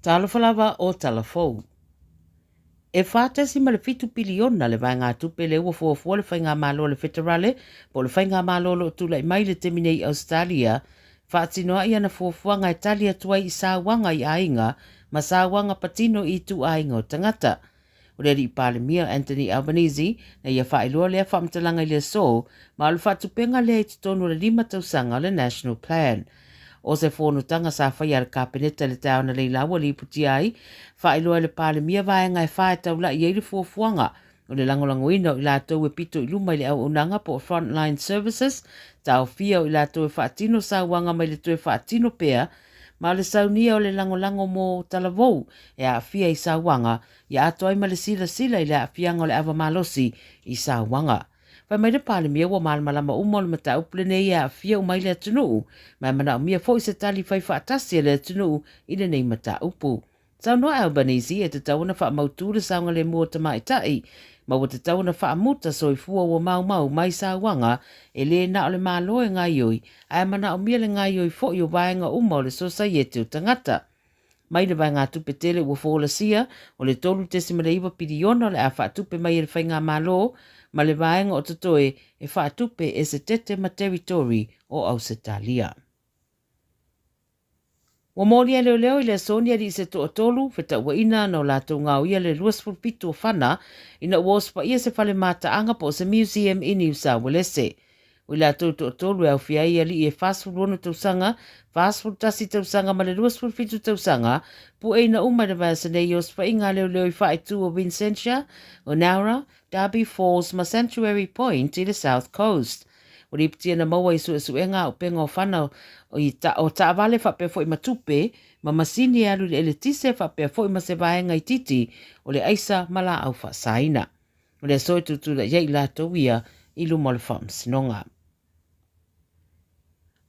Talafalava o talafou. E whātasi ma le fitu piliona le vai ngā tupe le ua fuafua le whainga mālo le federale, po le whainga mālo lo tula i mai le teminei Australia, whaatinoa i ana fuafua ngai talia tuai i sāwanga i ainga, ma sāwanga patino i tu ainga o tangata. O le ri Palemia Anthony Albanese, na ia whaelua lea whamtalanga i le so, ma le whaatupenga lea i tonu le 5 tausanga le National Plan. O se whonutanga sa whai ar kapeneta le taona le lawa li puti ai, whaeloa le Palemia vaenga e whae taula i eiri fuafuanga, o le langolango ina o i lātou e pito i luma i le au unanga po Frontline Services, tau fia o i lātou e whaatino sa wanga mai le tue whaatino pea, ma le saunia o le langolango mo talavou e a fia i sa wanga, i ato ai ma le sila sila i le a fianga o le ava malosi i sa wanga. Whai mai le Palemia ua malamalama umo le mata upule nei a fia umai le atunuu, mai mana o mia fo i se tali whai whaatasi le atunuu i le nei mata upu. Tau noa Albanese e te tauna wha mautūre saunga le mua tamai tai, ma wa te tauna wha muta so i fua wa mau mai sa wanga e le na o le malo e ngai oi, ai mana o mia le ngai oi fo i o vaenga umo le society o tangata. Mai le vai ngā tupe tele ua fōlasia o le tolu tesima le iwa piriona le a wha tupe mai e le whainga malo, ma le vaenga o tatoe e whaatupe e se tete ma territory o Ausitalia. Wa mōria leo i le sonia di se toa tolu, wheta ua ina no lātou ngau ia le ruasful pitu o whana, ina uospa ia se whale mātaanga po se museum i New South Wales. O lātou toa tolu e au fia ia li e fastful rono tausanga, fastful tasi tausanga ma le ruasful pitu tausanga, pu eina umai le vaya sanei os wha inga leo i whae tu o Vincentia, o Naura, Derby Falls ma Sanctuary Point i le South Coast. O riptia na maua i suenga o penga o whana o taawale whapea fo i matupe, ma masini alu le eletise whapea fo i mase vaenga i titi o le aisa mala au whasaina. O le soetutu la iei lātou ia i lumo le whamsinonga.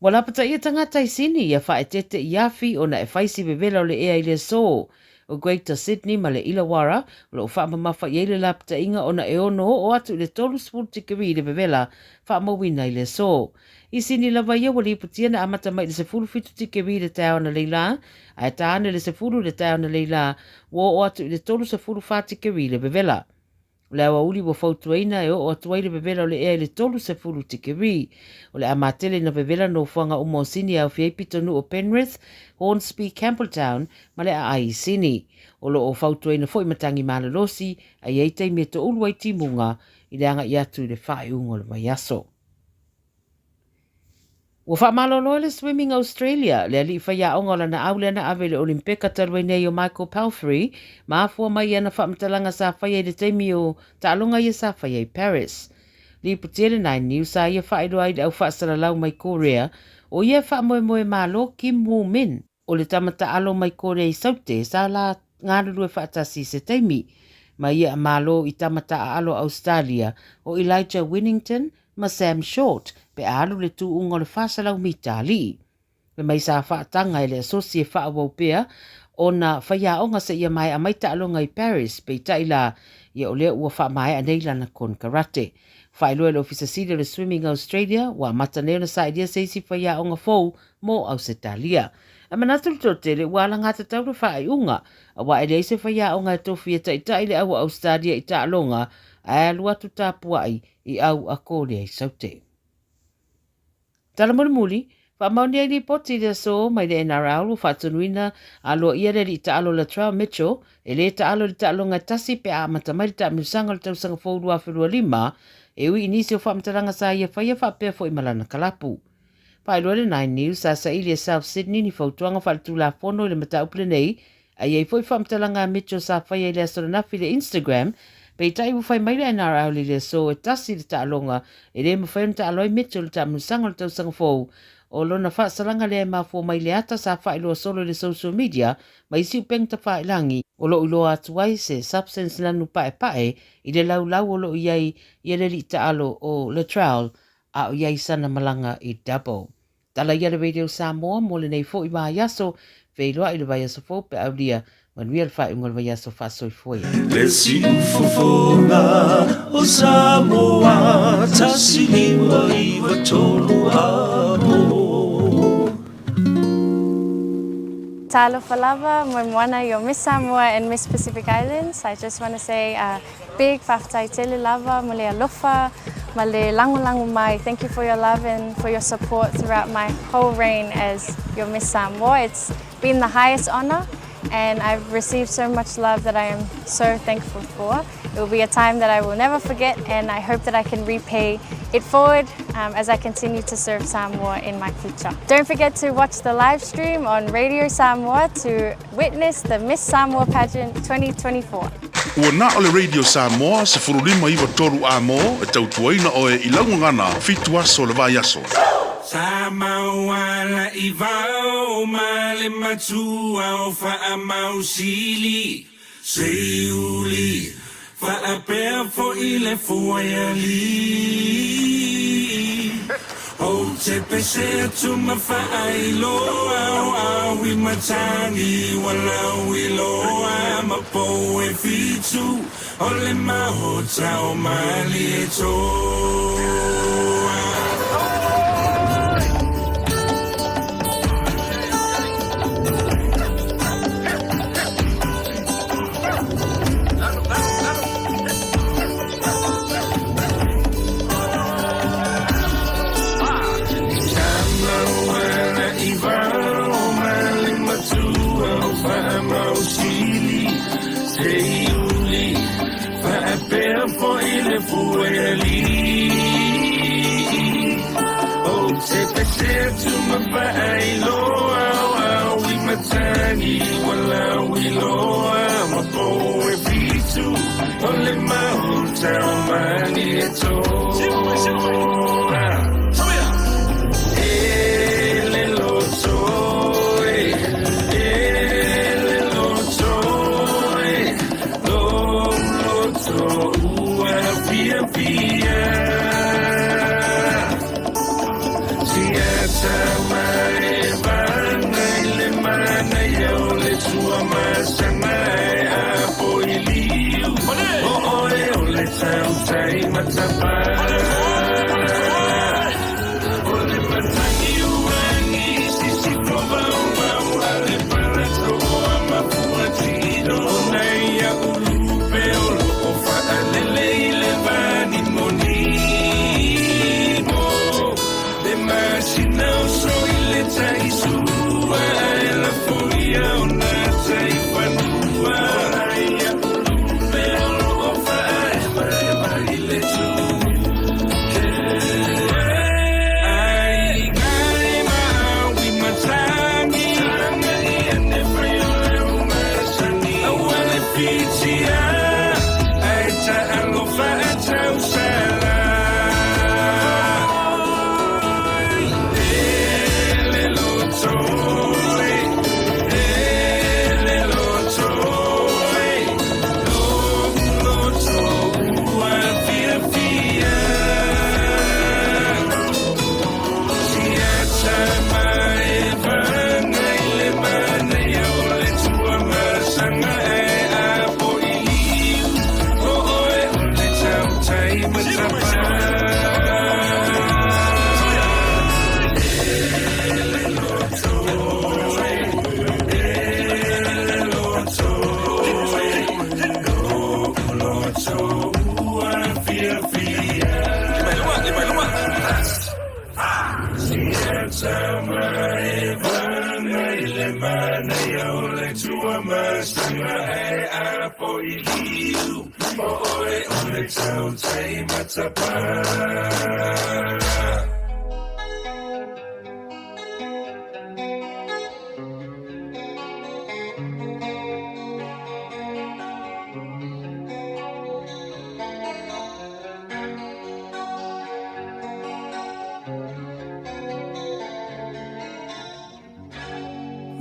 Walapata ia tangata i sini ia whae tete i afi o na e whaisi vevela o le ea i le so. O Greater Sydney ma le Illawarra, o lo whaamamafa i le lapta inga o na e ono o atu i le tolu spul tikiri le vevela whaamawina i le so. I sini lava ia wali putia na amata mai le se fulu fitu tikiri le tau na leila, a e taane le se fulu le tau na leila, o atu i le tolu se fulu whatikiri le vevela. O le awa uli wa fautuaina e o atuai le vevela o le ea le tolu se fulu tikiri. O le amatele na vevela no fuanga umo sini au fiei pitonu o Penrith, Hornsby, Campbelltown, ma le a ai sini. O lo o fautuaina fo i matangi malalosi, a iei tei me to uluai timunga i le anga i atu i le whae ungo le mai aso. Ua whaamalono le Swimming Australia, le ali whaia ongola na aule na ave le Olimpeka talwai nei o Michael Palfrey, ma afua mai ana whaamtalanga sa whaia le teimi o taalonga ia sa whaia i Paris. Li putele nai niu sa ia whaeroa i au whaasara lau mai Korea, o ia whaamoe malo Kim Woo-min, o le tamata alo mai Korea i saute sa la ngaruru e whaatasi se teimi, ma ia malo i tamata alo Australia o Elijah Winnington, ma Sam Short, pe alu le tu ungo le whasalau mitali. Me mai sa whaatanga e le asosie whaawau pea, o na whaiaonga sa ia mai a mai taalonga i Paris, pe taila ia o lea ua wha mai a neila na kon karate. Whaelua le ofisa sida le Swimming Australia, wa mataneo na sa idia seisi whaiaonga fau mo Ausitalia. A manatulu tote le wala ngata tau le whaaiunga, a wa ele se whaiaonga e tofia taitai le awa Australia i taalonga, a lua tu tapuai i au a kore ai saute. Tala muli, whaamauni ai li poti le so mai le NRL o whatunuina a loa ia le ta alo la Trau Mitchell, e le ta alo le ta alonga tasi pe a matamai le ta miusanga le tausanga fōrua whirua lima, e ui inisi o whaamtaranga sa ia whaia whapea fo i malana kalapu. Whaelua le 9 News sa sa ili e South Sydney ni whautuanga whaletu la whono le mata upile nei, a iei fo i whaamtaranga Mitchell sa whaia i le astronafi le Instagram, pei tai whai mai le NRL li le so e tasi le ta alonga, e le mawhai ta aloi Mitchell le ta miusanga le tausanga fōu, o lona whaasalanga lea mafo mai le ata sa whaeloa solo le social media, mai si upeng ta whaelangi, o lo uloa atuai se substance lanu pae i le lau o lo iai i le li ta alo o le Trowel, a o iai sana malanga i double. Tala ia le Radio Samoa, mo le nei fo i maa yaso, veiloa i le vai aso fo pe au lia, manuia le whae ungal vai aso whasoi foia. Le si ufofonga o Samoa, tasi liwa i watolu amo. Talo Falava, Moimwana, your Miss Samoa and Miss Pacific Islands. I just want to say big whaftai tele lava, mole alofa, male langu langu mai. Thank you for your love and for your support throughout my whole reign as your Miss Samoa. It's been the highest honor and I've received so much love that I am so thankful for. It will be a time that I will never forget and I hope that I can repay it forward as I continue to serve Samoa in my future. Don't forget to watch the live stream on Radio Samoa to witness the Miss Samoa pageant 2024. Ua na ole Radio Samoa se furulima iwa toru amo e tautuaina o e ilaungangana fitu aso le vai aso. Samoa la ivao male matua o faa mausili seiuli faa pea fo ile fuayali o te pese tu mafaa iloa o awi matangi wala wiloa mapo e fitu o le mahota o mali e toa. For ile fueli oh se tu mabai loa we matani wala we loa mapo e fitu ole mahuta mani eto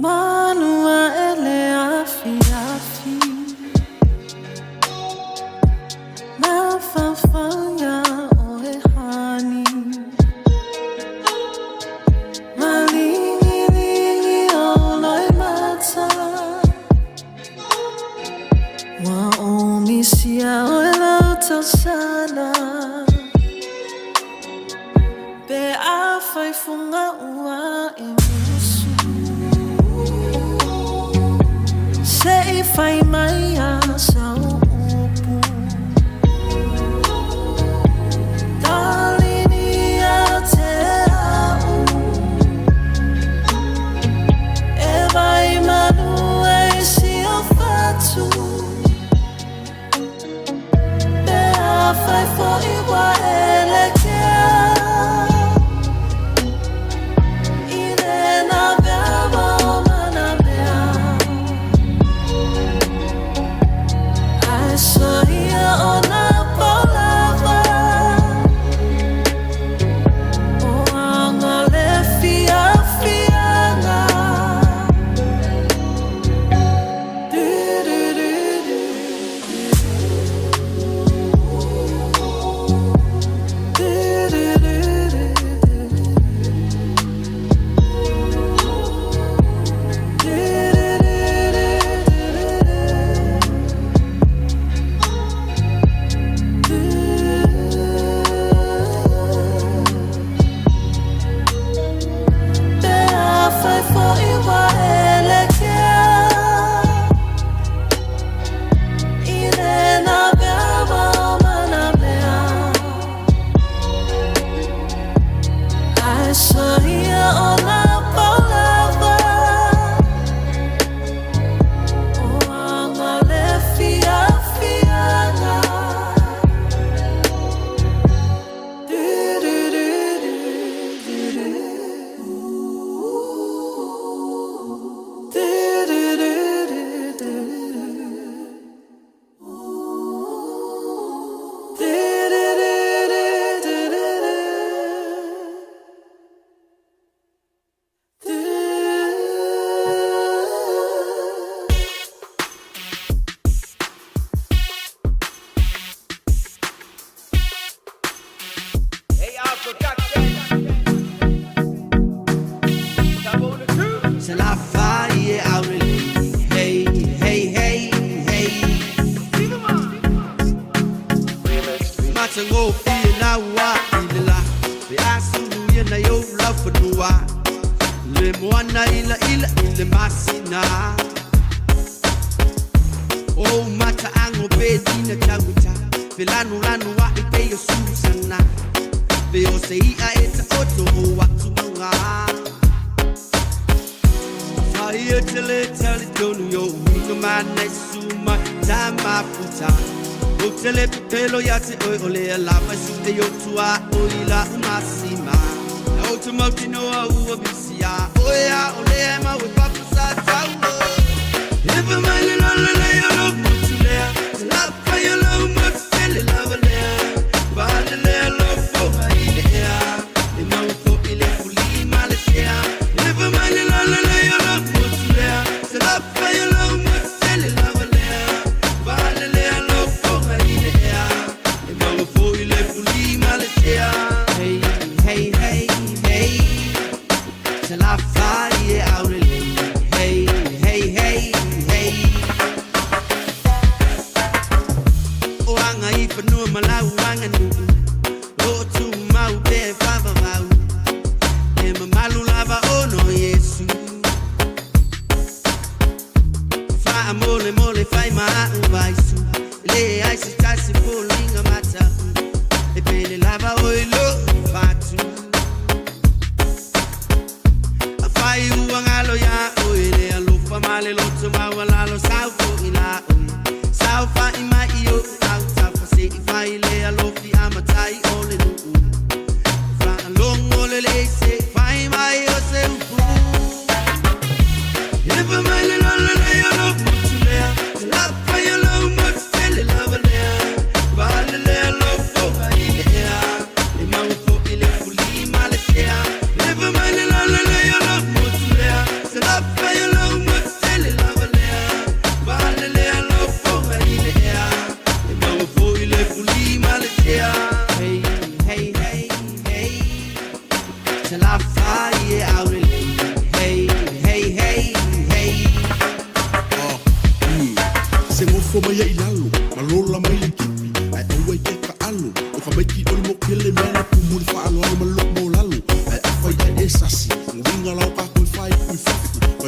Manua ele afi afi na fafanya oe hani malingi lingi oloi mata wa omisia oe lauta sana be afai funga ua e musu fai mai asa upu Dalini a te au E vai manu e si o fatu Be a fai fo iwa ele kea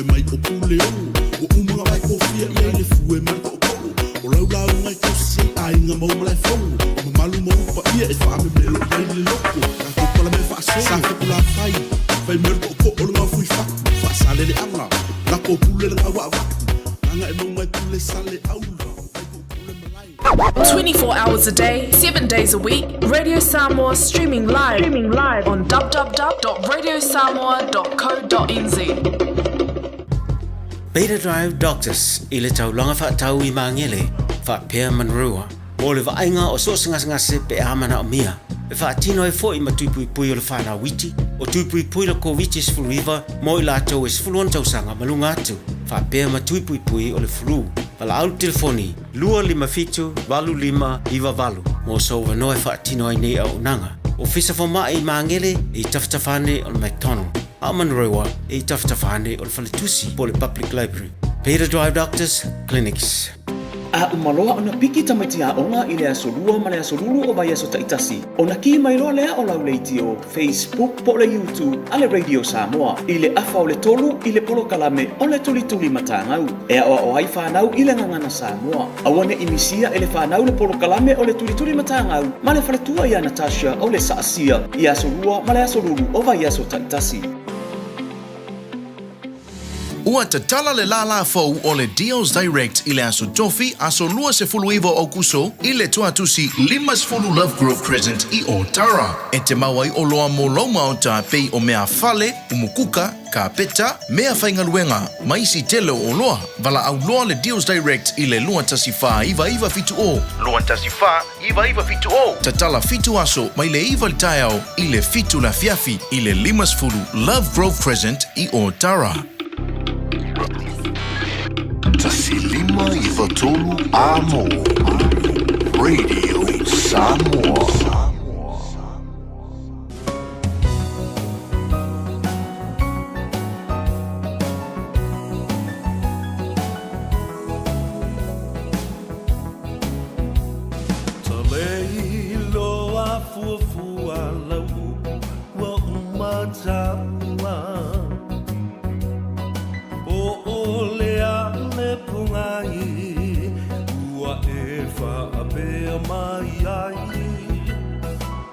Mai o pule o uma vai ko fia ia le fue mau malai fongo ma malu mau pa ia e fa me melo mai le loko ka ko la me fa sa ko la fai mer ko o la fui fa sale le anga la ko pule le wa anga e no mai pule sale aula 24 hours a day, 7 days a week. Radio Samoa streaming live on www.radiosamoa.co.nz. Beta Drive Doctors ile tau longa fa tau I mangele fa Pierre Manrua o le vainga o so singa se pe amana o mia e fa tino e foi ma tupui pui o le fa na witi o tupui pui le COVID is Faiva mo la tau is fulon tau sanga malunga atu fa pe ma tupui pui o le flu pala au telefoni lua lima fitu valu lima iwa valu mo so no e fa tino ai nei au nanga o fisa fo mai mangele I taftafane o McDonald Amanrewa e taftafane o le faletusi po le public library Beta Drive Doctors Clinics. A umaloa ona piki tamati a onga ile asolua ma le asolulu o vai aso taitasi. Ona ki mai loa lea o lauleiti o Facebook po le YouTube a le Radio Samoa. Ile afa o le tolu ile polo kalame o le tuli matangau. Ea o ai whanau ile ngangana Samoa. Awane imisia ele whanau le polo kalame o le tuli matangau. Ma le whaletua ia Natasha o le saasia I asolua ma le asolulu o vai aso taitasi. Ua te tala le la fau o le Deals Direct I le aso tofi aso lua se fulu iwa o kuso I le tuatusi limas fulu Love Grove Crescent I o Tara. E te mawai o loa mo lauma o ta pei o mea fale, umukuka, ka peta, mea whaingaluenga, maisi tele o loa. Vala au loa le Deals Direct I le lua tasi wha iwa fitu o. Lua tasi wha iwa fitu o. Ta tala fitu aso mai le iwa litaiao I le fitu la fiafi I le limas fulu Love Grove Crescent I o Tara. Tasilima iwa tolu amo Radio Samoa. Taleilo a fuafua lau wa umataua o ole ale pungai ua e wha apea mai ai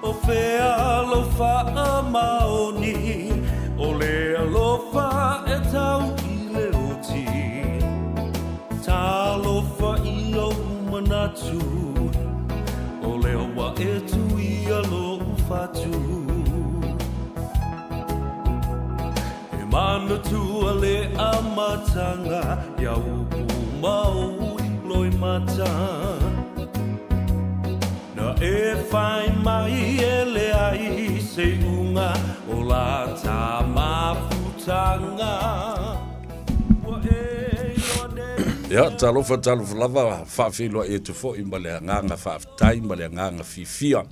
o whea alofa maoni o le alofa e tau I le oti ta alofa I o manatu o le awa e tu I alofa tu Mana tua le amatanga ya upu mau loi mata Na e whai mai ele ai se unga o la ta mafutanga Ya, talofa lava whawhilo e te fo I male nganga whawhtai, male nganga fifia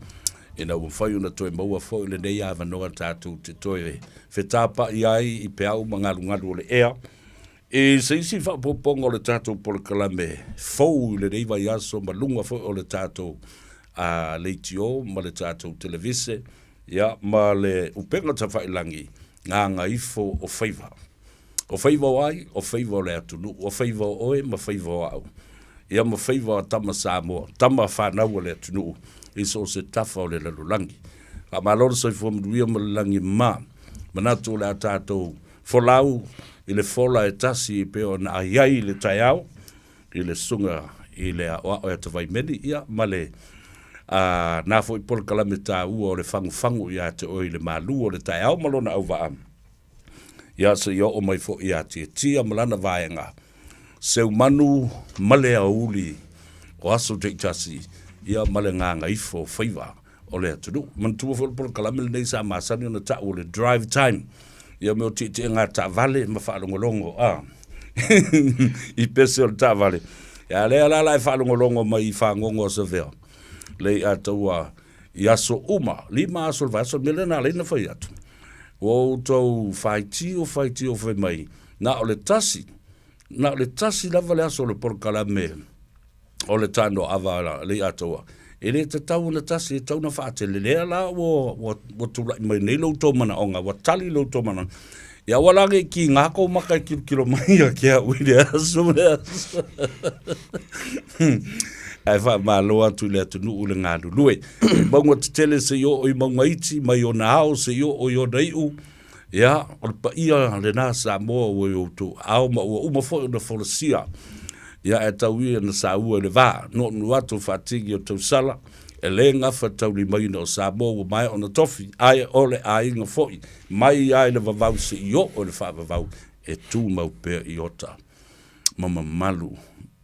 Ina wawhai una toi maua fo ile nei awa noa tātou te toi whetapa I ai I pe au mangaru o le ea. E se isi whapoponga o le tātou pole kalame fau ile nei vai aso malunga fo o le tātou leitio ma le tātou televise ia ma le upenga ta whailangi ngā Gagaifo o Faiva. O Faiva o ai, o Faiva o le atunu, o Faiva o oe, ma Faiva o au. Ia ma Faiva o tama Samoa, tama whanau o le atunu. Iso se tafa o le lalulangi. Ka maloro sai fua mduia ma le langi manatu o le atatou folau I le fola e tasi I peo na aiai le taiao I le sunga I le o e tawai meni ia ma le na fo I pol kalame tā ua o le fangu ia te o I le malu o le taiao malona au vaan. Ia se ia o mai fo ia te tia malana vaenga. Seu manu male a uli o aso te tasi ia male ngā Gagaifo Faiva o le atunu. Mantua fo por kalamel nei sa masani na ta o le drive time. Ia me o te ngā ta vale ma whaalongolongo. I pese o le ta vale. Ia lea la e whaalongolongo mai I whaangongo sa vea. Lei ataua I aso uma. Lima aso le vaso melena leina whai atu. O tau whaiti o whai mai. Na o le tasi. Na o le tasi lava le aso le por kalamel. O le tano awa le atoa. E le te tau na tasi, tau na whaate le lea la o tula mai nei lau tō mana onga, wa tali lau tō mana. Ia walange ki ngako maka kilo mai a kia uile aso le aso. ai fa malo atu le tunu ule ngadu lue bango tele se yo o mangaiti mai o nao se yo o yo daiu ya o pa ia le na Samoa o yo tu au ma o uma fo na folosia ya e taui na Samoa le va no atu fatigi o tu sala e le ngafa tau li mai no Samoa o mai ona tofi ai ole ai nga foi mai ai le vavau se yo o le fa vavau e tu mau pe iota mama malu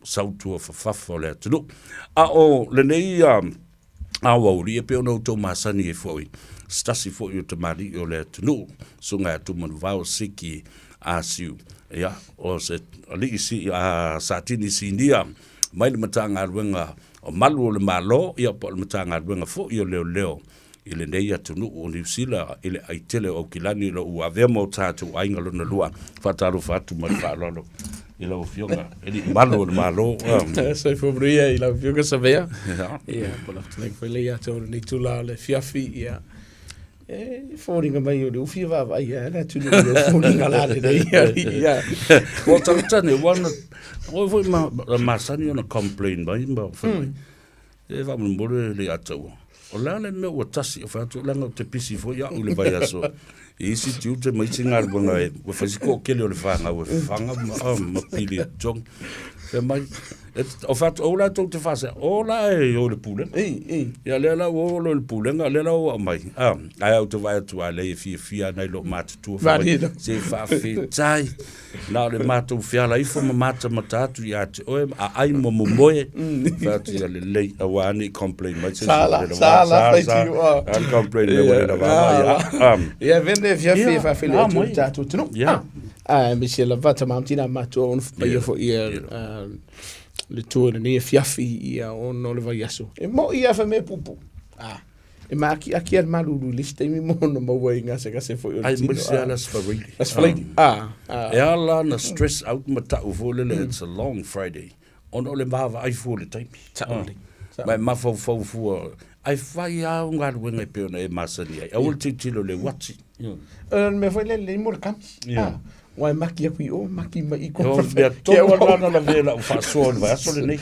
sautu o fafafa le tunu a o le nei a wauri e pe ono to masani e foi stasi foi o tamari o le tunu sunga tu man vau siki asiu ya o se ali si a satini sinia mai le matanga ruenga o malu o le malo ia po le matanga ruenga fo i o leo ile nei atunu o New Zealand ile aitele o kilani lo ua vemo tatu ainga lona lua fataru fatu mai falolo ila o fionga ele malo so fobria ila fionga savea ia pola tnek fele ia to ni tula le fiafi ia foringa mai o ufi va vai ia tu no foringa la de ia o tantane wana o foi ma sani ona complain ba e va mo le ato o lana me o tasi o fatu langa te pisi fo ya o le vai aso e si tu te mai singa bona e o fasiko kele o le fanga o fanga ma pili jong e mai o fatu o la to te fase o la e o le pule ya le la o le pule nga le la o mai ai auto vai tu ale fi na lo mat tu fa se fa fi tai na le mat tu fi ala ifo mat matatu ya o ai mo moe fatu ya le awani complain mai sala al complain le wala va ya vende fi fa fi le tatu tu mi se la vata mamtina mato on fa yo fo le tour ne fiafi ia ono le vai aso e mo ia fa me pupu e ma aki al malulu liste mi mo no mo wenga se ka se fo ai mo se ala sfarili e ala na stress out mata o vole it's a long Friday ono le bava ai fo le time mai ma fo ai fai a un gar wenga pe na e masani ai o titilo le wati me foi le mo kam wai maki aku o maki mai ko pe to wana na vela o fa so va so le nei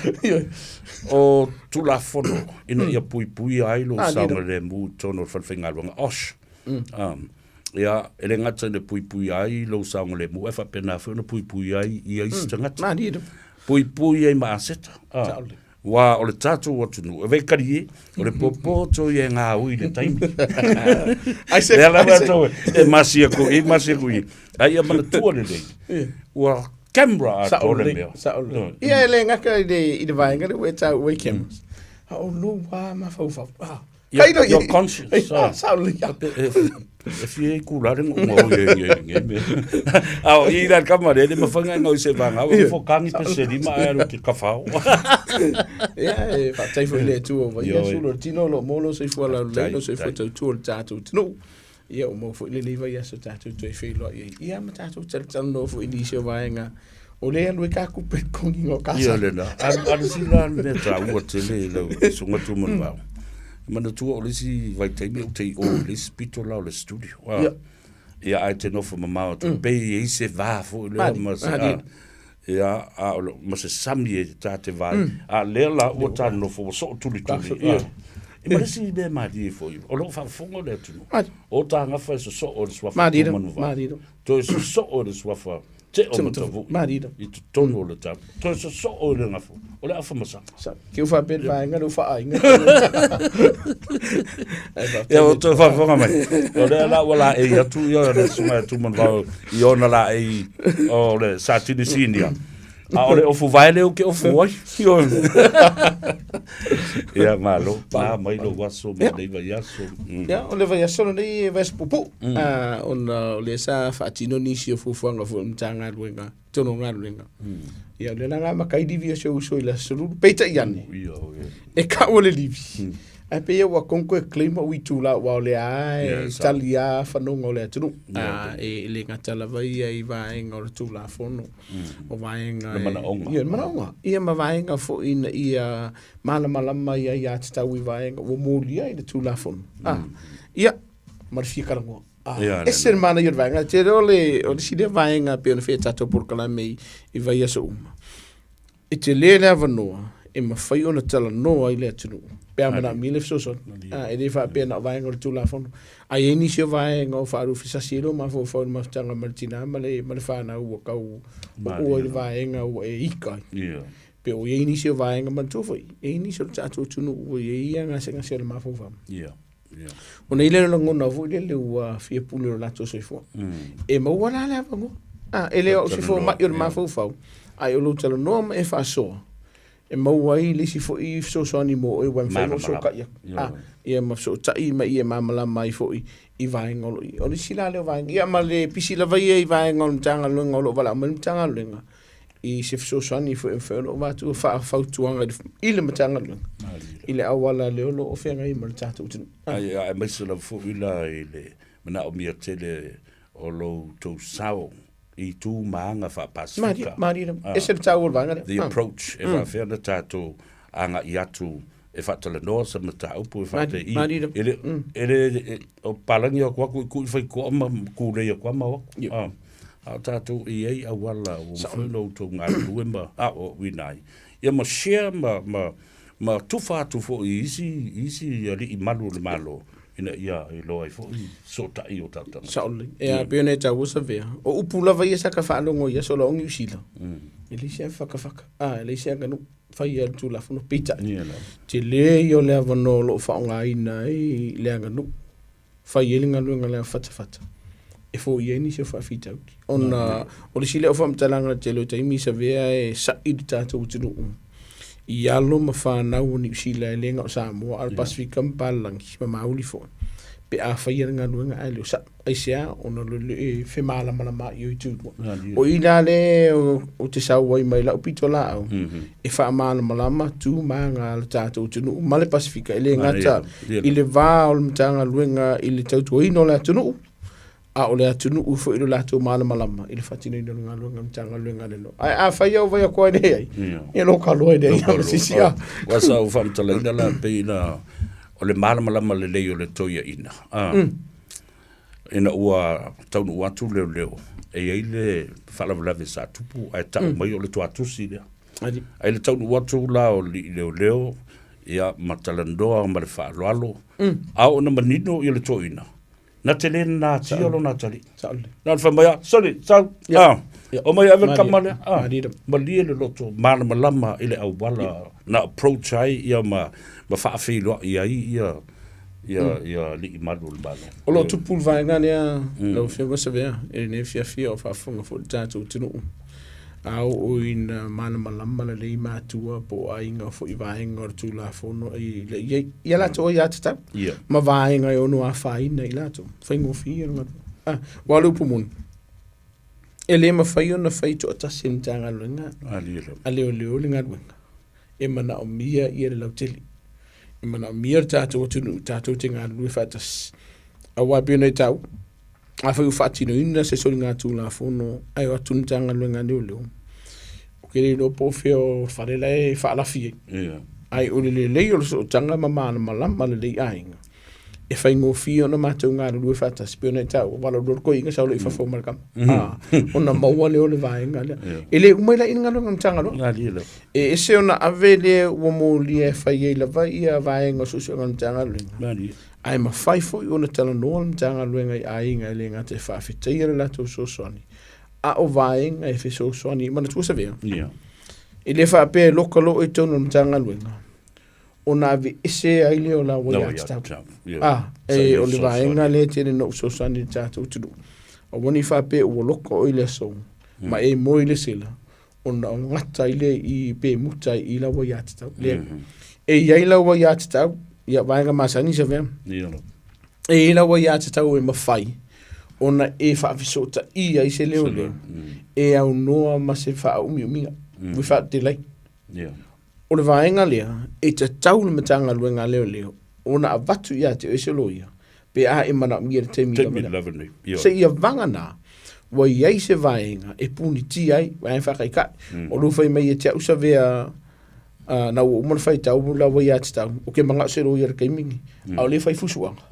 o tu la fono ina ia pui ai lo sa le mu tono fa finga longa osh ya ele ngata le pui ai lo sa le mu fa pena fa no pui ai ia istangata ma di pui ai ma seta wa o le tatu o tunu e vekari o le popoto ye nga ui le taimi ai se e masia ko ai mana tu le wa camera a tole me ia le ngaka de i de vai ngare we ta we cameras o no wa ma fa your conscience if you cool out mo i la camera de me fanga no se vanga o fo kangi pe se di ma ero ki kafao fa tai fo le tu o vai su lo tino lo molo se fo la le no se fo tu o tatu no ia mo fo le vai so tatu tu fe lo ia ma tatu tel no fo i se vaenga o le anu ka ku pe kongi ngo kasa ia le na ar si la ne tra o tele lo so ngatu mo va mana tu o lisi vai te mi o te o lisi pito la o le studio ia ai te no fo mama o te pe i se va fo le ma ia ma se sami ta te vai a le la o ta no fo so tu li ia e ma lisi be ma di fo o lo fa fongo le tu o ta nga fa so o swa fa ma di to so o swa fa te o mo ma di i tu tono le ta to so o le nga fo o le afa masa ke u fa pe vai nga lu fa ai nga ya o to fa fonga mai o le la wala e ya tu yo le suma tu mon va yo na la e o le sa ti di sindia a ole o fu vai le o ke o fu yo ya malo pa mai lo waso me dei vai aso ya o le vai aso nei vai pupu on le sa fatino ni si o fu fanga fu mtanga luenga tono nga luenga ya le nga makai divia so la sulu peita yane e ka o le livi a pe wa konko e klima wi tula wa le ai talia fa no ngole tu e le ngata la vai ai va ngol tula fono o va nga mana ia ma va nga fo in ia mala mai ia ta wi va nga o moli ai le tula fono ia mar fi karango esse mana ia va nga te ole o si de va nga pe no feta to por kala mei e vai so e te le leva no e mawhai ona tala noa i le atunu. Pea mana mi le fsoson. E le wha pia na vaenga le tūla whanu. A e nisi o vaenga o wharu fisasilo ma fo whau ma tanga martina ma le whana ua kau o le vaenga o e ikai. Pe o e nisi o vaenga ma tōwhai. E nisi o tātou tunu o e ia ngase le ma fo wham. O nei le no ngona vo le ua fia pule o lato soifua. E maua la le avango. E leo o soifua mai o le ma fo whau. Ai o lo tala noa ma e whasoa. E maua i lisi fo i fsosoani mo e wan whaino so ka ia. Ia ma so tai ma ia mamala mai fo i vaenga lo i. O le sila leo vaenga. Ia ma le pisi la vai i vaenga o mtanga luenga o lo wala ma mtanga luenga. I se fsosoani fo e whaino o watu whautuanga i le mtanga luenga. I le awala leo lo o whenga i ma le tata utinu. Ai maisala fo ila i le mana o mia tele o lo tau sao. I tū maanga wha Pasifika. Marira, e se tau o vanga. The approach, e wha whena tātou anga i atu, e wha tala noa sa mata upu, e wha te i. Marira. Ele, o palangi o kwa kui whai kua ma kūrei o kwa mawa. A tātou i ei a wala, o wheno tō ngā luemba, o winai. Ia ma share, ma tuwha atu fo i isi ri i malu le malo. Ina ia i loa i fo i so tai o tatanga. Saole. E a peo nei tau usa vea. O upula vai e saka whaalongo ia so laongi usila. E leisi a whakawhaka. E leisi a ganu whai a tu lafono pita. Te le i o lea wano lo whaonga ina i lea ganu. Whai e linga luenga lea whatawhata. E fo i eni se whawhita uki. O le sile o whamtalanga te lo taimi sa vea e sa i tātou utinu I alo ma whanau ni usila e lenga o Samoa al Pasifika mpalangi ma mauli fo. Pe a whaia ngā luenga ai leo sa aisea o na lule e whemala malama i o i tūtua. O i nā le o te sau wai mai lau pito la au. E whaamala malama tū maa ngā le tātou tunu ma le Pasifika e le ngata i le vā o le mtanga luenga i le tautua ino le atunu. A o le atunu u fo i lo lato malama i le whatino ino ngā luenga mtanga luenga le no. Ai a whaia o vai a koe nei ai. E lo ka loe nei au sisi a. Wasa u whamtala ina la pe ina o le malama le lei o le toia ina. Ina ua taunu ua tu leo. E ei le whalavalawe sa tupu ai tau mai o le tuatusi lea. Ai le taunu ua tu la o li leo ia matalandoa ma le whaaloalo. A o na manino i le toina. Na te le na tiolo na tali. Na fa mai sorry, sau. O mai ave kamale. Ma lie le loto malama ile au wala na approach ai ia ma fa filo ia li madul balo. O lo tu pul vai ngania lo fia se vea e ne fia o fa funga fo tatu tinu. Au o in malama le matua po ainga fo i vaenga o tu la fono i le ia la to ia tata. Ma vaenga o no a fai nei la to. Faingo fia no. Walu pumun. Ele ma fai ona fai to tasin tanga lunga. Ale linga lunga. E mana o mia i le lauteli. E mana o mia tatu tatu tinga lu fatas. A wa bi nei tau. A fai fatino ina se so linga tu la fono ai o tun tanga lunga leo. Kere no po feo farela e fala fie. Ai o le o so tanga mama malama le ainga. E fai ngo fio no matou ngā lu fata spione tau wala do ko inga saulo i fa fo markam. Ona maua le o le vaenga le. Ele umai la inga lo ngam lo. E se ona avele wo mo li e fai e la vai ia vaenga so so ngam tanga lo. Ai ma fai fo i ona tala no ngam tanga lo ngai ainga le ngate fa fitaira la to so soni. A o vaenga e fe so soni mana tu sa vea. Ele fa pe lokalo e tono ngam luenga. Ona vi ese ai leo la wa ya tau. E o le vaenga le tene no so sani tatu tudu. O woni fa pe o loko o ile so. Ma e mo ile sila. Ona ngata ile i pe muta i la wa ya tau. E ia la wa ya tau. Ia vaenga masani se vea. E la wa ya tau e mafai. Ona e fa visota i ai se leo le. E au noa ma se fa umi. We fa delay. O le vaenga lea, e te tau le matanga luenga leo, ona a watu ia te ese loia, pe a e mana mia te temi lavani. Se ia vangana, wa iei se vaenga, e puni ti ai, vaenga whakai kai, o rufai mai e te ausa vea, na o umana whai tau, la wa ia te tau, o ke manga se loia reka imingi, au le whai fusuanga.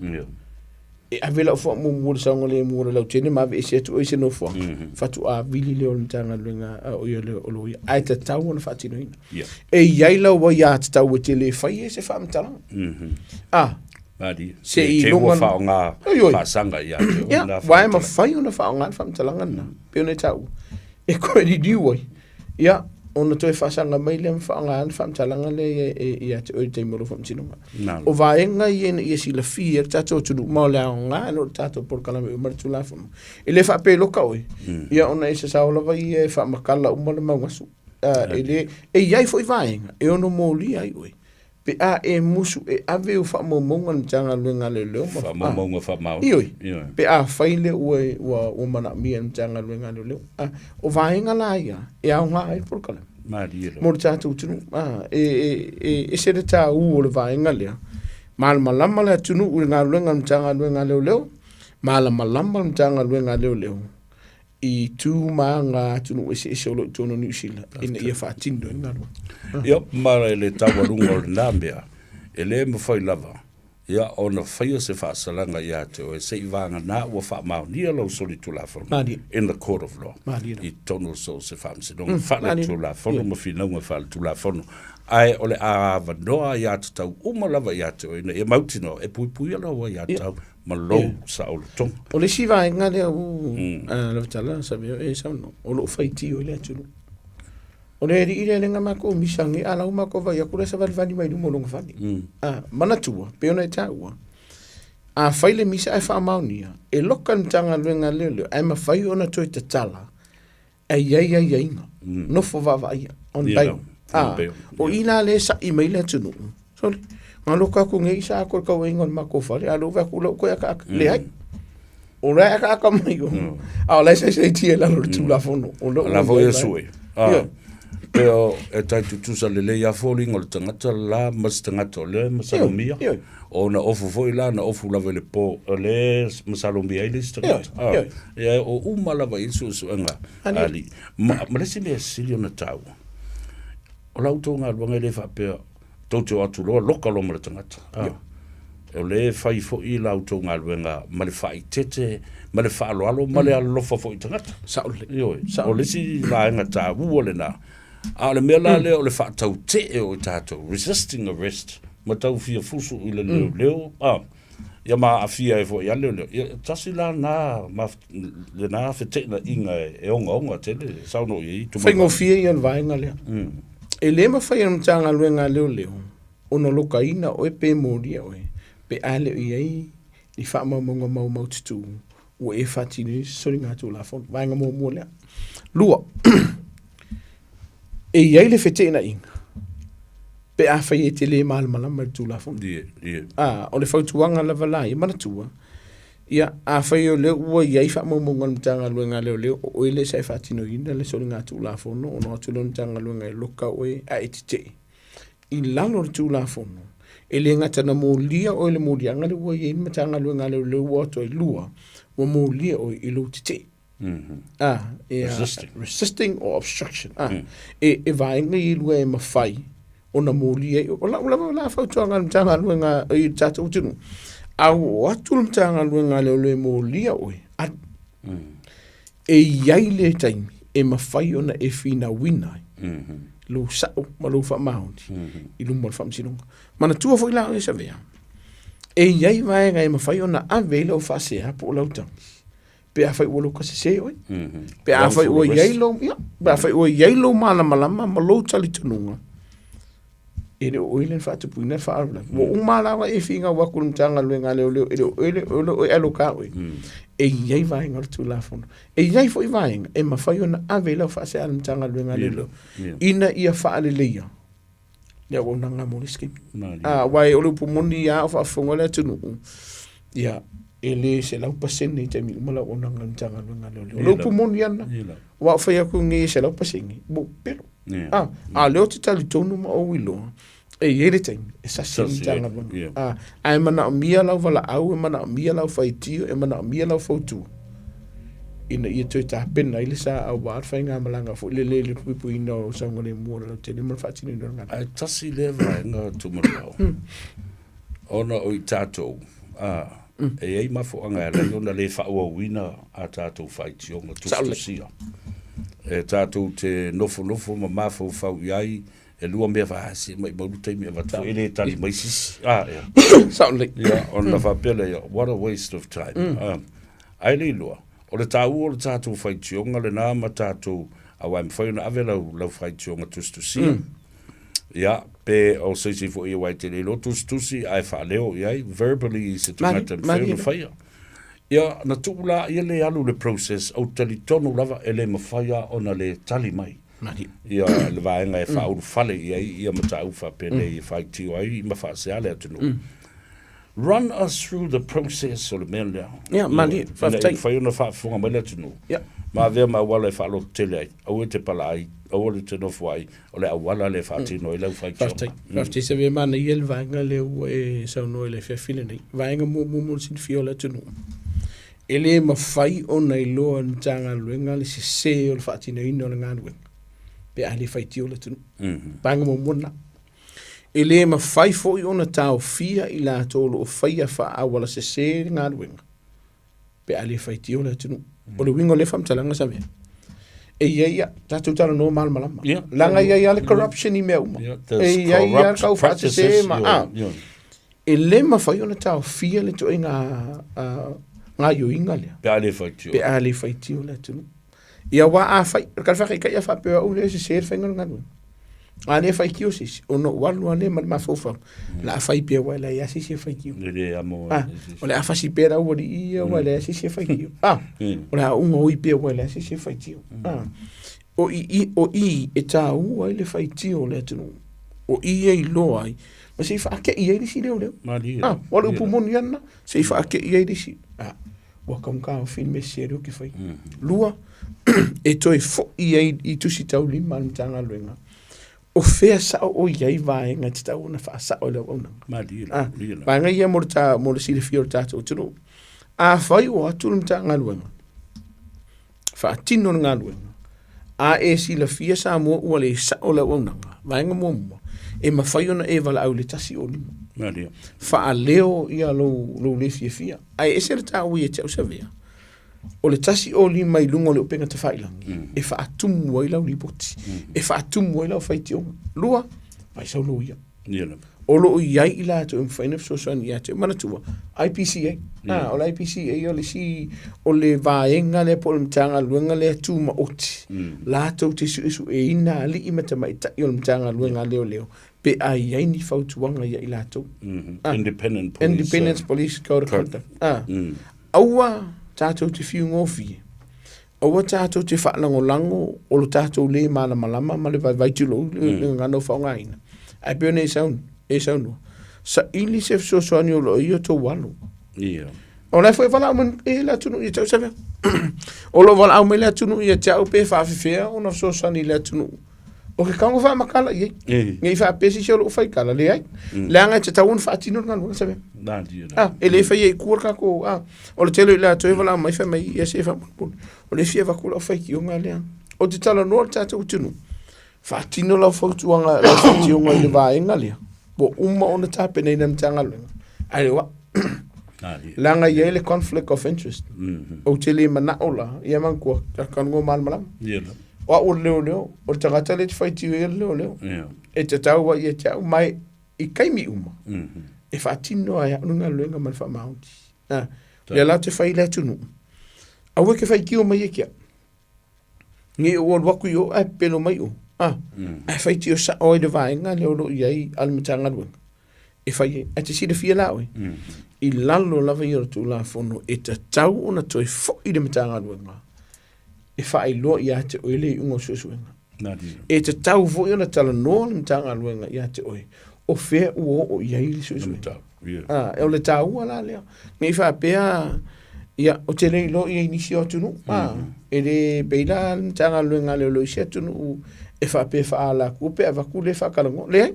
e avela fo mo mo sa ngole mo la tene ma ve se tu se no fo fatu a vili le on tanga lenga o yo le o lo ai ta tau na fati no e yai la wa ya ta tau te le fai se fa mtala Madi se i longa fa nga fa sanga ya wa ma fai ona fa nga fa mtala na pe ona tau e ko di diu ya ona toi fa sanga mai le fa nga fa mtala le ya te o te mo fo mtino o va enga ye si la fier tato tu mo la nga no tato por kala me mar tu la fo ele fa pe lo ka oi ya ona ese sa ola vai fa makala o mo le mangasu ele e yai foi vai e ono mo li ai oi pe a e musu e ave o fa mo monga tanga lenga le le fa mo monga fa mau pe a faile o mana mi tanga lenga le o vai nga la ya e a nga ai por kala mo tato tu e se de ta u o le vai nga le mal malama le tunu u nga lenga tanga lenga le mal malama tanga lenga le I tu manga tunu ese solo tono New Zealand ina ia fatindo ngalo yo mara le tawarunga le nambia ele mo foi lava ya ona foi se fa salanga ya te o se ivanga na wa fa ma ni lo soli tu la forma in the court of law I tono so se fa se donc fa tu la forma mo fina mo fa tu la forma ai ole a va no ya tau uma lava ya te o e mautino e pui lo ya tau malo sa o tong o le siva nga le la tala sa be e sa no o lo faiti o le tulu o le ri ile nga mako misangi ala uma ko va ya kula sa vani mai mo longa fani mana tua pe ona taua a faile misa ai fa maunia e lokan tanga lenga le ai ma fai ona toi te tala ai no fo va vai on bai o ina le sa email tunu sorry ngalo ka ku ngai sa ko ka wengon mako fare alo va ku lo ko ya ka le ai o ra ka ka mai o a la se ti la lo tu la fono o la vo e sui pero e tai tu sa le ya falling o tanga la mas tanga le masalomia o na ofu foi la na ofu la vele po le masalomia ile tanga ya o uma la va isu nga ali ma le se me silio na tau o la utonga lo le fa pe toto atu loka lo mara tangata. E le fai fo I la auto ngā luenga ma le fai tete, ma le fai alo, ma le alofa fo I tangata. O le si la enga tā ua le nā. A le mea la leo le fai tau te e o tātou, resisting arrest, ma tau fia fusu I le leo. Ia ma a fia e fo I a leo. Tasi la nā, le nā fete na inga e onga tele, sauno I. Whaingo fia I an vaenga lea. E le ma fai an tanga luenga leo. Ono loka ina o e pe moria oe. Pe ale I ai, ni wha monga mau tutu. O e whatini, sori ngā tū la fon. Vaenga mō lea. Lua. E iai le fete ina inga. Pe a whai e te le malama tū la fon. O le whautuanga lava lai, mana tua. Ia, a whai o leo, ua iai wha monga mtanga luenga leo, o e le sai whatino ina, le sori ngā tū la fon, o no atu lo mtanga luenga e loka oe a etite. I lalo le tū la fon. E le ngata na mō lia o le mō lia, ngale ua iai mtanga luenga leo ato e lua, wa mō lia o I lo tite. Resisting or obstruction. E vaenga I lua e mawhai, o na mō lia, o la whautuanga mtanga luenga I tata utinu. Au atu mtanga luenga leo mō lia oe. E iai le taimi, e mawhai ona e whina winai. Lo sao, ma lo wha mahundi. I lumo le whamsinonga. Mana tua fo I lao e sa vea. E iai vaenga e mawhai ona a vele o whasea po o lautangi. Pe a whai ua lo kase se oe. Pe a whai ua iai lo, pe a whai ua iai lo malama ma lo tali tununga. E le oile whatu puina whaarula. Mo umalawa e whinga wakuru mtanga luenga leo, e le oile alo ka oe. E iai vaenga le tū la fono. E iai fo I vaenga, e mawhai ona a vele o whase ala mtanga luenga leo. Ina ia whaale leia. Ia wana ngā mōni skimi. Wai olu pumoni ia o whaafonga lea tunu. Ia, e le se lau pasene I taimi umala o nanga mtanga luenga leo. Olu pumoni ana. Wa whai aku nge se lau pasene. Bo, pero. Leo te tali tonu ma o wilo. E ele taimi, e sasi mtanga luenga. Ai mana o mia lau wala au, e mana o mia lau whaitio, e mana o mia lau whautua. Ina ia toi ta pena ile sa au baat whai ngā malanga fo ile le puipu ina o saunga le mua lau tene mana whaatini ina ngā. Ai tasi le vai ngā tumarau. Ona o I tātou, E ai mafoanga la yona le wina a tātou whaitionga tustusia. E tātou te nofo ma mafo whau iai, e lua mea whahasi, mai maurutei mea watu, e le tali mai sisi. Certainly. Yeah, on la whapele, what a waste of time. Ai le lua, o le tāu o le tātou whaitionga, le nā ma tātou, a waim whaina ave lau whaitionga tustusia. Ja, pe o se fo i wai te le lotus tusi ai fa leo iai verbally se tungata whauna whaia. Ia, na tūla ia le alu le process au tali tonu lava e le mawhaia ona le tali mai. Ia, le vaenga e whauru whale iai, ia mata uwha pe le i whai tio ai, i mawha se ale atunu. Run us through the process o le mea lea. Ia, mani, whaftai. Whaiona whaafunga mai le atunu. Ia. Ma vea ma wala e whaalo tele ai, au e te pala ai, au le te nofu ai, o le awala le whaatino i lau whai tionga. Whaftai se vea mana i el vaenga leo e sau noe le whiawhile nei. Vaenga mo sin fiola tunu. E le mawhai o nei loa ni tanga luenga le se o le whaatino ino le ngānu wenga. Pe a le whai tio le tunu. Vaenga mo mona. E le mawhai fo i ona tau fia i la tolo o whaia wha awala se ngānu wenga. Pe a le whai tio le tunu. O le wingo le whamtalanga sa mea. E ia, tātou tala no malmalama. Langa ia le corruption I mea uma. E ia kau whaate se ma. E le mawhai ona tau fia le to ngā yo inga lea. Pe a le whaitio. Pe a le whaitio le tunu. Ia wā a whai, kalwhaka I kai a whapea au le se whainga nganu. A le whai kio sisi. O no walu a le mawhauwhau. La a whai pia wai la ia sisi whai kio. Le amo. O le a whasi pera ua di ia wai la sisi whai kio. O le a unga ui pia wai la sisi whai kio. O I e tā ua I le whai tio le tunu. O I e I loa ai. Ma se I wha ake I e risi leo leo. Wala upu moni ana. Se I wha ake I e risi. Wa kaunga fin me se reo ki whai. Lua. E toi fo I tusi tau lima ni tanga luenga. O fea sao o iai vaenga te tau na wha sao leo au nanga. Vaenga ia mo le sile fio tātou tunu. A whai o aturu mta ngā luenga. Wha tino ngā luenga. A e sila fia sa mua ua le sao leo au nanga. Vaenga mua mua. E ma whai ona e wala au le tasi o lima. Wha a leo ia lo le fia. A e se le tau i e tau sa vea. O le tasi o lima I lunga o le upenga te whailangi. E wha atumu ai lau ripoti. E wha atumu ai lau whaitionga. Lua, vai sau lo ia. O lo iai I la to mwhaina fsosan ia te manatua. IPCA. O le IPCA o le si o le vaenga le po le mtanga luenga le atu ma oti. La tau te su e ina ali I mata mai tai o le mtanga luenga leo. Pe a iai ni fautuanga ia I la tau. Independent Police Code of Conduct. Aua tātou te whiu ngōwhi. Aua tātou te whaalango o lo tātou le mana malama ma le vaitulo le ngano whaungaina. Ai peone e saunu. Sa ili se fsosoani o lo I o tō walu. O lai fwoi wala au e la tunu I tau sawe. O lo wala au me la tunu I te au pe whaafifea o na fsosoani la tunu. O ke kaunga wha makala I ngai wha pesi se o lo whai kala le ai. Le anga te tau un wha atino nganu sawe. E le whai e kuar kako. O le telo I la toi wala mai wha mai I se wha mpun. O le fia wakula o whai ki o ngā lea. O te tala noa tātou tunu. Wha atino lau whautuanga lau whautionga I le vaenga lea. Bo uma o na tape nei na mtanga luenga. Ai wa. Langa I le conflict of interest. O te le manaola. Ia mankua. Takango malmalam. Wa o leo. O tagata le te whaiti e leo. E te tau wa I te au mai I kaimi uma. E whaatino ai anunga luenga man wha maunti. Ia la te whai le tunu. A weke whai ki o mai e kia. Nge o waku I o ai pelo mai o. Ai whai ti o sa oi de vaenga leo lo iai almatanga luenga. E whai e te sida fia lawe. I lalo lava I o tu la fono e te tau o na toi fo I de matanga luenga. E whai loa I a te oile I ungo susuenga. E te tau fo I o na tala noa le matanga luenga I a te oi. O fea ua o iai le susuenga. E o le tau ala lea. Ngai wha pea ia o te rei lo I inisi o tunu. E le peila le matanga luenga leo lo isi a tunu e wha pe wha ala kupe a waku le wha karango. Le hai?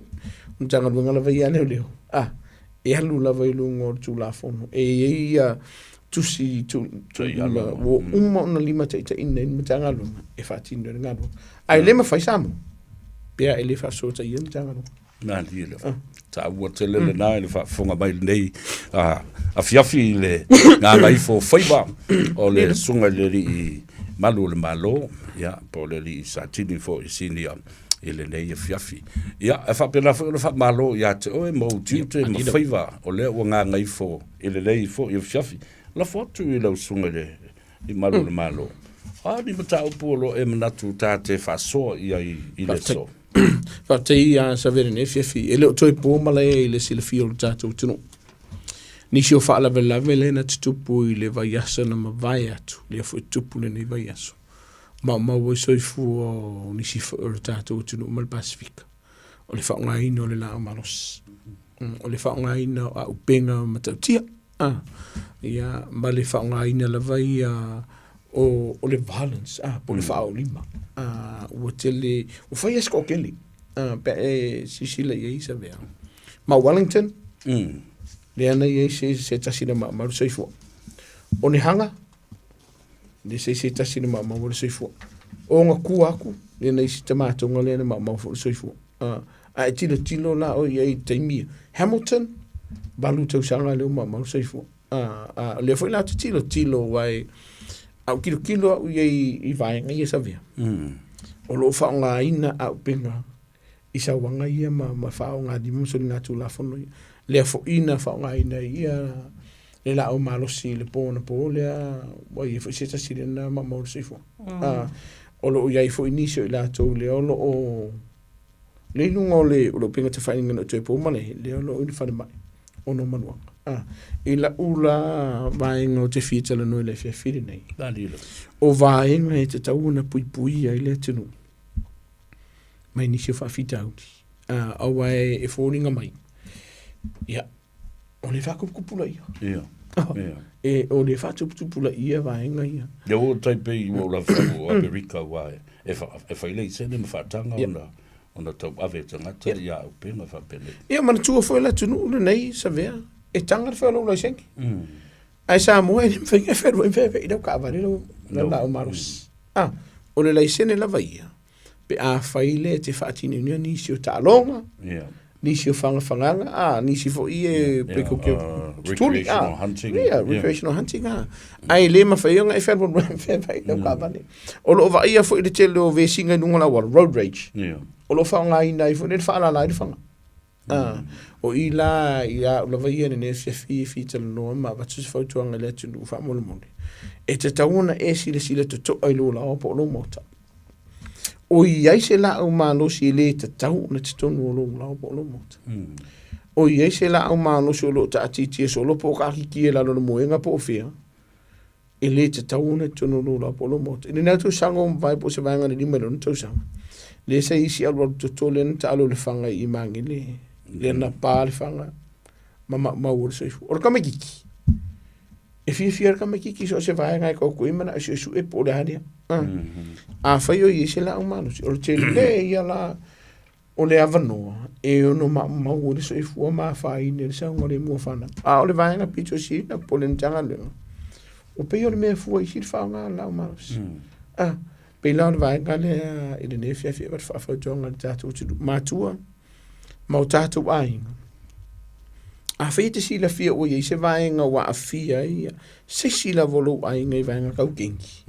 Mtanga luenga lava ia leo. E alu lava I lungo tu la fono. E ia tusi tu wo uma ona lima taita ina in mtanga luenga. E wha tino ngā luenga. Ai le ma whai samu. Pea e le wha sota ia mtanga luenga. Nā li le. Ta ua te lele nā le wha whunga mai nei. A a fiafi le Gagaifo Faiva o le sunga le i malu le malo ya po le i sa tini fo i sinia ele nei fiafi ya e fa pela fo le fa malo ya te o mo tute mo Faiva o le o Gagaifo ele nei fo i fiafi la foto i le sunga le i malu le malo ni mata o polo e manatu tate fa so i le so fa te ia sa vere ne fiafi ele o toi po mala e le sile fio tatu tunu ni si o fa la vela na tupu i le vai asa na mavai atu le fu tupu le ni vai aso ma wo so fu o ni si fo tatu tunu mal Pacific o le fa ngai no le la malos o le fa ngai na a upenga matatia ia ma le fa ngai na la vai o le violence po le fa o lima o tele o fa yes ko keli pe si le ye sa vea ma Wellington le ana ye se tasina ma soifo o ni hanga le se tasina ma soifo o nga ku aku le na isi tamato nga le ma soifo a tilo la o ye taimi Hamilton balu tau sanga le ma soifo le foi la tilo wai au kilo ye i vai nga ye sa vea o lo fa nga ina au pinga isa wanga ia ma fa nga di mo so na tu la fono le fo ina fa nga ina ia le la o malo si le pona po le wa ye fo seta si na ma mo si fo o lo ia fo inicio la to le o lo o le lungo le o lo pinga te fa inga to po ma le o lo fa mai o no manwa ila ula vai no te fita le no le fe fili nei o vai ngai te tauna pui ai le tunu mai ni se fa fita au vai e foringa mai ia o le fa kupula ia e o le fa kupula ia vai ngai ia o tai pe o la fa o America vai e fa ile se ne fa tanga ona tau ave tanga te ia o pena fa pele ia man tu fo la tunu nei sa vea e tanga fa lo senki ai Samoa e me fa ida ka va lo la maros o le laisene la vai pe a faile te fatini ni si o talonga ni si o fanga ni si fo ie pe ko ke recreational hunting recreational hunting ai le ma fa yonga e fa ida ka va o lo va ia fo i te lo ve singa nunga la road rage o lo fanga ina i fo ne fa la i fanga o ila ia lo va ia ne fi te no ma va tsu fo tu anga le tu fa mo mo e te tauna e sile to ai lo la po lo mota o ia se la o malo si le te tau na te tonu lo la po lo mota o ia se la o malo so lo ta ti so lo po ka ki la lo mo nga po fia e le te tau na tonu lo la po lo mota ni na tu sango vai po se vai nga ni melo to sang le se isi alwa to len ta lo le fanga i mangile le na pa le fanga ma wo so o ka me kiki e fi ka me kiki so se vai nga ko imana so su e po le hadia a fa yo i se la umano o te le ia la o le avano e o no ma wo so e fu ma fa i ne sa ngore mo fa na o le vai nga pito si na po le tanga le o pe yo le me fu i si fa nga la umano pe la vai nga le i de ne fi wat fa jonga tatu ma tua ma tatu ai a feite si la fia o ye se vai nga wa fia ia se si la volo ai nga vai nga kau genki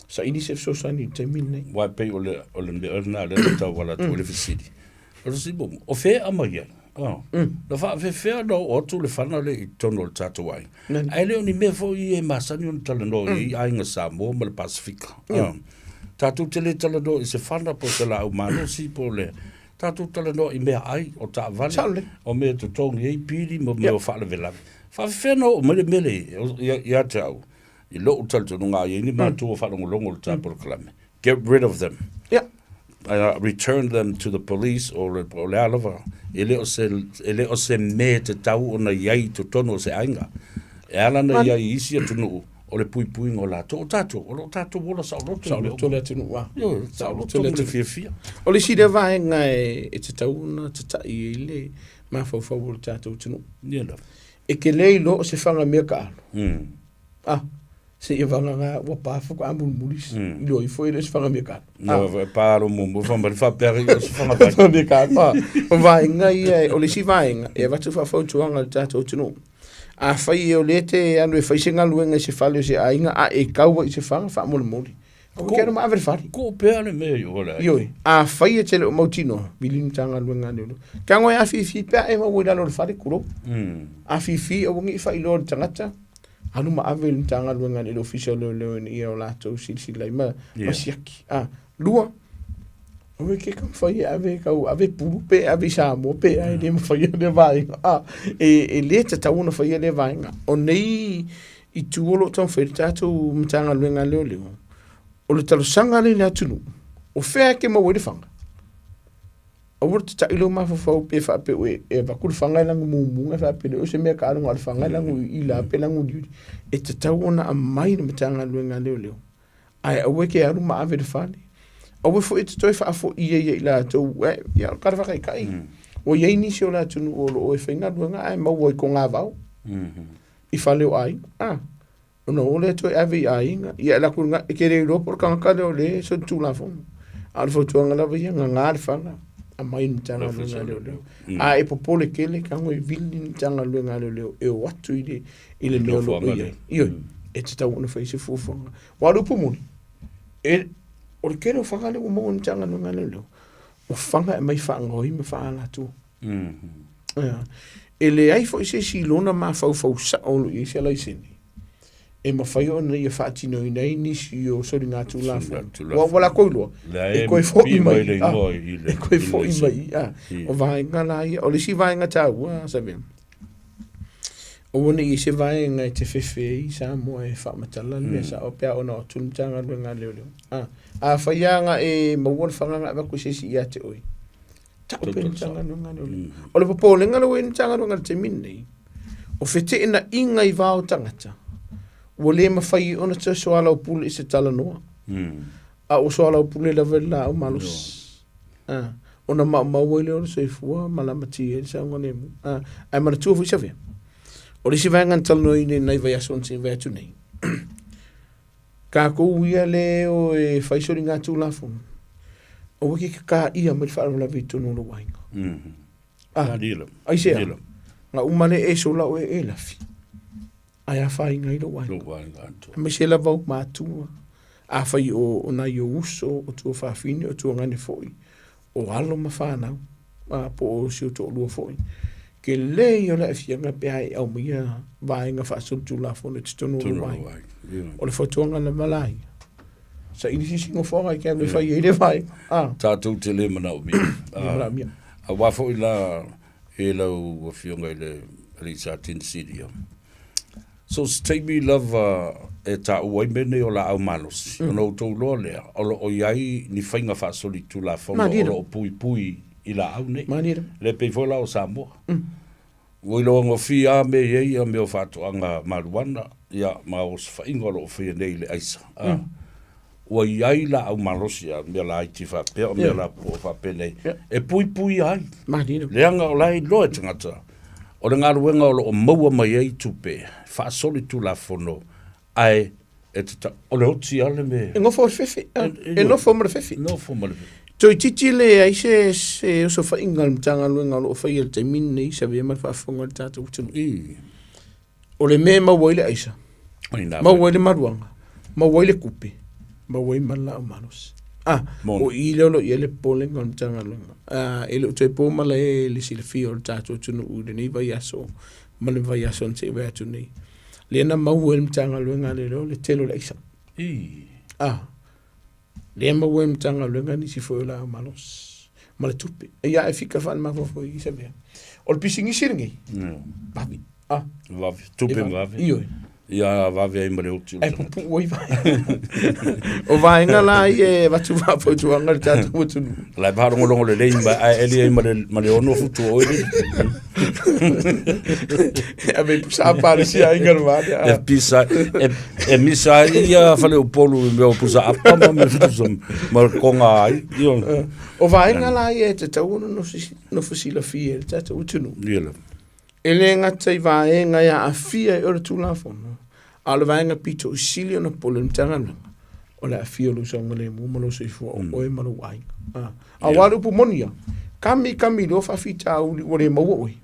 sa ini se so sa ni te mine wa pe o le na le ta wala to le fisidi o si bom o fe amaia la fa fe no o tu le fana le tono tatu ai ai le ni me fo i masani on tala no i ai nga Samoa mo le Pacific tatu tele tala no i se fana po te la umano si po le tatu tala no i mea ai o ta vale o me to tongi e piri mo me o fa le vela fa fe no mo le mele ya tau i lo utal to nga ye ni ma tu fa longo ta por clame get rid of them return them to the police or le alava ele o se me te tau ona yai to tono se ainga ala na yai isi tu no o le pui ngo la to tato o lo tato bola sa lo to le tu wa yo sa lo to le fia o le si de va nga e te tau na te ta ile ma fa vol tato tu no e ke le lo se fanga me ka se ia vanga wa pa fo ka ambul mulis lo i foi les fanga me ka no pa lo mo fa ma fa per se fanga pa me ka o vai nga ia o le si vai nga e va tu fa fo tu anga tato tu no a fai o le te anu e fai se ngaluenga se fale se ainga a e kaua i se whanga wha mole mole. Ko kero ma aver whare. Ko pēa le mea i ora. Ioi, a whai e tele o mautino, bilinu tanga luenga nero. Ka ngoi a fifi pēa e maua i lalo le whare kuro. A fifi o wangi i whai loa le tangata. Anu ma ave le tanga luenga nero official leo ni ia o lato silsilai ma siaki. Lua. Ove ke kam whai ave kau ave puru pe ave Samoa pe ai le whai le vainga. E le te tauna whai le vainga. O nei i tuolo tau whai tātou mtanga luenga leo leo. O le talo sanga le le atunu. O whea ke maua le whanga. O wura te tailo mawhawhau pe wha pe oe. E wakuru whanga i langu mumunga wha pe le o se mea ka arunga le whanga i langu i la pe langu liuri. E te tau ona a mai na mtanga luenga leo leo. Ai awe ke aru ma ave le whane. Awe fo e te toi wha afo i e la tau. Ia kara whakai kai. O iei nisi o la atunu o lo oe whainga luenga. Ai maua i ko ngā vau. I whale o ai. Ona ole to ave ainga ia la kunga e kere ro por kan ka le so tu la fon al fo tu ngala via ngar fanga a mai ntanga lo ngalo a e popole kele kan we vilin ntanga lo ngalo e watu ile no lo io e tata una fa ise fu fanga wa lu pumun e o kere fanga le mo ntanga lo ngalo o fanga mai fanga o me fanga tu ele ai fo ise si lona ma fa sa o ise la ise e mawhai o nei e whaatino i nei nisi o sori ngā tūlafu. Wala koilua. E koe fo i mai. E koe fo i mai. O vaenga la ia. O le si vaenga tau. Sabe. O wane i se vaenga i te whewhe i Samoa e whaamatala. Lea sa o pia ona o tunitanga lua ngā leo leo. A whaianga e mauon whanganga wako se si ia te oi. Tau pe nitanga lua ngā leo leo. O le papolenga lua e nitanga lua ngā te minne. O whete ina inga i vāo tangata. Wo le mawhai ona te soala o pule i se tala noa. A o soala o pule la vela o malus. Ona maua i leo na soifua, malamati e sa ngone mu. Ai mana tua fui savea. O le si vaengan tala noa i nei vai aso nsi vea tu nei. Ka kou ia le o e whaisori ngā tū la fun. O wiki ka ia me whaara la vitu no lo wainga. Ai sea. Nga umane e so la o e lafi. Ai a whai ngai lo wai. Me se la vau mātua. A whai o nai o uso, o tua whawhine, o tua ngane foi. O alo ma whanau. A po o si o to lua foi. Ke lei o la e fianga pe ai au mia vaenga whaasum tu la fone te tono lo wai. O le whatuanga na malai. Sa inisi singo whonga i kia me whai e le vai. Tātou te le mana o mia. A wafo i la e lau a fionga i le Alisa Tin City. So take me love e ta uai mene o la au malos. Ono tau loa lea. O iai ni whainga whaasoli tu la whonga o pui pui i la au nei. Le pei whola o Samoa. Woi loa ngofi a me iei a me o whātuanga maruana. Ia ma o whainga o whia nei le aisa. Ua iai la au malosi a mea la aiti whapea o mea la po whapenei. E pui pui ai. Leanga o lai loa tangata. O le ngā ruenga o maua mai ei tupe, whaasoli tu la whono, ai, o le hoti ale me. E ngofo o whewhi, e nofo ma le whewhi. Nofo ma le whewhi. Toi titi le ai se oso whainga le mtanga ruenga o whai el te minne i sa vea ma whaafonga le tātou utunu. O le mea maua ile aisa. Maua ile maruanga. Maua ile kupe. Maua ile mala o manos. O i leo i ele polenga o mtanga luenga. Ele utoi po mala e le sila fia o le tātou tunu ure nei vai aso. Male vai aso nse wea tu nei. Le ena mau e le mtanga luenga le leo le telo le isa. Le ena mau e le mtanga luenga ni si foi la malos. Male tupe. Ia e fika whan mawafo i sa wea. O le pisingi siringi. Vavi. Vavi. Tupe vavi. Ioi. Ia vavi ai mare uti. Ai pupu oi vai. O vaenga la i e watu wapo tuanga le tātou utunu. Lai paharongo longo le rei ai eli ai mare ono futu oi. A me pusa pare si ai garvade. E pisa e misa ia fale o polu me o pusa apa ma me futu ma konga ai. O vaenga la i e te tau no fusila fie le tātou utunu. Ia. Ele ngata i vaenga ia a fia i ora tūlafono. A le vaenga pito o sili ona polo ni tangana. O le a fia lo sa ngale mu malo se fua o e malo wainga. A waru pu monia. Kami lo fa fita o le maua oi.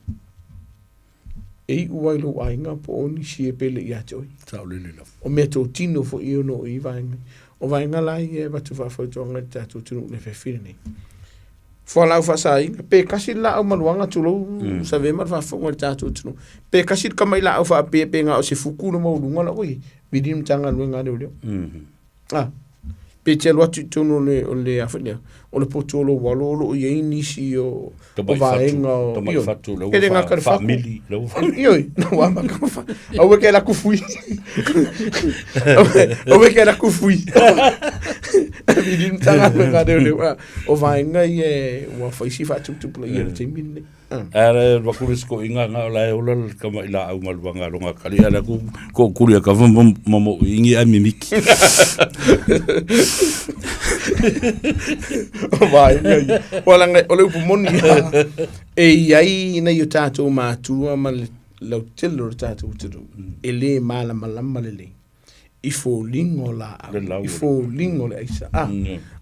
E ua ilo ainga po o nisi e pele i ate oi. Tau lili la. O mea tō tino fo i ono i vainga. O vainga lai e watu whawhautonga tātou tunu le whewhire nei. Whalau whasainga. Pe kasi la au maluanga tulou sa ve mar whawhonga tātou tunu. Pe kasi kamai la au whape ngā o se fuku no maurunga la oi. Vidim tanga luenga leo leo. Pe te alua tunu o le awhinia. O le potolo walolo o iei nisi o vaenga o... Tamai whatu lau whamili. Ioi, na wama kama wha. Au eke la kufui. Au eke la kufui. Vidim tanga luenga leo leo. O vaenga i e ua whaisi whatuptupula i e te mine. Ara wakurisko inga ngā lai ola kama ila au maluanga ronga kali ala ko kuria ka mamo ingi a mimiki. Vai, wala ngai ole upu moni. E iai na yo tātou mātua ma lau telo tātou tero. E le mala malama le. I fō lingo la au. I fō lingo le aisa.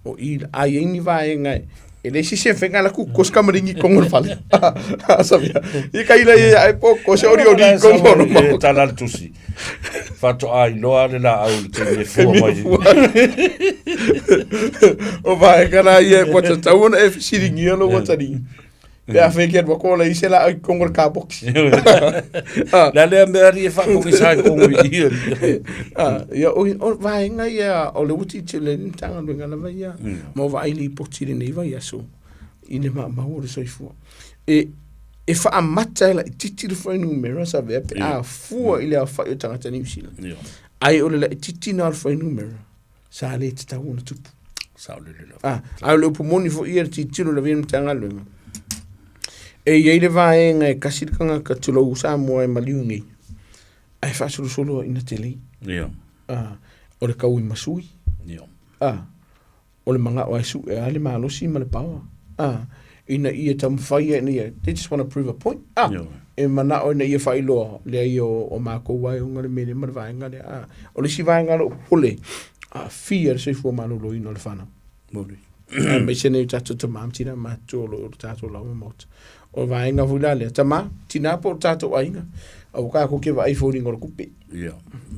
O i ai ni vai ngai. E le sisi whenga la ku kos kamaringi kongor pale. Sabia. I kai la ai po kos ori kongor. Tala tusi. Fato ai loa le la au te le fua mai. O vai kana ia po te tauna e siringi lo wata ni. Pe a feke wa kola i se la ai kongor ka box. La le amberi e fa ko ki sai kongor i. Ya o vai nga ia o le uti tele tanga no ngala vai ia. Mo vai li po tiri nei vai aso. Ine ma o le soifua. E fa amata la titiri fa numero sa ve pe a fua ile a fa o tanga tani usila. Ai o le titiri na fa numero. Sa le tata una tupu. Sa le le. Ai le pumoni fo ia titiri le vim tanga lo. E iei le vaenga e kasirikanga ka tulo Samoa e maliungi. Ai whaasuru solo ina te lei. O le kau i masui. O le manga o aisu e ale maalosi ma le pawa. Ina ia tamwhaia ina ia. They just want to prove a point. E mana o ina ia whailoa. Lea ia o mako wai o ngare mele ma le vaenga le. O le si vaenga lo pole. Fia le seifua malolo ino le whana. Mori. Mai sene tatu tamam tina matolo o tatu lau mota. O vaenga vulale tama tina po tato ainga au ka ko ke vai fori ngor kupe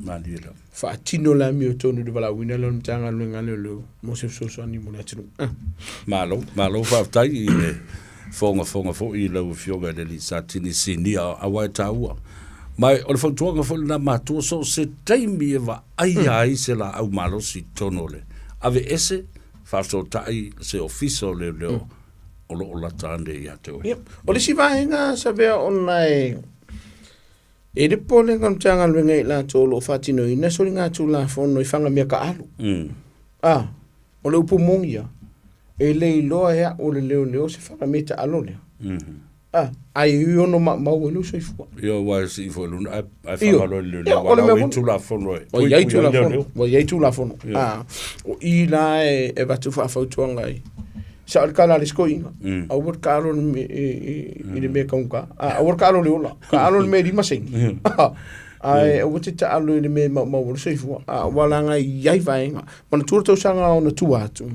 mali la fa tino la mi o tonu de vala wina lo mtanga lo ngale lo mo se so so ni mo na tinu malo fa tai le fonga fo i lo fioga de li sa tini sini a wa taua mai o le fontuanga fo na matu so se taimi va ai se la au malo si tonole ave ese fa so tai se ofiso le o lo la tande ia te oi. O le si vaenga sa vea onai e de pole ngam tanga luenga i la tolo fatino i nesori ngā tū la fono i whanga mea ka alu. O le upu mongia e le iloa ea o le leo se whanga mea ta alo lea. Ai iono mau elu so i fua. Ia wai si i fua luna ai whanga lo leo wala i tū la fono e. O iai tū la fono. O i la e watu whawhautuanga i. Sa al kala le skoinga. A wor kalo i le me kaunga. A wor kalo le ola. Kalo le me rima sing. Ai o te ta alo i le me ma wor seifu. Wala nga iai vaenga. Mana tua tau sanga o na tua atu.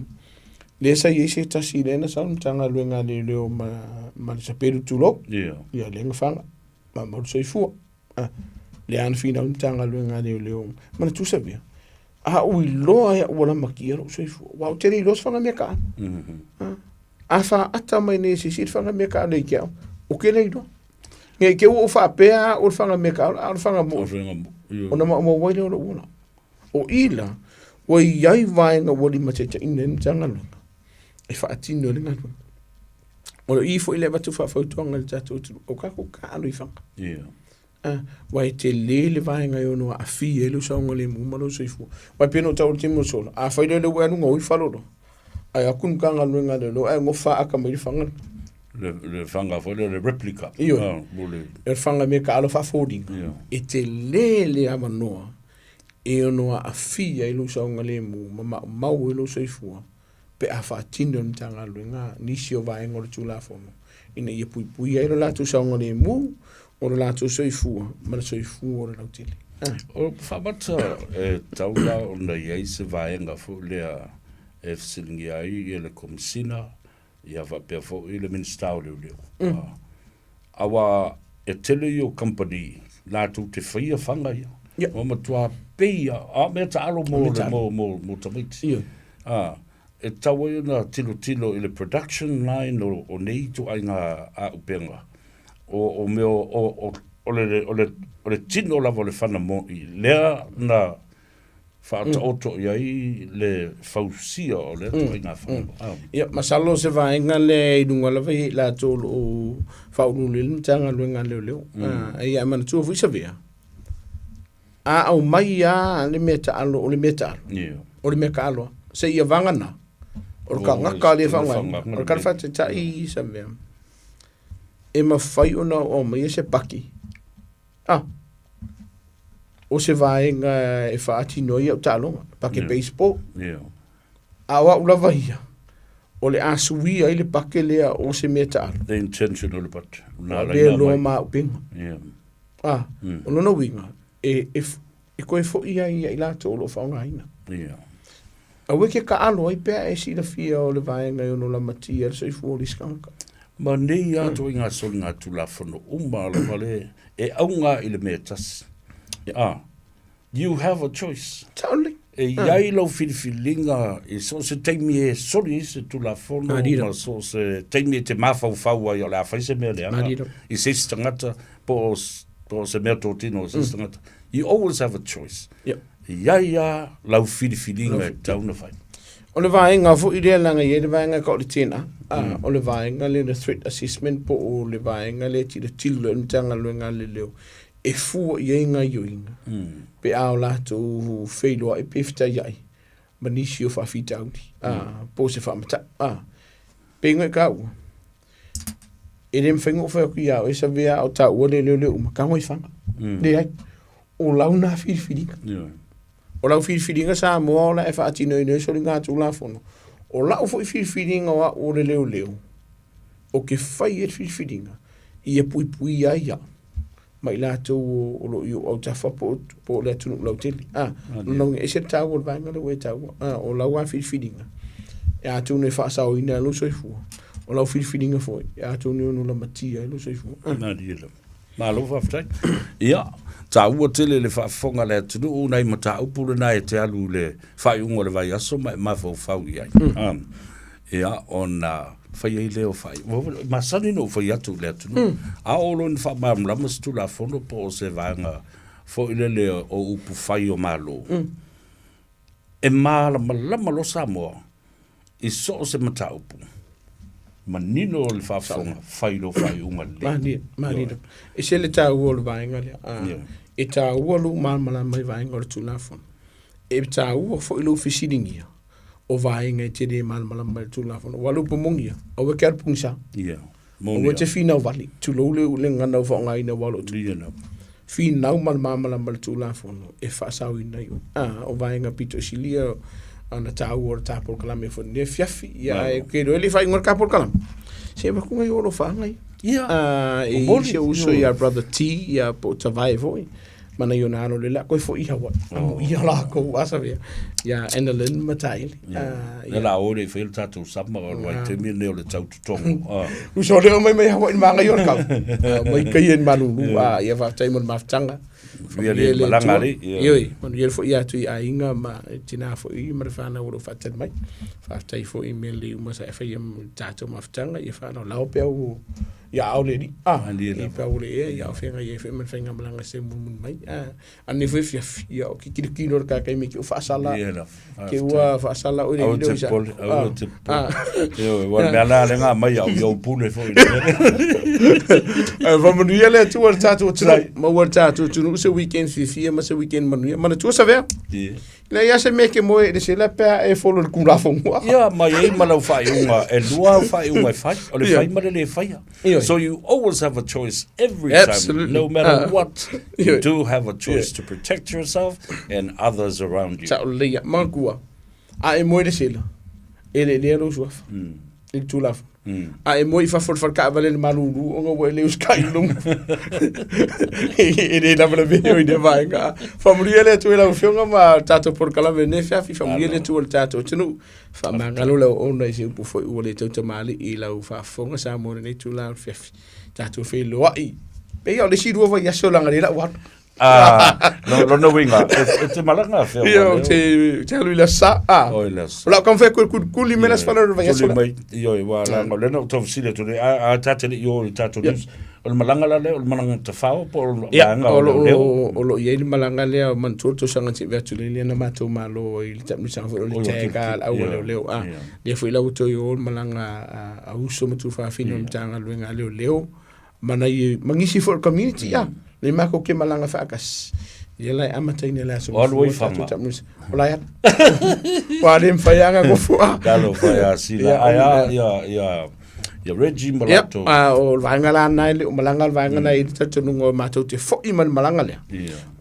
Le sa i se ta si lena sa tanga luenga le leo ma le saperu tulo. Ia lenga fanga. Ma wor seifu. Le ana fina tanga luenga le leo. Mana tu sa via. Ui loa ea ua la makia ro soifu. Wau tere i los whanga mea kaa. A wha ata mai ne si sit whanga mea kaa nei kia. O ke nei doa. Nge ke o wha pēa o whanga mea kaa. A whanga mo. O na ma waile o la ula. O ila. Wa iai vaenga wali mateta ina ni tanga lunga. E wha atino le ngatu. O i fo ile watu wha whautuanga le tatu. O kako ka alo i whanga. Wai te lele vaenga i ono a fi elu saunga le mumalo soifu. Wai peno tau te mo sola. A whaile le wea nunga ui whaloro. Ai akun kanga luenga le lo. Ai ngofa aka mai whanga. Le whanga whaile le replica. Iyo. E whanga me ka alo whafodinga. E te lele ama noa. E ono a fi elu saunga le mu. Mau elu soifu. Pe a whaatino ni tanga luenga. Nisi o vaenga o le tūlafono. Ina ia pui pui elu la tu saunga le mu. O le lātou soifua, mana soifua o le lautele. O whamata e taula o na iei se vaenga fo lea e fsilingi ai i le komisina i a whapea fo i le ministau leo leo. Awa e tele i o company, la tu te whaia whanga ia. Ia. O matua peia, a mea ta alo mo tamaiti. E tawa i na tilo i le production line o nei tu ai ngā a upenga. O meo, o le tino lava le whana mo i lea na whaata oto i ai le fausia o le tu ai ngā whana. Ia, masalo se vaenga le idunga lava i la tolo o whaunu le tanga luenga leo. Ia, mana tua fuisa vea. A au mai a le mea taalo, o le mea taalo. O le mea ka aloa. Se ia vangana. O ka ngaka le whanga. O ka whate tai sa mea. E ma whai ona o mai se paki. O se vaenga e whaati noi au talonga. Pake baseball. A wa ulawa hia. O le asuia i le pake lea o se mea taalo. The intentional but. Le loa maa upinga. O lona winga. E koe fo ia i la tolo whaunga haina. A weke ka alo ai pēr e si la fia o le vaenga i ono la matia so i fuori skanka. Ma nei ato i ngā soli ngā tula whano umala wale e aunga i le metas. You have a choice. Totally. E iai lau whiriwhilinga e so se teimi e soli se tula whano ma so se teimi e te mawhau ai o le awhaise mea le anga. I se stangata po se mea tōtino o se stangata. You always have a choice. Ia lau whiriwhilinga e tauna whai. O le vaenga fo i rea langa i le vaenga ka o le tēna. O le vaenga le threat assessment po o le vaenga le tira tilo e mtanga luenga le leo. E fua i einga i oinga. Pe ao lato wheiloa e pefta iai. Manisi o whawhita auni. Po se whamata. Pe ngoi ka ua. E rem whaingo whai aku iau e sa vea au ta ua le leo ma ka ngoi whanga. Le ai. O lau nā whiriwhiringa. O lau whiriwhiringa sa moa o la e whaatino i so ngā tū la whono. O lau fo i whiriwhiringa o le leo. O ke whai e whiriwhiringa. I e pui ai ia. Mai la tō o lo i o au tawha po le atunu lau tele. Nonge e se tau o le vanga le ue tau. O lau a whiriwhiringa. E atunu e whaasau ina lo so i fua. O lau whiriwhiringa foi. E atunu o la matia e lo so i fua. Nā dira. Mā lo whaftai. Ia. Ta ua tele le whaafonga le atunu o nei ma ta upule na e te alu le whai ungo le vai aso mai mawhau i ai. Ia on whai ei leo whai. Ma sani no whai atu le atunu. A olo ni wha mamlama stu la fono po o se vanga fo ile le o upu whai o malo. E lama lo Samoa i so o se mata upu. Ma nino o le whaafonga whai lo whai unga le. Manira. E se le tau o le vaenga le. E tau o lu malmala mai vaenga o le tūlafon. E tau o fo ilo fisiringia. O vaenga e te re malmala mai le tūlafon. Walu pumungia. O weke ar pungsa. O weke finau vali. Tulo le ngana o whaonga ina walo tu. Finau malmala mai le tūlafon. E whaasau ina iu. O vaenga pito silia ana tau o tapol kalame fo ne fiafi. Ia e kedo ele whai ngor kapol kalame. Se wakunga i oro whaangai. E se uso i our brother T, ia po tawai foi. Mana i o nāno le la, koe fo iha wa. Iha la ko asa vea. Ia Annalyn Mataili. Le la ore i whail tātou sama o roi te mea neo le tau tutongo. Uso leo mai hawa in mga ior kau. Mai kaien manulu. Ia whaftai mon maftanga. Really malangari. Ioi. Manu iel fo ia tu i a inga ma tina fo i marifana uro whatan mai. Whaftai fo i mele umasa e whai tātou maftanga. Ia whana lau pia u ia au le ni. I pia ule e. Ia o whenga i e whenga whenga malanga se mun mai. Ani fo i fiafi. Ia o ki kirikino ka kai me ki o whaasala. Ke ua whaasala ure i leo isa. Au te pole. Wan mea la le ngā mai au iau pule fo i Whamanuia le tu ar tātou tunu. Mau ar tātou tunu. Se weekend fifia ma se weekend manuia. Mana tua sa vea. Le ia se meke moe le se la pea e folo le kura fonga. Ia mai e malau whai unga. E lua whai unga e whai. O le whai mara le whaia. So you always have a choice every time. No matter what. You do have a choice to protect yourself and others around you. Tau leia. Mangua. A e moe le sela. E le lea lo suaf. E tu lafo. A e moe whafol wharka vale le maruru. O ngā wai leo skai lung. E re na vana veo i ne vaenga. Whamuria le tu e lau whionga ma tātou porkalame ne whiafi. Whamuria le tu o le tātou tunu. Whamangalo lau ona i se upu foi ua le tau tamali i lau whafonga sa mōre nei tu lau whiafi. Tātou whi loa i. Pe o le si rua vai aso langa la wa. No winga. Te malanga fe. Yo te lu la sa. La kan fe ku li melas fala vai aso. Yo wa la le no to sile to a tateli yo tato news. O malanga la le o malanga te fao po malanga o lo ye malanga le man to sanga ti vetu le na mato malo il tap sang fo le tega au le le foi la uto yo malanga a uso mtu fa fino mtanga luenga le mana i mangisi for community le mako ke malanga fa akas ye lai amata ine la so o fama ola ya wa le mfayanga ko fo dalo fa sila ya Reggie Malato o vangala na le malanga vanga na i tatu ngo mato te fo i malanga le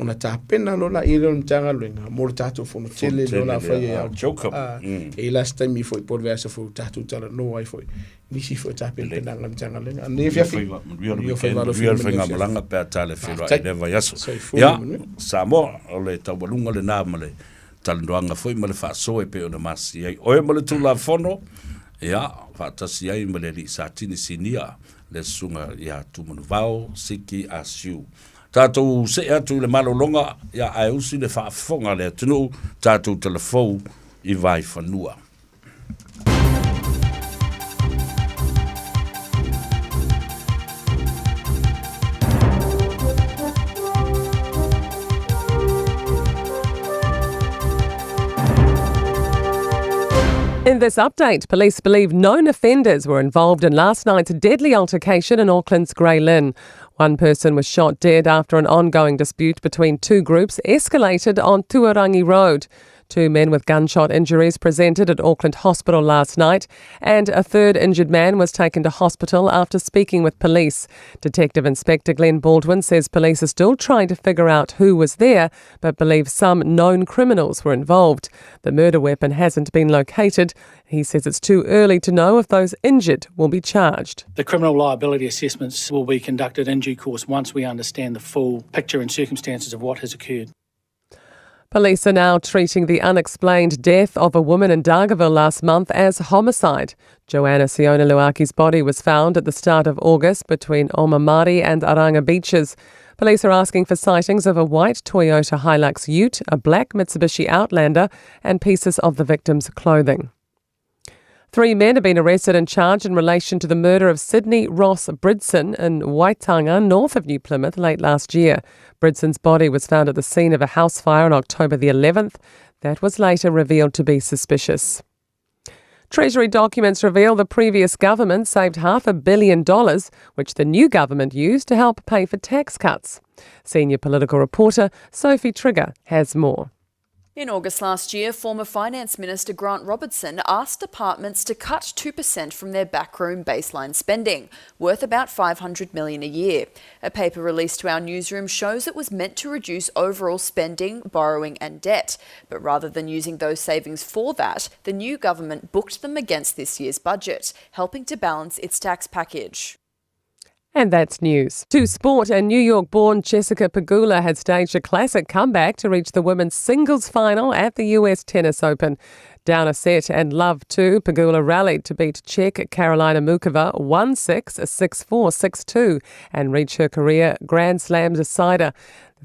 ona ta pena lo la i lo mtanga luenga mo tatu fo no tele lo la fa ya joke e last time mi foi por verso fo tatu tala no wai foi ni si fo ta pena mtanga le ne via fi real fenga malanga pe tale fi right never yaso ya Samoa ole tabalunga le na male talandoanga foi male fa so e pe ona masi ai o male tu la fono ya fatasi ai male li satini sinia le sunga ya tu manuvao siki asiu tato se atu le malolonga ya ai usi le fa fonga le tunu tato telefon i vai fanua. In this update, police believe known offenders were involved in last night's deadly altercation in Auckland's Grey Lynn. One person was shot dead after an ongoing dispute between two groups escalated on Tuarangi Road. Two men with gunshot injuries presented at Auckland Hospital last night, and a third injured man was taken to hospital after speaking with police. Detective Inspector Glenn Baldwin says police are still trying to figure out who was there, but believe some known criminals were involved. The murder weapon hasn't been located. He says it's too early to know if those injured will be charged. The criminal liability assessments will be conducted in due course once we understand the full picture and circumstances of what has occurred. Police are now treating the unexplained death of a woman in Dargaville last month as homicide. Joanna Siona Luaki's body was found at the start of August between Omamari and Aranga beaches. Police are asking for sightings of a white Toyota Hilux ute, a black Mitsubishi Outlander, and pieces of the victim's clothing. 3 men have been arrested and charged in relation to the murder of Sydney Ross Bridson in Waitanga, north of New Plymouth, late last year. Bridson's body was found at the scene of a house fire on October the 11th. That was later revealed to be suspicious. Treasury documents reveal the previous government saved $500 million, which the new government used to help pay for tax cuts. Senior political reporter Sophie Trigger has more. In August last year, former Finance Minister Grant Robertson asked departments to cut 2% from their backroom baseline spending, worth about $500 million a year. A paper released to our newsroom shows it was meant to reduce overall spending, borrowing and debt. But rather than using those savings for that, the new government booked them against this year's budget, helping to balance its tax package. And that's news. To sport, and New York-born Jessica Pegula had staged a classic comeback to reach the women's singles final at the US Tennis Open. Down a set and love too, Pegula rallied to beat Czech Karolina Mukova 1-6, 6-4, 6-2 and reach her career Grand Slam decider.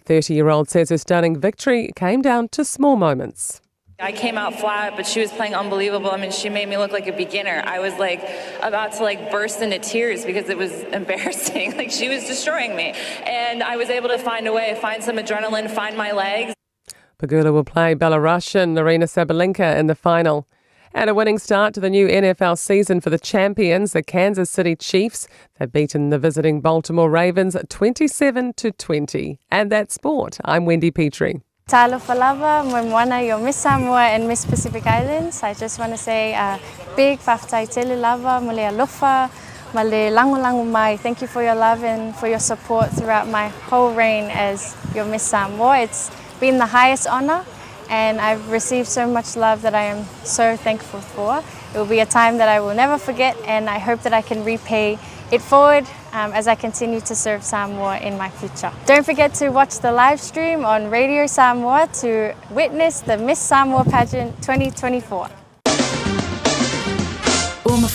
The 30-year-old says her stunning victory came down to small moments. I came out flat, but she was playing unbelievable. I mean, she made me look like a beginner. I was about to burst into tears because it was embarrassing. She was destroying me. And I was able to find a way, find some adrenaline, find my legs. Pegula will play Belarusian Arina Sabalenka in the final. And a winning start to the new NFL season for the champions, the Kansas City Chiefs. They've beaten the visiting Baltimore Ravens 27-20. And that's sport. I'm Wendy Petrie. Talofa lava, moana yo Miss Samoa and Miss Pacific Islands. I just want to say big whaftai tele lava, mole alofa, male lango mai. Thank you for your love and for your support throughout my whole reign as your Miss Samoa. It's been the highest honor and I've received so much love that I am so thankful for. It will be a time that I will never forget and I hope that I can repay it forward as I continue to serve Samoa in my future. Don't forget to watch the live stream on Radio Samoa to witness the Miss Samoa pageant 2024.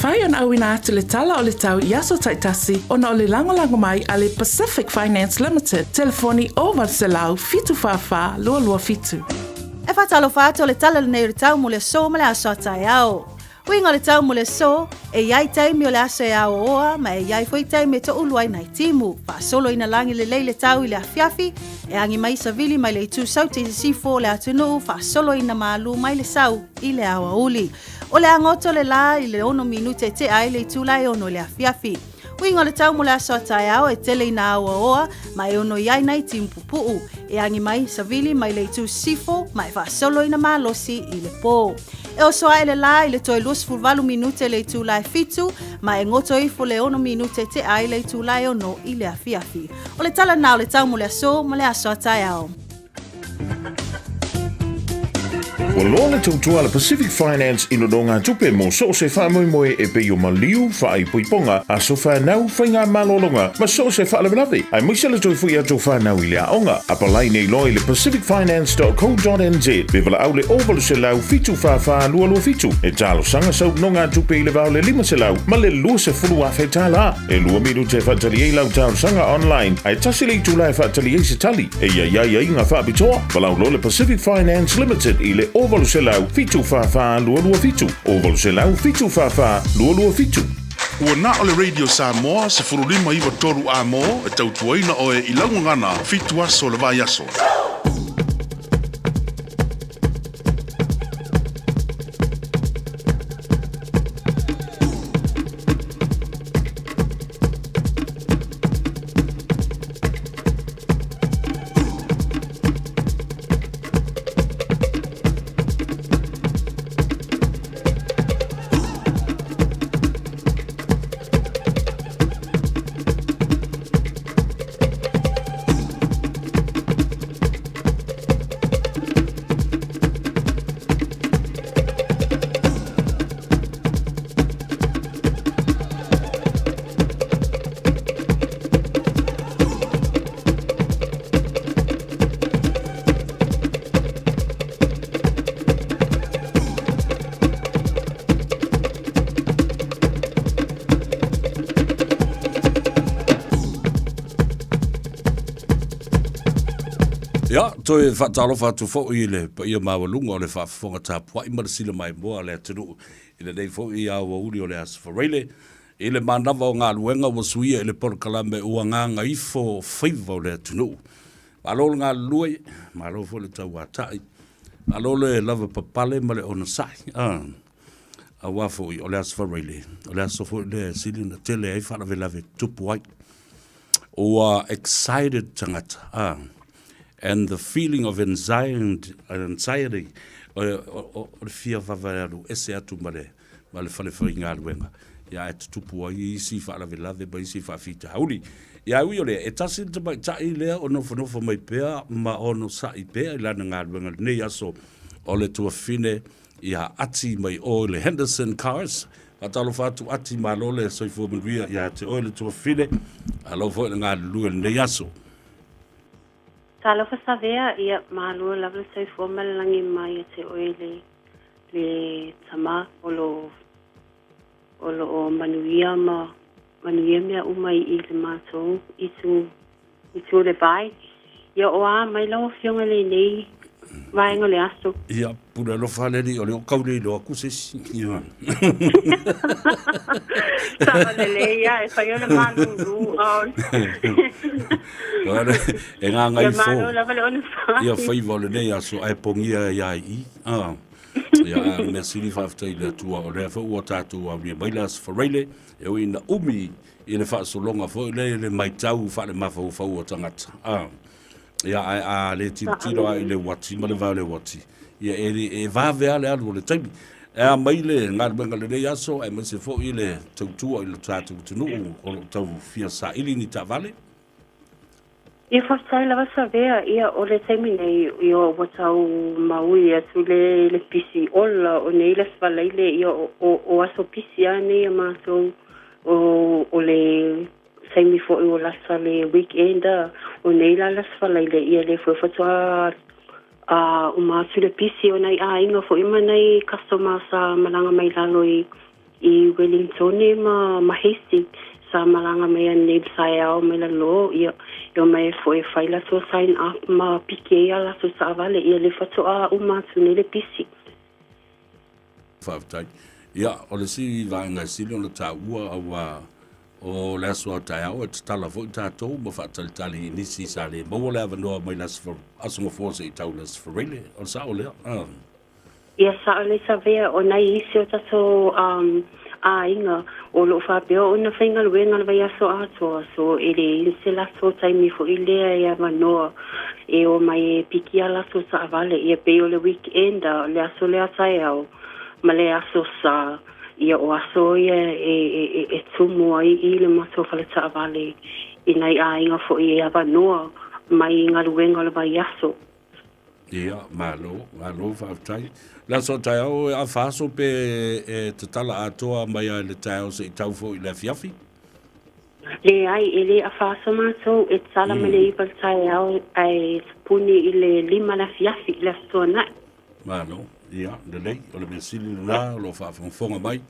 mawhai on awina atu le tala o le tau i aso taitasi ona o le lango mai a le Pacific Finance Limited. Telefoni over selau fitu fafa lua fitu. E whatalo whātua le tala nei le tau mo le so ma le aso atai au. Winga le tau mo le so, e iai taimi o le aso e au oa, ma e iai fwoi taimi e to uluai nai timu. Wha solo ina langi le leile tau i le afiafi, e angi mai sa vili mai le itu sau te sifo le atunu, wha solo ina maalu mai le sau i le awa uli. O le angoto le la i le ono minute te ai le itu lai ono le afiafi. Winga le tau mo le aso atai au e tele ina awa oa, ma e ono iai nai timu pupuu, e angi mai sa vili mai le itu sifo, ma e wha solo ina maalosi i le po. E o soa ele la i le toi lus fulvalu minute le tu lai fitu, ma e ngoto ifo le ono minute te ai le tu lai ono i le afiafi. O le tala nao le tau mo le aso, mo le aso atai au. O lona tautua le Pacific Finance i lodonga tupe mo so se wha moe e pe o maliu wha i puiponga a so wha nau whainga malolonga ma so se wha lewelawe. Ai muisa le toi fui ato wha nau i lea onga. A palai nei loi le pacificfinance.co.nz be wala au le ovalu se lau fitu wha lua fitu. E talo sanga sau nonga tupe i le vau le 5 se lau ma le lua se fulu a whai tala. E lua miru te whatali e lau talo sanga online. Ai tasi le tu lai whatali e se tali. E ia inga wha bitoa. Walau lo le Pacific Finance Limited i le ovalu se lau fitu wha lua fitu. Ovalu se lau fitu wha lua fitu. Ua na o le Radio Samoa se furulima iwa toru a mo e tautuaina o e ilangu ngana fitu aso le vai aso. Ja, toi whatalo whatu fo i le pa ia mawalunga o le whafonga tā pua i marasila mai moa le atinu i le nei fo i awa uri o le asfareile i le manawa o ngā luenga wa suia i le porkalame ua ngā Gagaifo Faiva o le atinu. Malolo ngā lue, malolo fo le tau atai, malolo e lava papale ma le ona sai. A wafo i o le asfareile, o le asfo le sili na tele ai whanave lave tupu ai. Ua excited tangata, and the feeling of anxiety o le fia vavaealu ese atu ma le whalewhai ngā luenga. Ia e tupu ai isi whaalawelave ba isi whaafita hauri. Ia ui o lea, e tasi te mai tai lea o nofa mai pēa ma ono sai pēa i lana ngā luenga nei aso o le tua fine ia ati mai o le Henderson Cars. Atalo whatu ati ma lo le soifua manuia ia te o le tua fine alo fo le ngā luenga nei aso. Talo fasavea ia malua lava sai formal langi mai te oile le tama olo o manuia mea umai i le matou itu le vai ia oa mai lau fionga le nei vai ngole aso ia pura lo faleri o le kaule lo akusesi ia le ia e fai ole malu ora e ngā Gagaifo ia Faiva le nei aso ai pongia ia i ia me sili faftai le tua o le fa o tatu a mi bailas fareile e o ina umi i le fa so longa fo le mai tau fa le mafa fa o tangata ia a le tiro ai le wati ma le vale wati ia e va vea le alu le taimi e mai le ngā benga le nei aso ai me se fo i le tautua i le tatu tunu o tau fia sa ili ni ta vale. Ia whaftai lawa sa vea ia o le taimi nei i o watau maui atu le pisi ola o nei le svalaile ia o aso pisi a nei a mātou o le taimi fo i o lasa le weekenda o nei la svalaile ia le whawhatua o mātu le pisi o nei a inga fo ima nei customer sa malanga mai lalo i I Wellington ma Hastings sa malanga mai nei sai au mai la lo ia mai foi fai la so sign up ma pike ala so sa vale ia le fatu a uma tune le pisi. Faftai. Ia, o le si vanga sili ona ta ua awa o le aso tai au te tala fo tātou ma whaatalitali nisi sa le maua le awa noa mai las for asunga fōse I tau las for rele o sa o lea. Ia sa o le sa vea o nai isi o tato a inga o lo whapeo o na whainga luenga na vai aso atoa so e le inse laso taimi fo I lea ia manoa e o mai e piki a laso sa avale ia pe o le weekend le aso le atai au ma le aso sa ia o aso ia e tumu ai I le maso whale ta avale I nai a inga fo I ava noa mai inga luenga le vai aso. Ia, malo whaftai. La so tai au a whaso pe e te tala atoa mai a le tai au se I tau fo I le fiafi? Le ai e le a whaso mātou e tala me le iwal tai au ai puni I le lima la fiafi le soa nai. Malo, ia, le lei, o le mesili na, lo whaafonga mai,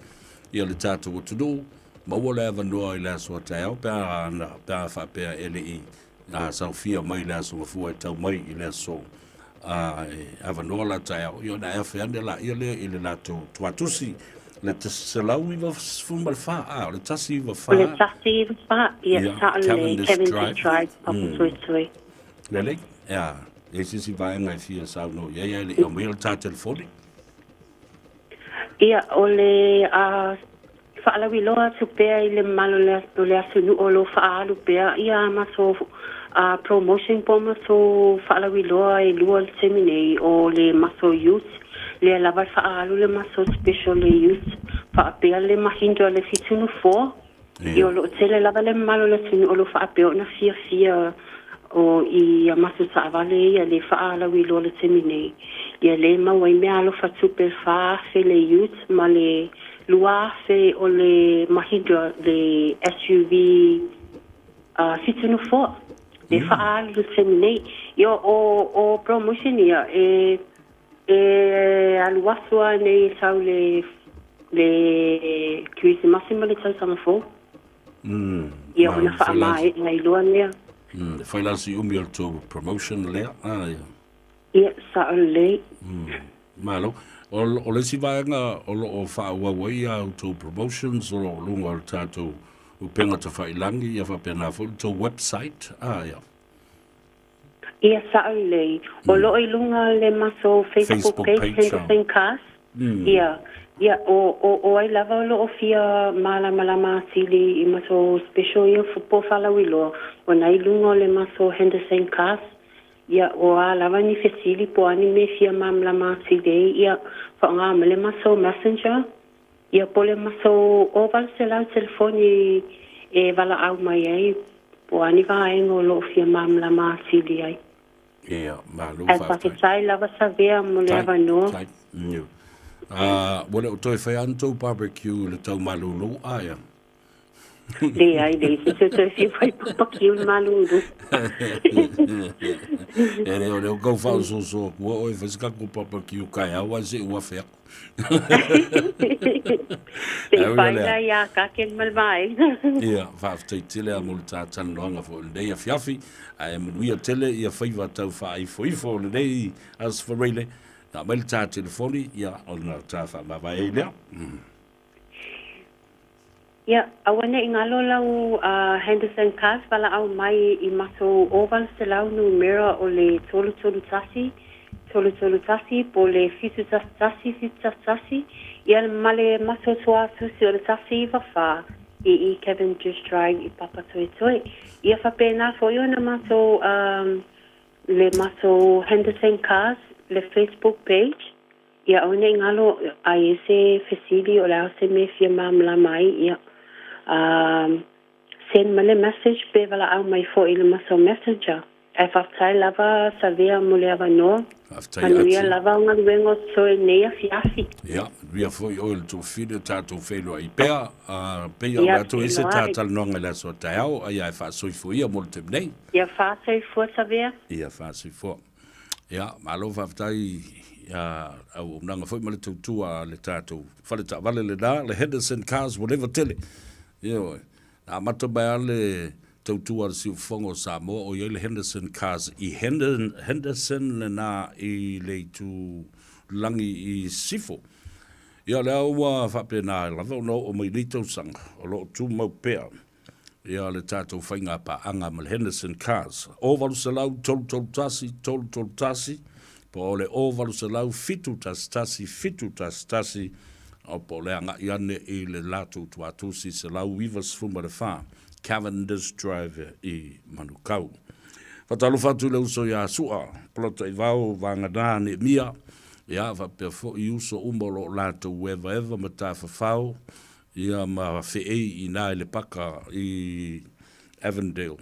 ia le tātou o tudu, ma ua le avanua I le aso tai au, pēa whapea ele I a saufia mai le aso ngafua e tau mai I le aso. Avanua la tai au, ia na ea whiane la ia le I le lato tuatusi, le tasalau I wa fumal wha, le tasi I wa wha. Le tasi I wa wha, ia sa le Cavendish Drive, Papa Tuitui. Le lei, ia, e sisi vaenga I fia sau no, ia le o mail ta telefoni. Ia, o le whaalawi loa tupea I le malo le asunu o lo whaalu pea, ia maso promotion po maso whaalawi loa I lua le seminei o le maso youth, le lava whaalu le maso special le youth, whaapea le mahindra le fitunu 4, ia o lo tele lava le malo le sunu o lo whaapea na fia o I maso sa avale ia le whaalawi loa le seminei. Ia le mawai mea alo whatupe whaafe le youth ma le luafe o le mahindra le SUV fitunu 4. Le whaalu le seminei. Ia o promotion ia e aluasua nei sau le Christmasi ma le tau samafo. Ia ona whaamae ngai loa nea. Whailasi umi al tō promotion lea. Ia. Ia, sa o lei. Malo. O le si vaenga o lo o whaawawai au tō promotions o lo lunga o tātou upenga ta whailangi ia whapena fo tō website. Ia. Ia sa o lei. O lo I lunga le maso Facebook page Henderson Cast. Ia. Ia, o ai lava lo o fia malama sili I maso special ia fupo whalawi loa. O nai lunga le maso Henderson Cast. Ia, o a lava ni fesili po ani me fia malama sili ia whaanga le maso messenger. Ia po le maso oval se lau telefoni e wala au mai ai. Po ani vaengo lo fia malama sili ai. Ia, malu whaftai. E pakisai lava sa vea mo le ava noa. Wale o toi whai antou barbecue le tau malulu, ia. Le ai, se toi whai barbecue le malulu. E reo kau whao so kua oi whasikako barbecue kai awa se ua wheako. Te whaina ia kaken malvai. Ia, whaafitai tele a mulu tā tanroanga fo le nei a fiafi, a e manuia tele ia Faiva tau whaifo le nei as for reile. Na mai le tā telefoni, ia, o na tā whaamawai e lea. Ia, awane I ngalo lau Henderson Cast, wala au mai I maso oval se lau numera o le tolu tasi, po le fitu tasi, ia male maso soa susi o le tasi I wafa, I Cavendish Drive I Papa Tuitui. Ia whapena fo io na maso, le maso Henderson Cast, le Facebook page, ia one ngalo a ese fesili o la se me fia mamla mai ia send male message pe vala au mai fo ile maso messenger e whaftai lava sa vea mole ava no ia lava unga luengo so e nea fiafi ia ria fo I oil to fide tato whelua I pea pea rato ese tatal nonga la so taiao ia e wha soifo ia mole te mnei ia wha soifo sa vea ia wha soifo Ia, malo whaftai au nanga whai male tautua le tātou. Whale ta wale le nā, le Henderson cars, whatever tele. Ia, nā mata bai ale tautua le siu whongo Samoa o iei le Henderson cars. I Henderson le nā i le tu langi i sifo. Ia le aua whape nā lava no o mai lito sanga, o lo tu mau pēr. Ia le tātou whainga pa anga ma le Henderson cars. O walu se lau tolu tasi, po o le o walu se lau fitu tasi, o po le anga iane i le latu tuatusi se lau wivas fuma le wha, Cavendish Drive i Manukau. Whatalu whatu le uso ia sua, plota i vau vanga nāne mia, ia whapea fo i uso umolo latu eva ma tā whawhau, ia ma whee i nā le paka i Avondale.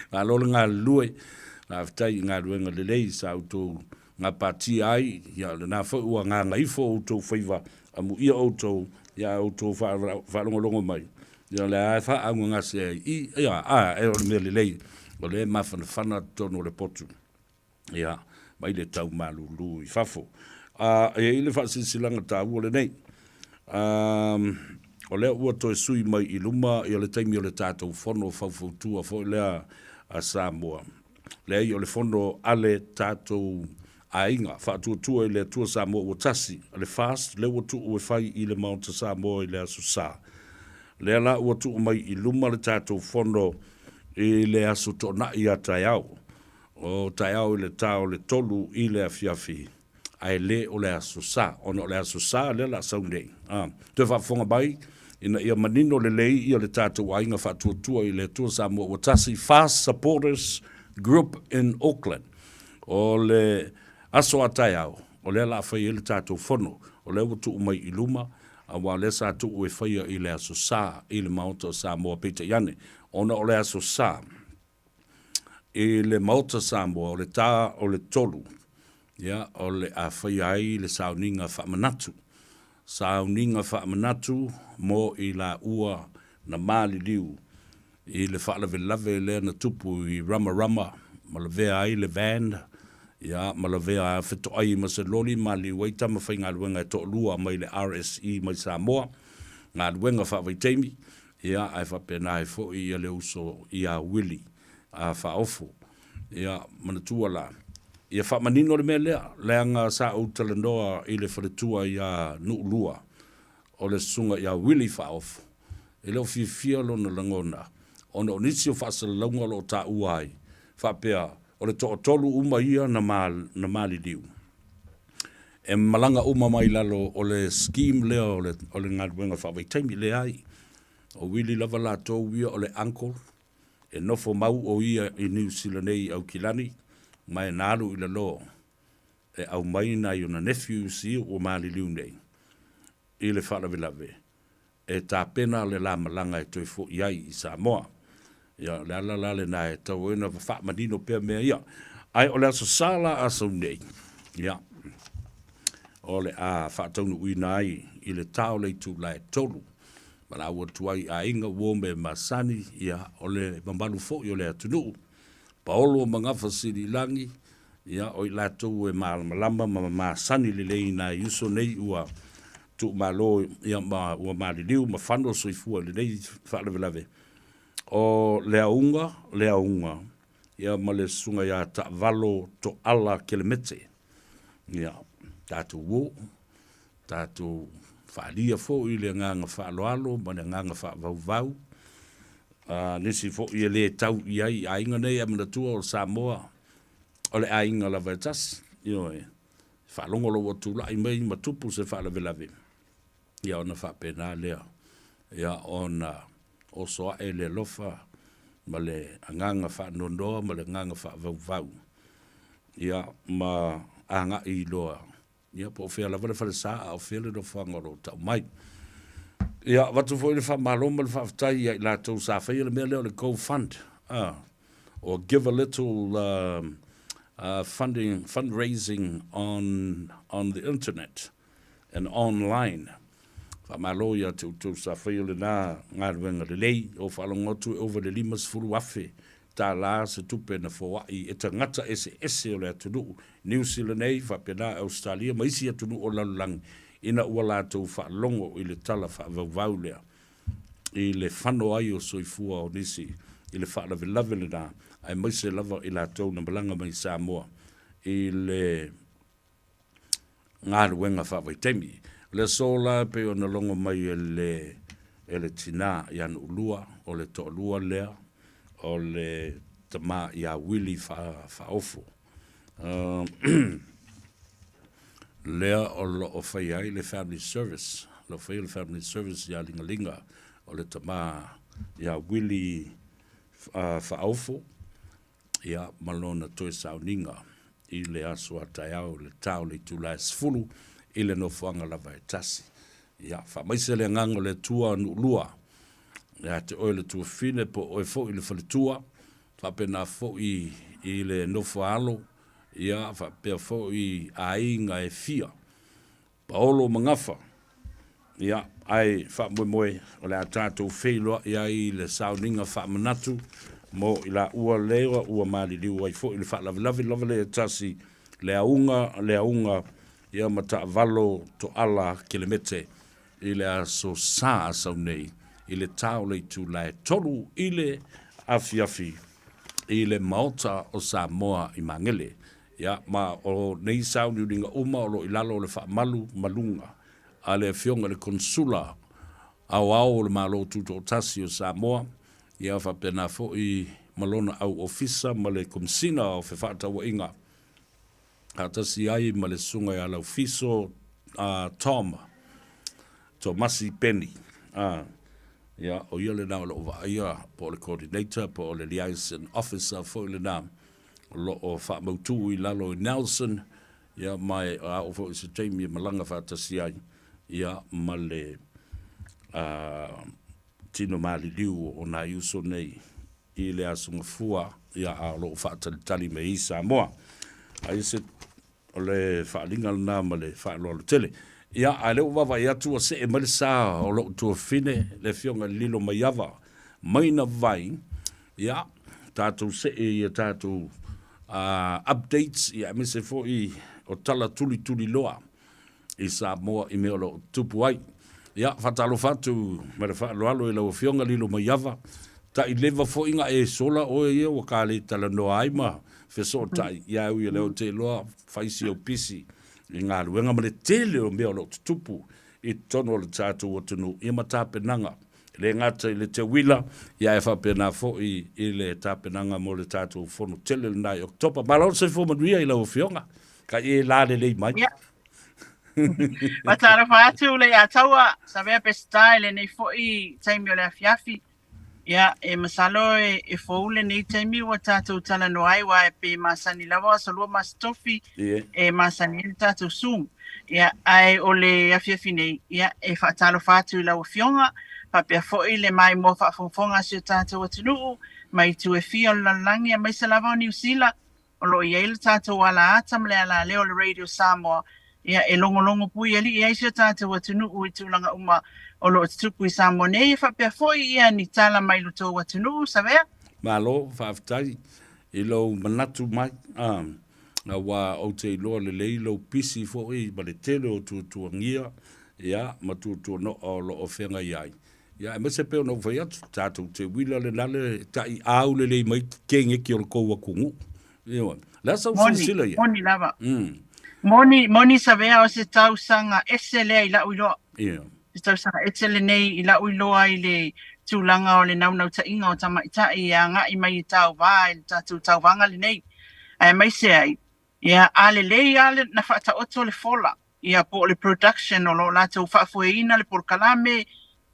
Ngā lola ngā lue, ngā whatai ngā ruenga le lei sa auto ngā pāti ai, ia le nā whaua ngā ngaifo auto Faiva, amu ia auto, ia auto whaalongolongo mai. Ia le ai whaangu ngā se ai, ia, e o le mea le lei, o le mawhana whana tono le potu. Ia, mai le tau malulu i whafo. E ile whaasisilanga tā ua le nei. O lea ua toe sui mai i luma i o le taimi o le tātou whono whauwhautua fo lea a Samoa. Lea i o le whono ale tātou ainga, whaatuatua i lea tua Samoa ua tasi, ale fast, lea ua tu ue whai i le Maunta Samoa i lea susa. Lea la ua tu mai i luma le tātou whono i lea sutona i a taiao. O taiao i le tau le tolu i lea fiafi. Ai le o le asusa, ono le asusa le la saunei. Te whafonga bai, ina ia manino le lei ia le tātou ainga whatuatua i le tua Samoa Watasi Fast Supporters Group in Auckland. O le aso atai au, o le la whai i le tātou whono, o le watu umai i luma, a wa le sa tu ue whaia i le asusa i le Maunta Samoa Peter Iane. Ona o le asusa i le Maunta Samoa, o le tā o le tolu, ia o le a whai ai le sauninga whaamanatu. Sauninga whaamanatu mo i la ua na mali liu i le whaalawelawe le na tupu i rama, ma le vea ai le van, ia ma le vea whito ai ma se loli ma li waita ma whai ngā ruenga e to lua mai le RSE mai Samoa, ngā ruenga whawaiteimi, ia ai whapena e fo i le uso i a Willi, a whaofo, ia manatua la. Ia whamanino le mea lea ngā sa utala noa i le wharetua i a nuulua o le sunga i a Willi whaofu. E leo fia lo na langona. O na onisi o whaasala launga lo ta uai. Whapea o le to'otolu uma ia na mali liu. E malanga uma mai lalo o le scheme leo o le ngā ruenga whawaitaimi le ai. O Willi lava la tō ia o le uncle. E nofo mau o ia i New Zealand nei au kilani. Mai nalu i le lo e au mai na i ona nephew si o mali liu nei i le whalawelawe e tā pena le la malanga e toi fo iai i Samoa ia le ala le na e tau ena whamanino pia mea ia ai o le aso sala aso nei ia o le a whataunu ui nai i le tau le tu la e tolu mana ua tuai a inga wome masani ia o le mambalu fo i o le atunu Paolo mangafa siri langi, ia oi latou e malama ma sani le lei na yuso nei ua tu malo ia ma ua maliliu ma whano soifua le nei whalawelawe. O leaunga, ia ma le sunga ia ta valo to ala kilemete. Ia, tātou wo, tātou whaalia fo i le nganga whaaloalo, ma le nganga whaavauvau, nisi fo i le tau i ai ainga nei a manatua o Samoa o le ainga la vaitas io e whaalongolo o tula i mei matupu se whaalawelawe ia ona whapena lea ia ona o soa e le lofa ma le anganga whaanondoa ma le nganga whaavauvau ia ma anga i loa ia po whea lawale whale saa o whea le no whangoro tau mai ia, watu foi le whamaloma le whaftai ia i lātou sa whaia le mea leo le GoFund. Or give a little fundraising on the internet and online. Whamalo ia tu sa whaia le nā ngā ruenga le lei o whalongotu over le limas furu afe ta la se tupe na fo I e tangata ese o le atunu New Zealand nei fa pena Australia ma isi atunu o lalang ina ua lātou whaalongo I le tala whaavau lea I le whano ai o soifua o nisi I le whaalawe le nā ai maise lava I lātou na malanga mai Samoa I le ngā ruenga whawaitemi le sola pe o na longo mai e le tina I anu ulua o le to'olua lea o le tama ia wili whaofo lea o lo o whai ai le family service lo whai le family service ia linga o le tama ia wili whaofo ia malona toe sauninga I le aso atai au le tau le tula sfulu I le nofuanga lava e tasi ia whamaise le ngango le tua nu lua ia te oe le tua fine po oe fo I le whale tua whapena fo I le nofualo ia whapea fo I ainga e fia paolo mangafa ia ai whamoe o le atatou wheiloa ia I le sauninga whamanatu mo I la ua lewa ua maliliu ai fo I le whaalavilavi lava le tasi le aunga ia mata valo to ala kilometre I le aso sa sau nei I le tau le tu lai tolu I le afiafi I le maota o Samoa I mangele ia ma o nei sau ni ringa uma o lo I lalo le whaamalu malunga a le fionga le konsula au le malo tuto tasi o Samoa ia whapena fo I malona au ofisa ma le komsina o whewhata wa inga atasi ai ma le sunga ia lau fiso Tomasi Penny ia o ia le nao lo wa ia po le coordinator po le liaison officer fo le nam lo o whaamautu I lalo I Nelson ia mai a o fo I se teimi malanga whatasi ai ia ma le tino maliliu o na iuso nei I le asunga fua ia a lo whaatalitali me I Samoa ai se o le whaalinga na ma le whaalolo tele ia a leo wawa ia tua se e male sa o lo tua fine le fionga lilo mai awa mai na vai ia tātou se e ia tātou updates ia me se fo I o tala tuli loa I Samoa I mea lo tupu ai ia whatalo whatu ma le whaaloalo I lau fionga lilo mai awa ta I lewa fo inga e sola o ia o ka le tala no aima feso tai ia u ia leo te loa faisi o pisi I ngā ruenga ma le tele o mea lo tupu I tono le tātou o tunu I ma tāpenanga le ngata I le te wila ia e whapena fo I le tāpenanga mo le tātou fono tele le nai oktopa ma lau se fo manuia I lau fionga ka I la le lei mai Matara whaatu le a taua sa vea pestai le nei fo I taimi o le afiafi ia e masalo e foule nei taimi wa tātou tala no ai wa e pe masani lawa sa lua mastofi e masani le tātou Zoom ia ai o le afiafi nei ia e whaatalo whaatu I lau fionga pa pia fo'i le mai mo whaafonfonga si o tātou atunuu mai tu e fia o lalangi a mai sa lawa o New Zealand o lo ia ile tātou ala atam le ala leo le Radio Samoa ia e longo pui ali ia si o tātou atunuu I tūlanga uma o lo tupu I Samoa nei e whapea fo'i ia ni tala mai luto atunuu sa vea malo whaaftai I lo manatu mai na wa o te iloa le leilo pisi fo'i ma le tele o tuangia ia ma no o lo o whenga iai ia e mese peo no vai atu tātou te wila le nale tai au le lei mai kenge ki o le koua kungu ia la sau sila ia moni lava moni sa vea o se tau sanga ese lea I la uiloa ia se tau sanga ese le nei I la uiloa I le tūlanga o le naunau ta inga o tamaitai ia ngai mai I tau vā I tātou tau vanga le nei ai mai se ai ia ale lei ale na whaata oto le fola ia po le production o lo lātou whaafueina le porkalame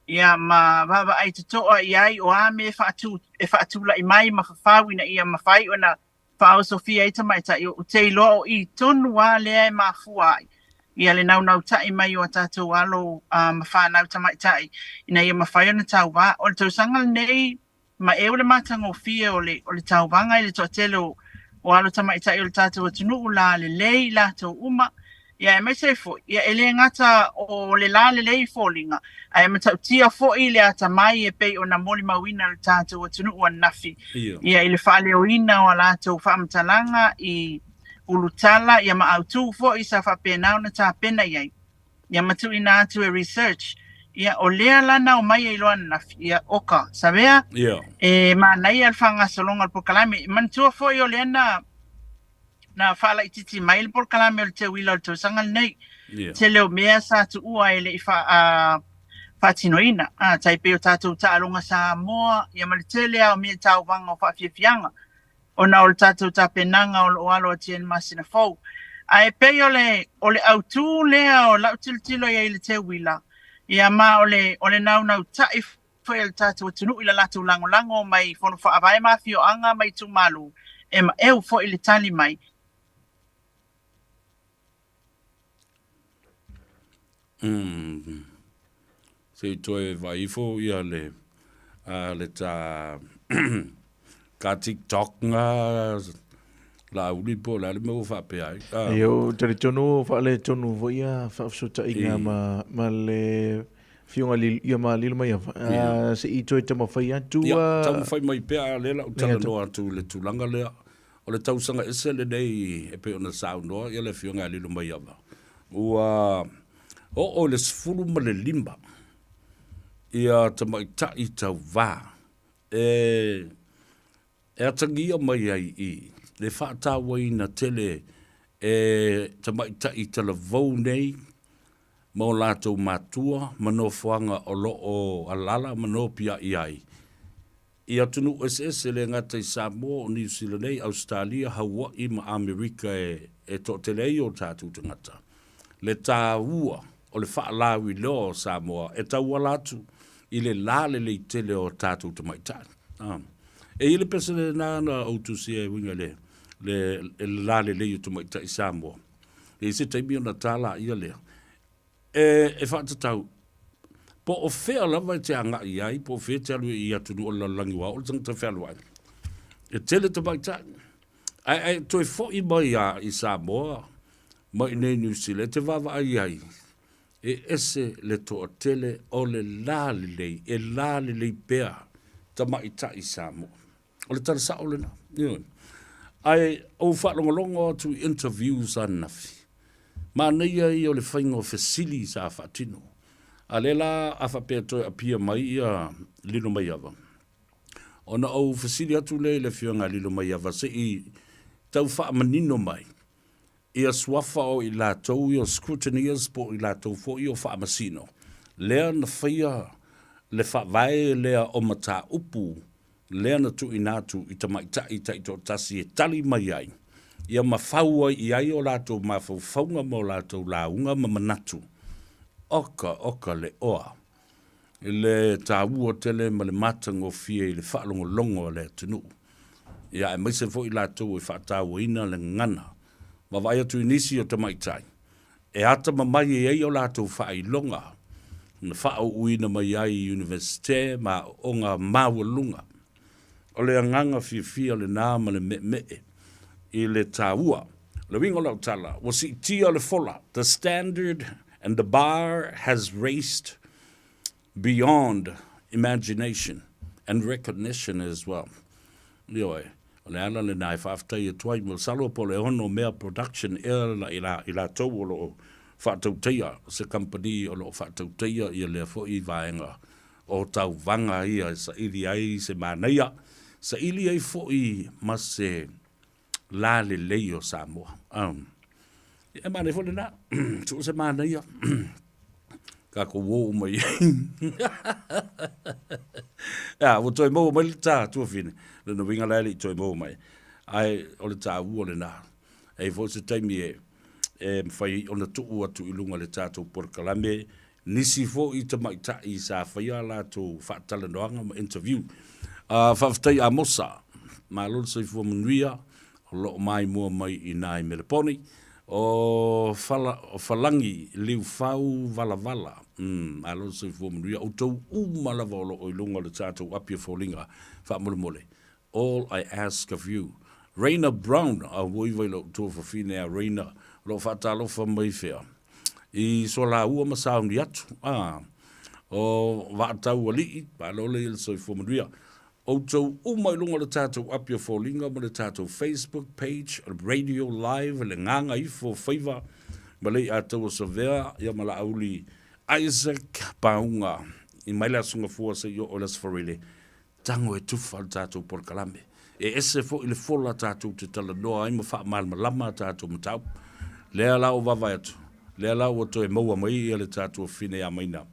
ia ma baba ai te toa ai o ame whaatula I mai ma whawina ia ma whai o na whao Sofia I tamaita I o te loa o I tonu a lea e ma fuai ia le nau tai mai o tātou alo ma whanau tamaitai ina ia ma whai o na tau wā o le tau sanga nei ma e o le matango fia o le tau wanga I le toa telo o alo tamaitai o le tātou atunu la le lei la tau uma Ia e mai se fo, ia e le ngata o le la le lei fōlinga. Ai ma tau tia fo i le ata mai e pei o na moli mawina le tātou o tunu ua nafi. Ia i le whaale o ina o lātou whaamatalanga i ulutala, ia ma autu fo i sa whapenau na tā pena iai. Ia matu ina atu e research. Ia o lea lana o mai e iloa nafi. Ia oka, sabea? E ma nai al whanga solonga al pokalame. Mantua fo i o lea na whala i titi mai le pokalame o le te wila o le tausangal nei. Te leo mea sa tu ua e le i whaatinoina. Taipe o tātou taalonga Samoa. Ia ma le tele au mea tau wanga o whaafiafianga. O na o le tātou tapenanga o le oalo a tien masina fau. Ai pei o le autu lea o lau tiltilo ia i le te wila. Ia ma o le nau tai fwoi le tātou tunu i la latu lango mai whono whaavae mawhio anga mai tu malu. E ma eu fwoi le tali mai. Se toi vaifo ia le ta ka TikTok nga la uli po la le mo fa pe ai yo te tono fa le tono voia fa so ta inga ma le fionga li ia ma li mai se i toi tama fa ia tu tama fa mai pe le la utala no atu le tulanga le o le tausanga ese le dei e pe ona sound no ia le fionga li mai ava o le sfulu ma le limba ia tama ta i tau va e atangia mai ai i le whaatawa i na tele tamaita i televou nei mo lātou mātua mano whanga o loo alala mano pia i ai. I atunu SS le ngata i Samoa o New Zealand nei, Australia, Hawaii ma Amerika e to telei o tātou tangata. Le tā ua o le whaalawi lo Samoa e taua lātu i le lale le tele o tātou tamaita. E ile pesa le nana o tusi e winga le lale le yu tumaita i Samoa. E se taimi o na tala ia lea. E whaatatau, po o whea lava te anga i ai, po o whea te alu i atunu o la langi wa, o le tangata whea luai. E tele tumaita. Ai, toi fo i mai i Samoa, mai nei New Zealand, te wawa ai. E ese le to o tele o le lale lei, e lale lei pea, tamaita i Samoa. O le tala sa o le na. Ai, o whaalongolongo to interviews anafi. Ma neia i o le whaingo fesili sa whaatino. A le la a whapea toi a pia mai ia lino mai ava. O na o fesili atu le whionga lino mai ava se i tau wha manino mai. Ia swafa o i la tau i o scrutineers po i la tau fo i o wha masino. Lea na whaia le wha vai lea o mata upu. Lea na tu inatu i tamaita i taito tasi e tali mai ai. Ia mawhaua i ai o lātou mawhauwhaunga mo lātou launga ma manatu. Oka le oa. I le tāua tele ma le matango fie i le whaalongo longo le tunu. Ia e maise fo i lātou i whaataua ina le ngana. Ma vai atu inisi o tamaitai. E ata mamai e ai o lātou whaailonga. Na whaau uina mai ai universite ma o ngā mawalunga. O le anganga fia le nāma le me i le tāua. Le wingo lau tala, was i tia le fola. The standard and the bar has raced beyond imagination and recognition as well. Lioe, o le ala le nai whaftai e tuai mo salo po le hono mea production i la tau o lo whaatauteia, se company o lo whaatauteia i le fo i vaenga o tau vanga ia sa ili ai se manaia. Sa ili ai foi ma se lale leo Samoa. E mane fo le na. Tu se mana ia. Ka ko wo mai. Ya, wo toi mo mai ta tu fine. Le no vinga lale toi mo mai. Ai o le ta wo le na. E fo se taimi fai ona tu atu i lunga le tatou porkalame. Nisi fo i te mai ta i sa fai ala tu whaatala noanga ma interview. Whaftai a mosa, ma lolo sei fua manuia, o lo mai mua mai i nai mereponi, o falangi liu fau vala. Ma lolo sei fua manuia, o tau umalawa o lo o ilunga le tātou apia fōlinga, wha mole. All I ask of you. Raina Brown, a woiwai lo tua whawhine a Raina, lo whaatalo wha mai whea. I so la ua masauni atu. O waatau alii, palole il soi fumanuia. O tau umai lunga le tātou apia fōlinga ma le tātou Facebook page, radio live, le nganga ifo Faiva, ma le atau o Savea, ia ma la auli Isaac Paunga, i maila sunga fua se yo o les farile, tango e tufa le tātou por kalame. E ese fo i le fola tātou te tala noa, ai ma wha malama tātou matau, lea lau wawai atu, lea lau o to e maua mai ia le tātou fine a maina.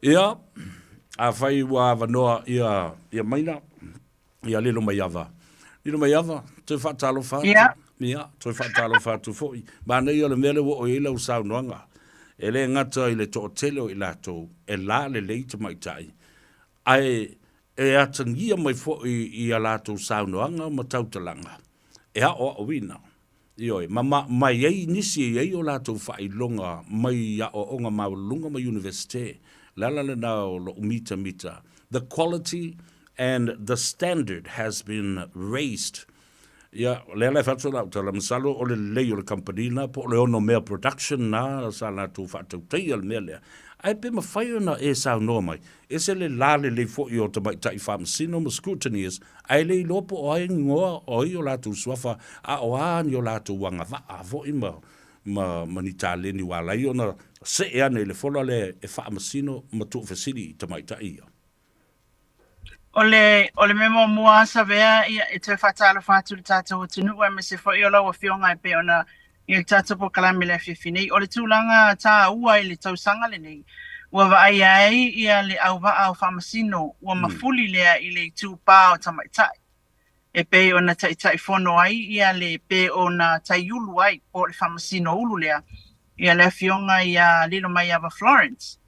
Ia, a whai wa wanoa ia maina, ia lilo mai awa. Lilo mai awa, te whatalo whatu. Ia, te whatalo whatu fōi. Mana ia le mele wo o ila usau noanga. E le ngata i le to tele o ilato, e la le leite mai tai. Ai, e atangia mai fōi i a lato usau noanga ma tautalanga. E a o wina. Ioi, mai ei nisi ei o lato whai longa mai a o onga maulunga mai universite. Lala le nao lo mita. The quality and the standard has been raised. Ia, lele whatu lau tala masalo o le leo le company na, po le ono mea production na, sa la tu whatu teia le mea lea. Ai pe ma whai na e sao noa mai. E se le lale le fo i o te mai tai whamasino ma scrutineers, ai le lopo o ai ngoa o i o la tu swafa, a o ani o la tu wanga a fo i ma ni tā leni wala i ona se e ane le fola le e whaamasino ma tu whasiri te mai ta ia. Ole memo mua sa vea e te whatala whatu le tātou tunu e me se fo i ola wa whionga e pe ona i le tātou po kalami le whiwhinei. Ole tūlanga tā ua i le tausanga le nei. Ua wa ai ia le au wa au whamasino ua mafuli lea i le tūpā o tamaitai. E pe ona tai fono ai ia le pe ona tai ulu ai o le whamasino ulu lea. Ia le fionga ia lilo mai ava Florence.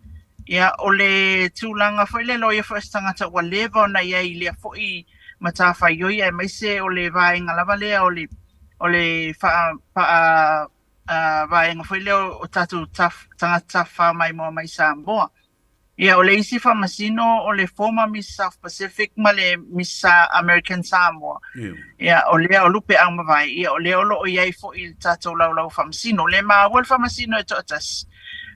Ia o le tūlanga foi le loia foi tangata ua lewa ona ia i lea foi matawhai oi e maise o le vaenga lava lea o le vaenga foi leo o tatu tangata wha mai moa mai Samoa. Ia o le isi whamasino o le former Miss South Pacific ma le Miss American Samoa. Ia o lea o lupe au mawai. Ia o lea o lo o iai fo i tatou lau whamasino. Le maa wal whamasino e totas.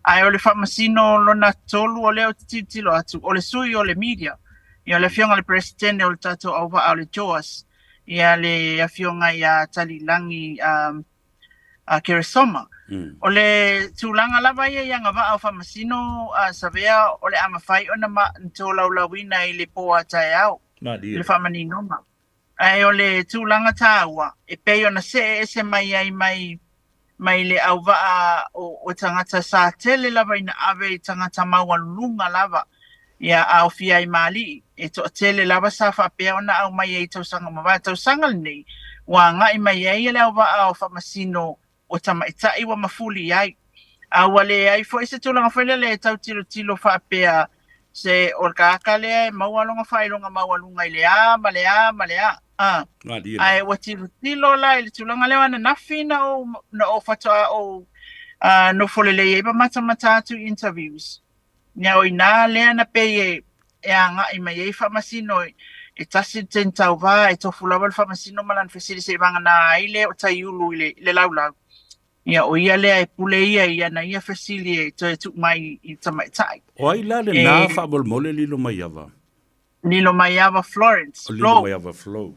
Ai o le whamasino lona tolu o leo titilo atu. O le sui o le media. Ia le fionga le presidente o le tatou au wa au le Joas. Ia le fionga ia talilangi Keresoma. O le tūlanga lava ia ianga wa au whamasino sa vea o le amawhai ona ma nto laulawina i le poa tae au. Le whamanino ma. Ai o le tūlanga tāua e pei ona se mai ai mai le au wa o tangata sa tele lava ina ave tangata maua lunga lava. Ia au fia i mali e to tele lava sa whapea ona au mai e tausanga mawa. Tausanga nei wa ngai mai ai le au wa au whamasino o tamaitai wa mafuli ai. A wale ai fo ese tūlanga whaile le tau tilo whapea se o kaka lea maualonga whailonga maualunga i lea, malea. Ai wa tilo la i tūlanga lewa na nafi na o whatoa o no folele eba mata tu interviews. Nia o ina lea na peye e anga i mai e whamasino e tasi ten tau wā e tofu lawal whamasino malan whesiri se vanga na aile o tai ulu i le laulau. Ia o ia lea e pule ia na ia whesili e to e tuk mai i tamaitai. O ai la le nā whaabol mole lilo mai awa? Lilo mai awa Florence. Lilo mai awa Flow.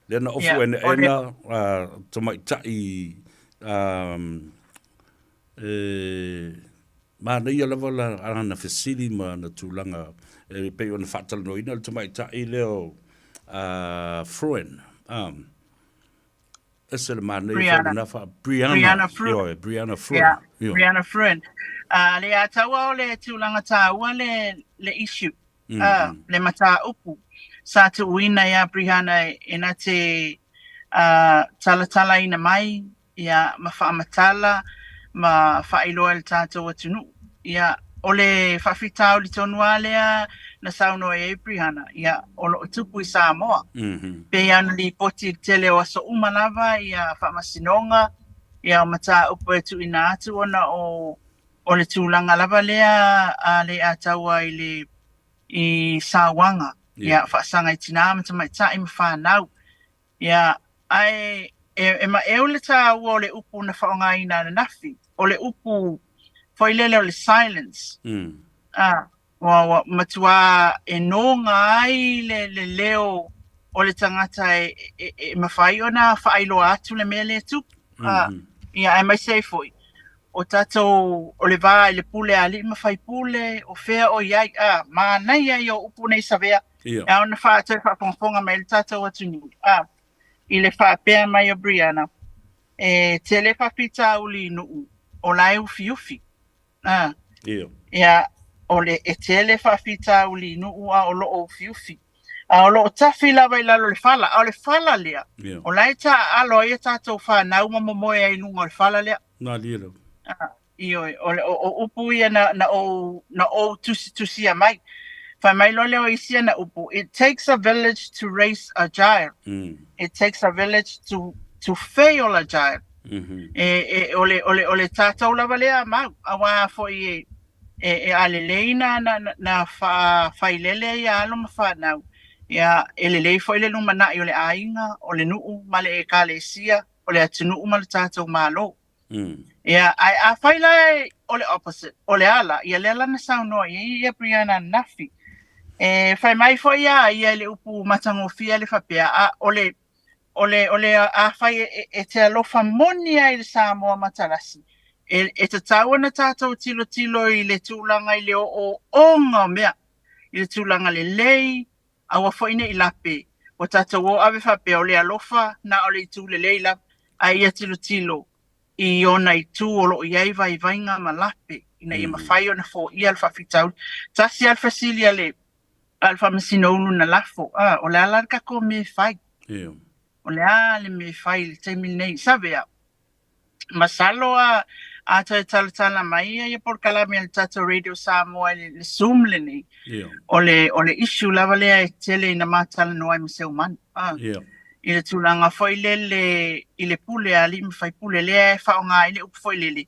Lena ofu ena tamaitai ma na ia lava la ana whesili ma na tūlanga e pei ona whatala no ina le tamaitai leo Fruen. Ese le mana Brianna Fruen. Brianna Fruen. Le ataua o le tūlanga tāua le issue. Le mata upu. Sa te uina ia Brianna e na te talatala ina mai ia ma whaamatala ma whaailoa le tātou atunu. Ia o le whawhitau li tonua lea na sauno e Brianna. Ia o lo tupu i Samoa. Pe anu li poti tele o aso umalava ia whaamasinonga. Ia o mata upu e tu ina atu ona o le tūlanga lava lea le ataua i Sawanga. Ia whaasanga i tina amata mai ta ima whanau. Ia ai ma le tā ua o le upu na whaongaina na nafi, o le upu whailele o le silence. Wa matua e nonga ai le leo o le tangata e mawhai o na whailo atu le mea le tu. Ia e mai sei foi. O tatou o le vā le pule ali mawhai pule o whea o iai. Ma nei ai o upu nei savea. Ia ona whaatoi whaponga mai le tatou atu ni. I le whaapea mai o Brianna. E te le whapita uli nuu o lai ufi ufi. Ia o le e te le whapita uli nuu a o loo ufi ufi. O loo tafi lawa I lalo le whala. O le whala lea. O lai ta alo ia tatou whanau mamomoe ai nunga o le whala lea. Nā lira. Ioi, o upu ia na o tusi mai. Whai mai lo leo isia na upu. It takes a village to raise a child. It takes a village to fail a child. Ole tātou lawa lea mau. Awa fo I e aleleina na whailele ia alo ma whanau. Ia elelei fo ile luma na I ole ainga, ole nuu, male e kale sia, ole atunuu male tātou malo. Ia a whailai ole opposite, ole ala, ia le ala na saunoa, ia Brianna nafi. Whai mai fo ia le upu matangofia le whapea, ole a whai e te alofa moni ai le Samoa matarasi. E te tawana tātou tilo I le tūlanga I le o onga mea. I le tūlanga le lei, awa whaine I lape. O tātou o ave whapea o le alofa, na o le tū le leila, a ia tilo. I ona I tū o lo iai vai vainga ma lape. Ina I mawhai o na fo I alfa fitau. Tasi alfa silia le alfa masino unu na lafo. O le alarka ko me whai. O le ale me whai le teimi nei. Savea. Masalo a tala mai ia por kalami al tato radio Samoa le Zoom le nei. O le issue lava lea e tele ina matala no ai maseu man. I le tūlanga whaile I le pule ali me whai pule lea e whaonga I le upu whaile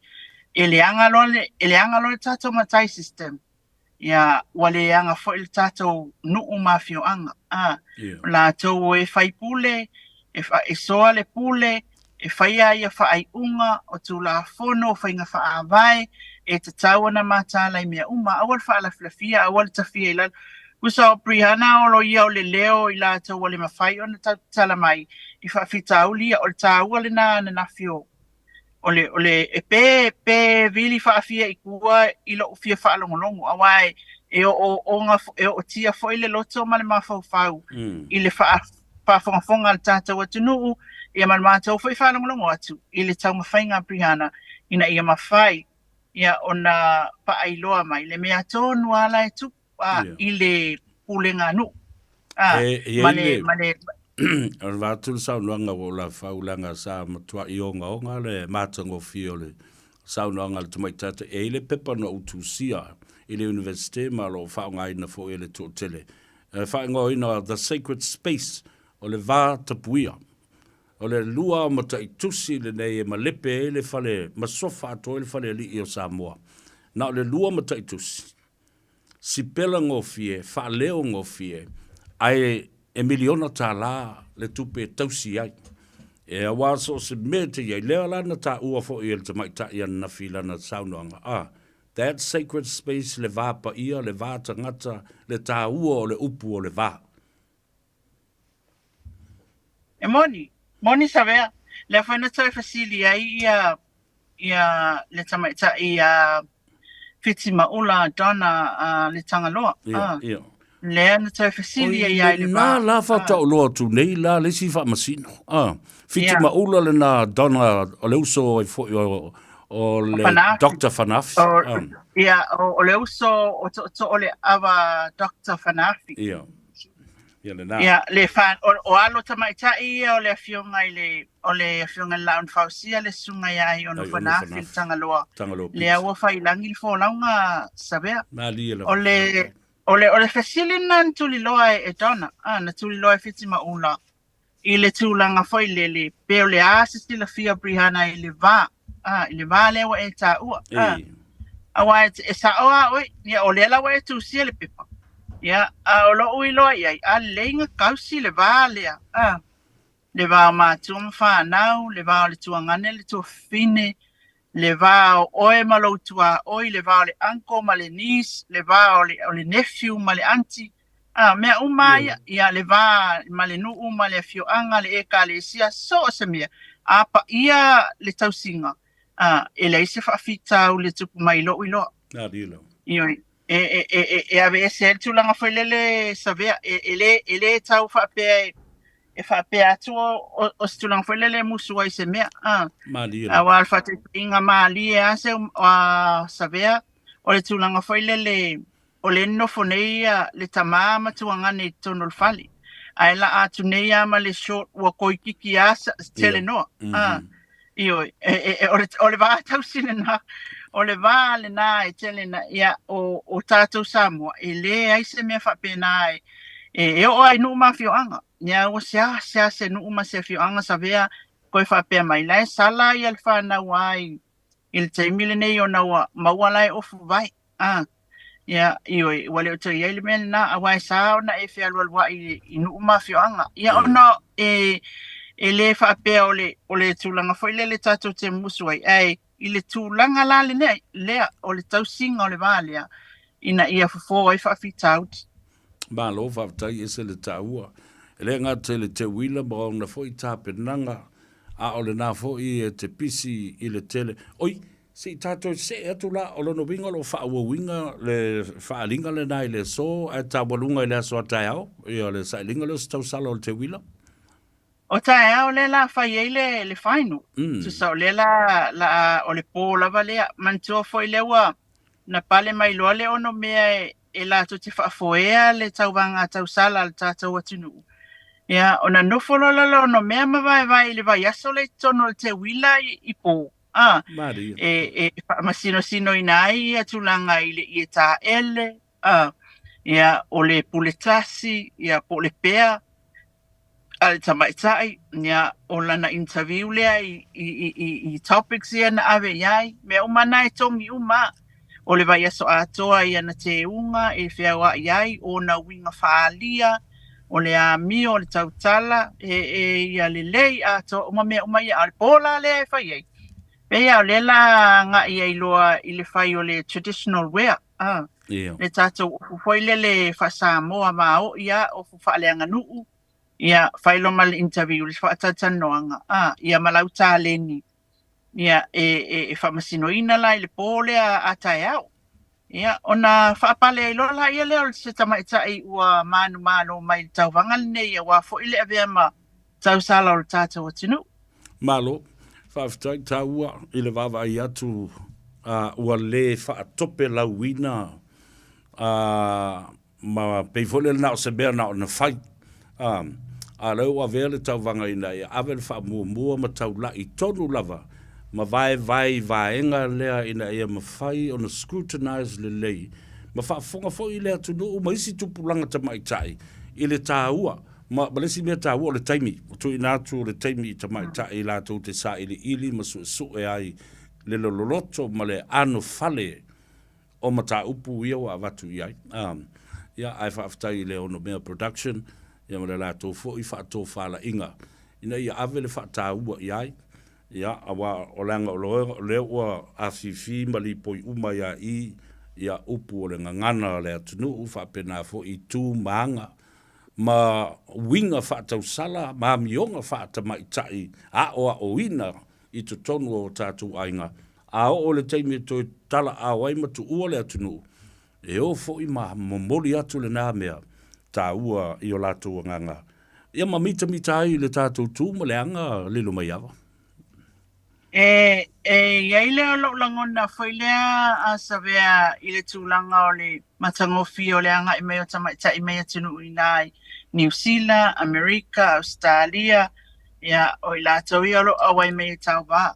e le angalo le tato matai system. Ia wale anga whaile tato nuu mafio anga. La tau e whai pule, e soa le pule, e whaia ia whaai unga o tūla whono o whainga whaawai e te tauana mātālai mea uma awal whaala flafia awal tafia ilan kusa o Brianna o lo ia o le leo I la tau wale mawhai o na tala mai I whaafita aulia o le tāua le na nafio o le e pe vili whaafia I kua I lo ufia whaalongolongo awai e o tia fo I le loto ma le mawhau I le whaafongafonga le tātou atunuu ia malmata o foi fala ngolongo atu I le tau mawhainga Brianna ina ia mawhai ia ona paailoa mai le mea tonu ala e tu I le pulenga nu male Ar vatul saunoanga o la faulanga sa matua I onga le matango fio le saunoanga le tumaitata e le pepa no utusia I le universite ma lo whaonga ina fo ele tōtele whaingo ina the sacred space o le vā tapuia o le lua o mata I tusi le nei e malepe e le fale masofa ato e le fale li I o Samoa. Na o le lua mata I tusi. Si pela ngofie, fa leo ngofie, ai e miliona tā la le tupe tausi ai. E a waso se mete iai, leo lana tā ua fo I le tamaita I ana fila na saunoanga. That sacred space le vā pa ia, le vā tangata, le tā ua o le upu o le vā. E moni savea, le whaina tau fasili ia le tamaita ia fiti maula dona le tangaloa. Le ana tau fasili ia le na la fa tau loa tu nei la le si fa masino. Fiti maula le na dona o le uso o le Dr. Fanafi. O le uso o le ava Dr. Fanafi. Ia le fan o alo tamaita ia o le afionga o le afionga laun fausia le sunga ia o no Fanafi tangaloa. Le awa whailangi le wholaunga sabea. O le fasili nan tuli loa e dona. Na tuli loa e fiti maula. I le tūlanga whaile le peo le asisi la fia Brianna I le vā. I le vā lewa e tā ua. Awa e sa oa oi. Ia o le alawa e tūsia le pepa. Ia o lo ui loa iai. A leinga kausi le vā lea. le vā mātua mawhanau, le vā o le tuangane, le tuafine, le vā o oe maloutua oi, le vā o le uncle ma le niece, le vā o le nephew ma le auntie, mea umai, ia le vā ma le nuu ma le fioanga, le eka le sia, so o se mea, apa ia le tausinga, e le ise whaafitau le tupu mai lo ilo. Ioi, ave ese el tulanga whailele savea, e le tau whaapea e whaapea atu o se tulanga whailele musua i se mea. Awa al whate inga maali e ase o savea, o le tulanga whailele o le nofo neia le tamaa matuangane i tono le whali. Ai la atu neia ma le short ua koikiki asa tele noa. Ioi, o le vā tausine na, o le vā le nā e tele na ia o tātou Samoa, e le aise mea whapena e o ai nuu ma fioanga. Nia o sea se nuu ma se fioanga sa vea koe whapea mai lai sala i al whanau ai i le teimile nei o naua maua lai ofu vai. Ia, ioi, wale o te iele mea na awai sa o na e whea lualua i nuu ma fioanga. Ia ona e le whaapea o le tūlanga fo le tātou te musuai. I le tūlanga la le nei, lea o le tausinga o le vālea, ina ia fufo ai whaafitaut. Malo whaafitai e se le tāua. E le ngā te wila ma o na fo i tāpenanga, a o le nā fo i te pisi i le tele. Oi, se i tātou se atu la o lono winga lo whaua winga le whaalinga le nai le so, e tā walunga i le aso atai au, i o le sailinga le stau sala o le te wila. O tae au le la whai eile le whainu. Tu sa o le la o le pō lava lea. Mantua fo i lewa na pale mai loa le ono mea e la to te whaafoea le tauwanga tau sala le tātou atunu. Ia, o na nofo lola lo ono mea mawai le vai aso le tono le te wila i pō. E masino i nai atulanga i le i e tā ele. Ia, o le puletasi, ia po le pea. Ale tamaitai, nia o lana interview lea i topics ia na ave iai, mea umana e tongi uma. O le vai aso atoa ia na te unga e whiawa iai o na winga whaalia, o le ami o le tautala, ia le lei atoa, mea uma ia ale pola lea e whai iai. Pea o le la nga ia iloa i le whai o le traditional wear. Le tātou ufufoile le whasamoa mao ia o fufaleanga nuu. Ia whailo mal interview le whaatanoanga. Ia malau tāleni. Ia e whamasinoina lai le pōle a tai au. Ia ona whaapale ai lola ia leo se tamaitai ua manu malo mai tau vangal nei ia wafo ile avea ma tau sala o le tātou atinu. Malo, whaafitai taua ile wawa i atu ua le whaatope lauina ma peifole na o se bea na o na whai. A leo a vele tau vanga ina ia avel wha mua ma tau la i tonu lava ma vai vaenga lea ina ia ma whai ona scrutinize le lei ma wha fonga fo i lea tunu ma isi tupulanga tamaitai i le tāua ma lesi mea tāua le taimi tu inatu le taimi i tamaitai i la tau te sa ili ma su e ai le lololoto ma le anu fale o ma tā upu ia wa avatu iai ia ai whaafitai le ono mea production ia ma le la tō fo i whaatō whala inga. Ina ia ave le whaatā ua iai. Ia awa o langa o leo ua a fifi ma li poi uma ia ia upu o le ngangana le atunu u whaapena fo i tū maanga. Ma winga whaatau sala, ma mionga whaata maitai a o ina i to tonu o tātou ainga. A o le teimi to tala a waimatu ua le atunu. E o fo i ma momoli atu le nā mea. Tā ua i o lātou nganga. Ia ma mita ai le tātou tū ma le anga lilo mai awa. Iai leo lo langona whailea a savea i le tūlanga o le matangofi o le anga i mea tamaitai i mea tunu i nai New Zealand, Amerika, Australia, ia o i lātou i alo awai mea tau wā.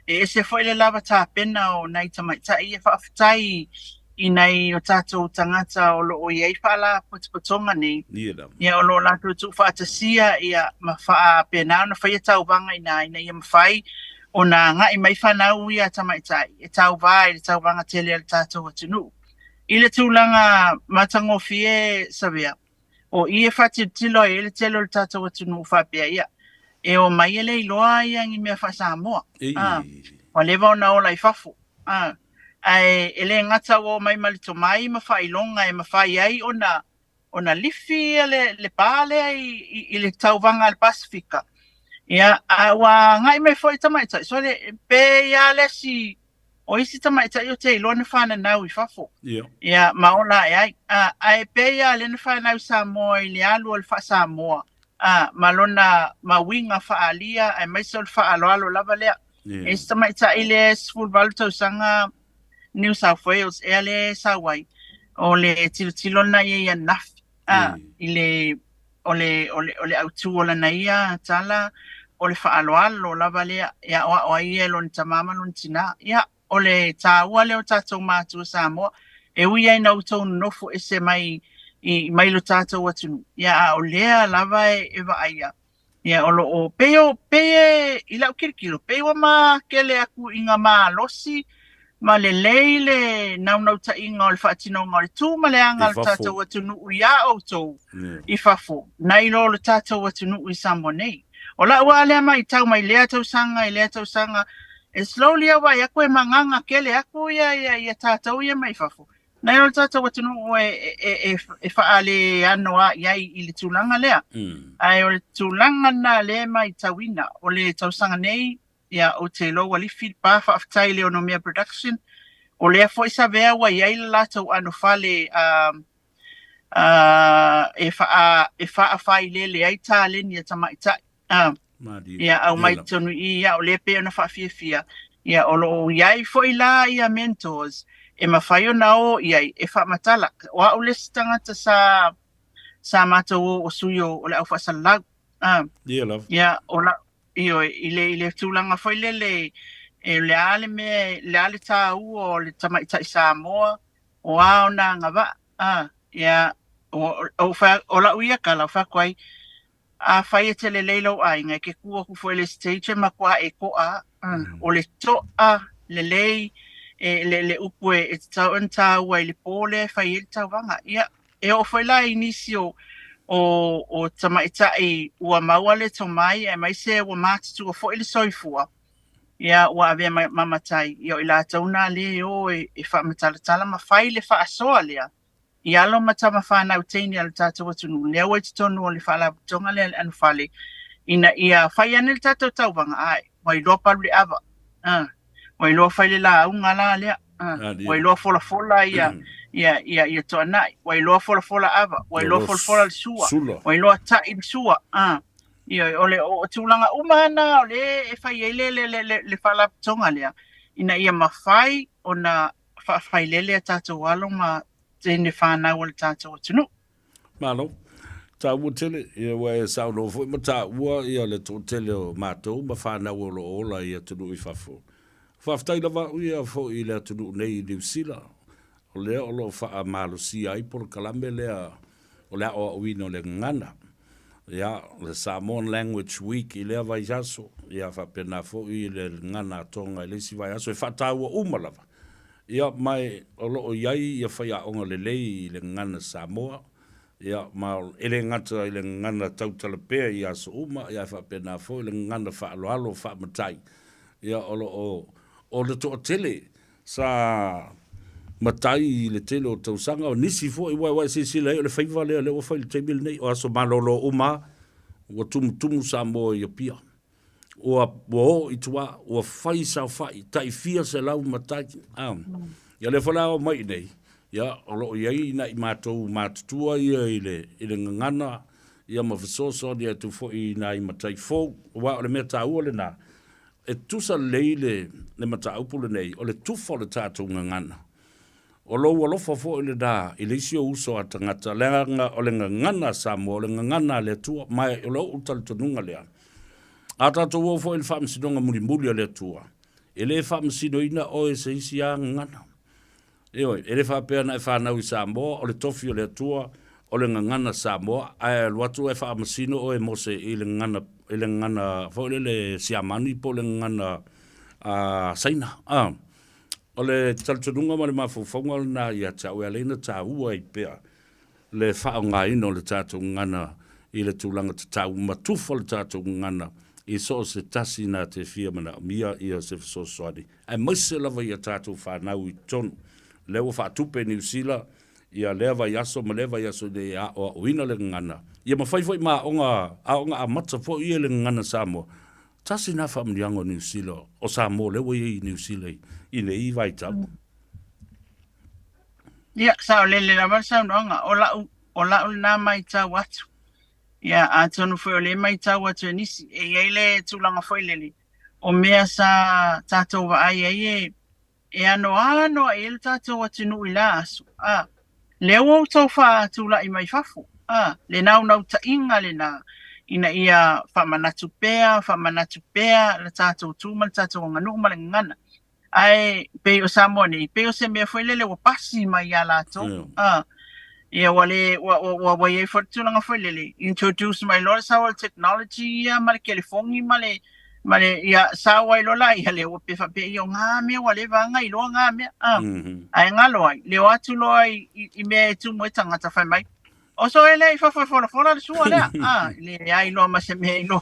E se whaile lava tā pena o nai tamaitai i whaafitai i nei o tātou tangata o lo o iei whala potopotonga nei. Ia o lo lātou tu whaatasia ia ma wha pēnā na whaia tau wanga i nai ia ma whai o nā ngā i mai whanau ia tamaitai. E tau wā i tau wanga tele al tātou atunu. I le tūlanga matangofi e savea. o i e whatitilo e le telo le tātou atunu whapea ia. E o mai ele iloa ia ngi mea wha Samoa. Wa lewa o na ola I whafu. Ai ele ngata o mai malito mai ma wha ilonga e ma wha iai o na lifi le pāle I le tauwanga al Pasifika. Ia, wa ngai mai foi tamaita. So le pe ia le si o isi tamaita I o te ilo na whana nau I whafu. Ia, maola e ai. Ai pe ia le na whana nau Samoa I le alu o le wha Samoa. Malona mawinga whaalia ai mai sol whaaloalo lava lea. E tamaita I le sful balto sanga New South Wales e le Sawai. O le tilo na ia naf. I le ole autu o la naia tala o le whaaloalo lava lea ia o ia lon tamama lon tina ia o le tāua leo tātou mātua Samoa e ui ai nau tau nofo e se mai I mai lo tātou atunu ia o lea lava e waaia ia o lo o peo I lau kirikilo peo ma kele aku inga maa losi ma le leile nau ta inga o le whaatino ngā le tū ma le anga le tātou atunu ia o tau I whafo nai lo le tātou atunu I Samoa nei o la ua lea mai tau mai lea tau sanga I lea tau sanga e slowly awa ia koe manganga kele aku ia tātou ia mai whafo nai lo le tātou atunu e whaale anoa iai I le tūlanga lea ai o le tūlanga na le mai tauina o le tau sanga nei ia o te lo wali fit pa whaftai le onomia production o lea fo isa vea wa iai le latou ano fale e wha whai le ai tā leni a tamaita ia au mai tonu ia o le pe ona whawhiawhia ia o lo iai fo I la ia mentors e mawhai o nao iai e wha matala wa o le stangata sa mātou o suyo o le au whasalau ia o la Io I le tūlanga foi le ale me le ale tā o le tamaita I Samoa o ao na ngava ia o la uia kala whakwai a whai e tele leilo ai ngai ke kua ku foi le stage ma kua e koa o le toa le lei le upue e tau anta wai le pole whai e tau wanga ia e o foi la inisio o tamaita I ua maua le tomai e mai se ua mātutu o fo ili soifua ia ua avea mamatai ia o I la tauna le o e whaamatalatala ma whai le whaasoa lea I alo matama whanau teini ala tātou atunu lea wai titonu o le whaalabutonga le anu whale ina ia whai ane le tātou tauwanga ai wai loa palu le ava wai loa whai le la unga la lea wai loa fola ia toa nai, wai loa fola ava, wai loa fola le sua, wai loa tai le sua, ia ole o tūlanga umana, ole e whai le whalaputonga lea, ina ia mawhai o na whai lele a tātou walo ma tēne whanau o le tātou atunu. Malo, tā ua tele, ia wai sao no fo, ma tā ua ia le tō tele o mātou, ma whanau o lo ola ia tunu I whafo. Whaftai lava uia fo I le tunu nei New Zealand. O lea o lo wha malo si ai por kalame lea o lea o wino le ngana. Ia, le Samoan Language Week I lea vai aso. Ia wha pena fo I le ngana tonga I lesi vai aso. E wha tāua umalava. Ia mai o lo o iai ia whai a onga le lei I le ngana Samoa. Ia ma ele ngata I le ngana tautalapea I aso uma. Ia wha pena fo I le ngana wha aloalo wha matai. Ia o lo o le to tele sa matai le tele o tausanga o nisi fo I wai si le le Faiva le o fai le table nei o aso malolo uma o tumu Samoa I pia o I tua o fai sa fai tai fia se lau matai ia le fala o mai nei ia o lo iai na I mātua ia I le ngana ia ma fisoso dia tu fo I na I matai fo wa o le mea tāua le na e tusa leile le mata upule nei o le tufo le tātou ngana. O lo walofa fo I le da I le isio uso a tangata leanga o le ngana Samoa o le ngana le tua mai o lo utal tonunga lea. A tātou o fo I le whaamsidonga mulimuli le tua. E le whaamsido ina o e se isi a ngana. Eoi, e le whapea na e whanau I Samoa o le tofi o le tua o le ngana Samoa a luatu e whaamasino o e mose I le ngana fo le siamani po le ngana saina o le taltonunga ma le mafufonga na ia tau e alena tāua I pea le whaongaina o le tātou ngana i le tūlanga te tau matufa le tātou ngana i so se tasi nā te whia mana mia i a se fiso soani. Ai maise lava i a tātou whanau i tonu. Lewa whaatupe New Zealand ia lewa yaso ma lewa yaso de a o uina le ngana. Ia ma whaifoi ma onga a mata fo i le ngana Samoa. Tasi nā whamniango New Zealand o Samoa lewa i New Zealand i le i vai tau. Ia, sao lele la wasa noanga, o la nā mai tau atu. Ia, a tonu whai o le mai tau atu nisi, e eile tūlanga whai lele. O mea sa tātou wa ai e ano e le tātou atu nui la asu. Leo au tau wha tūla i mai whafu. Le nau ta inga le nā. Ina ia whamanatu pea, le tātou tūma, le tātou nganu ma le ngana. Ai pe o Samoa nei pe o se me foi lele o pasi mai ala to ia wale wa ye for tuna foi lele introduce my lord our technology ia mal California male ia sa wa lola ia le o pe fa pe yo nga me wale va nga i lo nga me ai nga lo ai le wa tu lo ai I me tu mo tanga ta fa mai o so ele fa le su ala le ai lo ma se me lo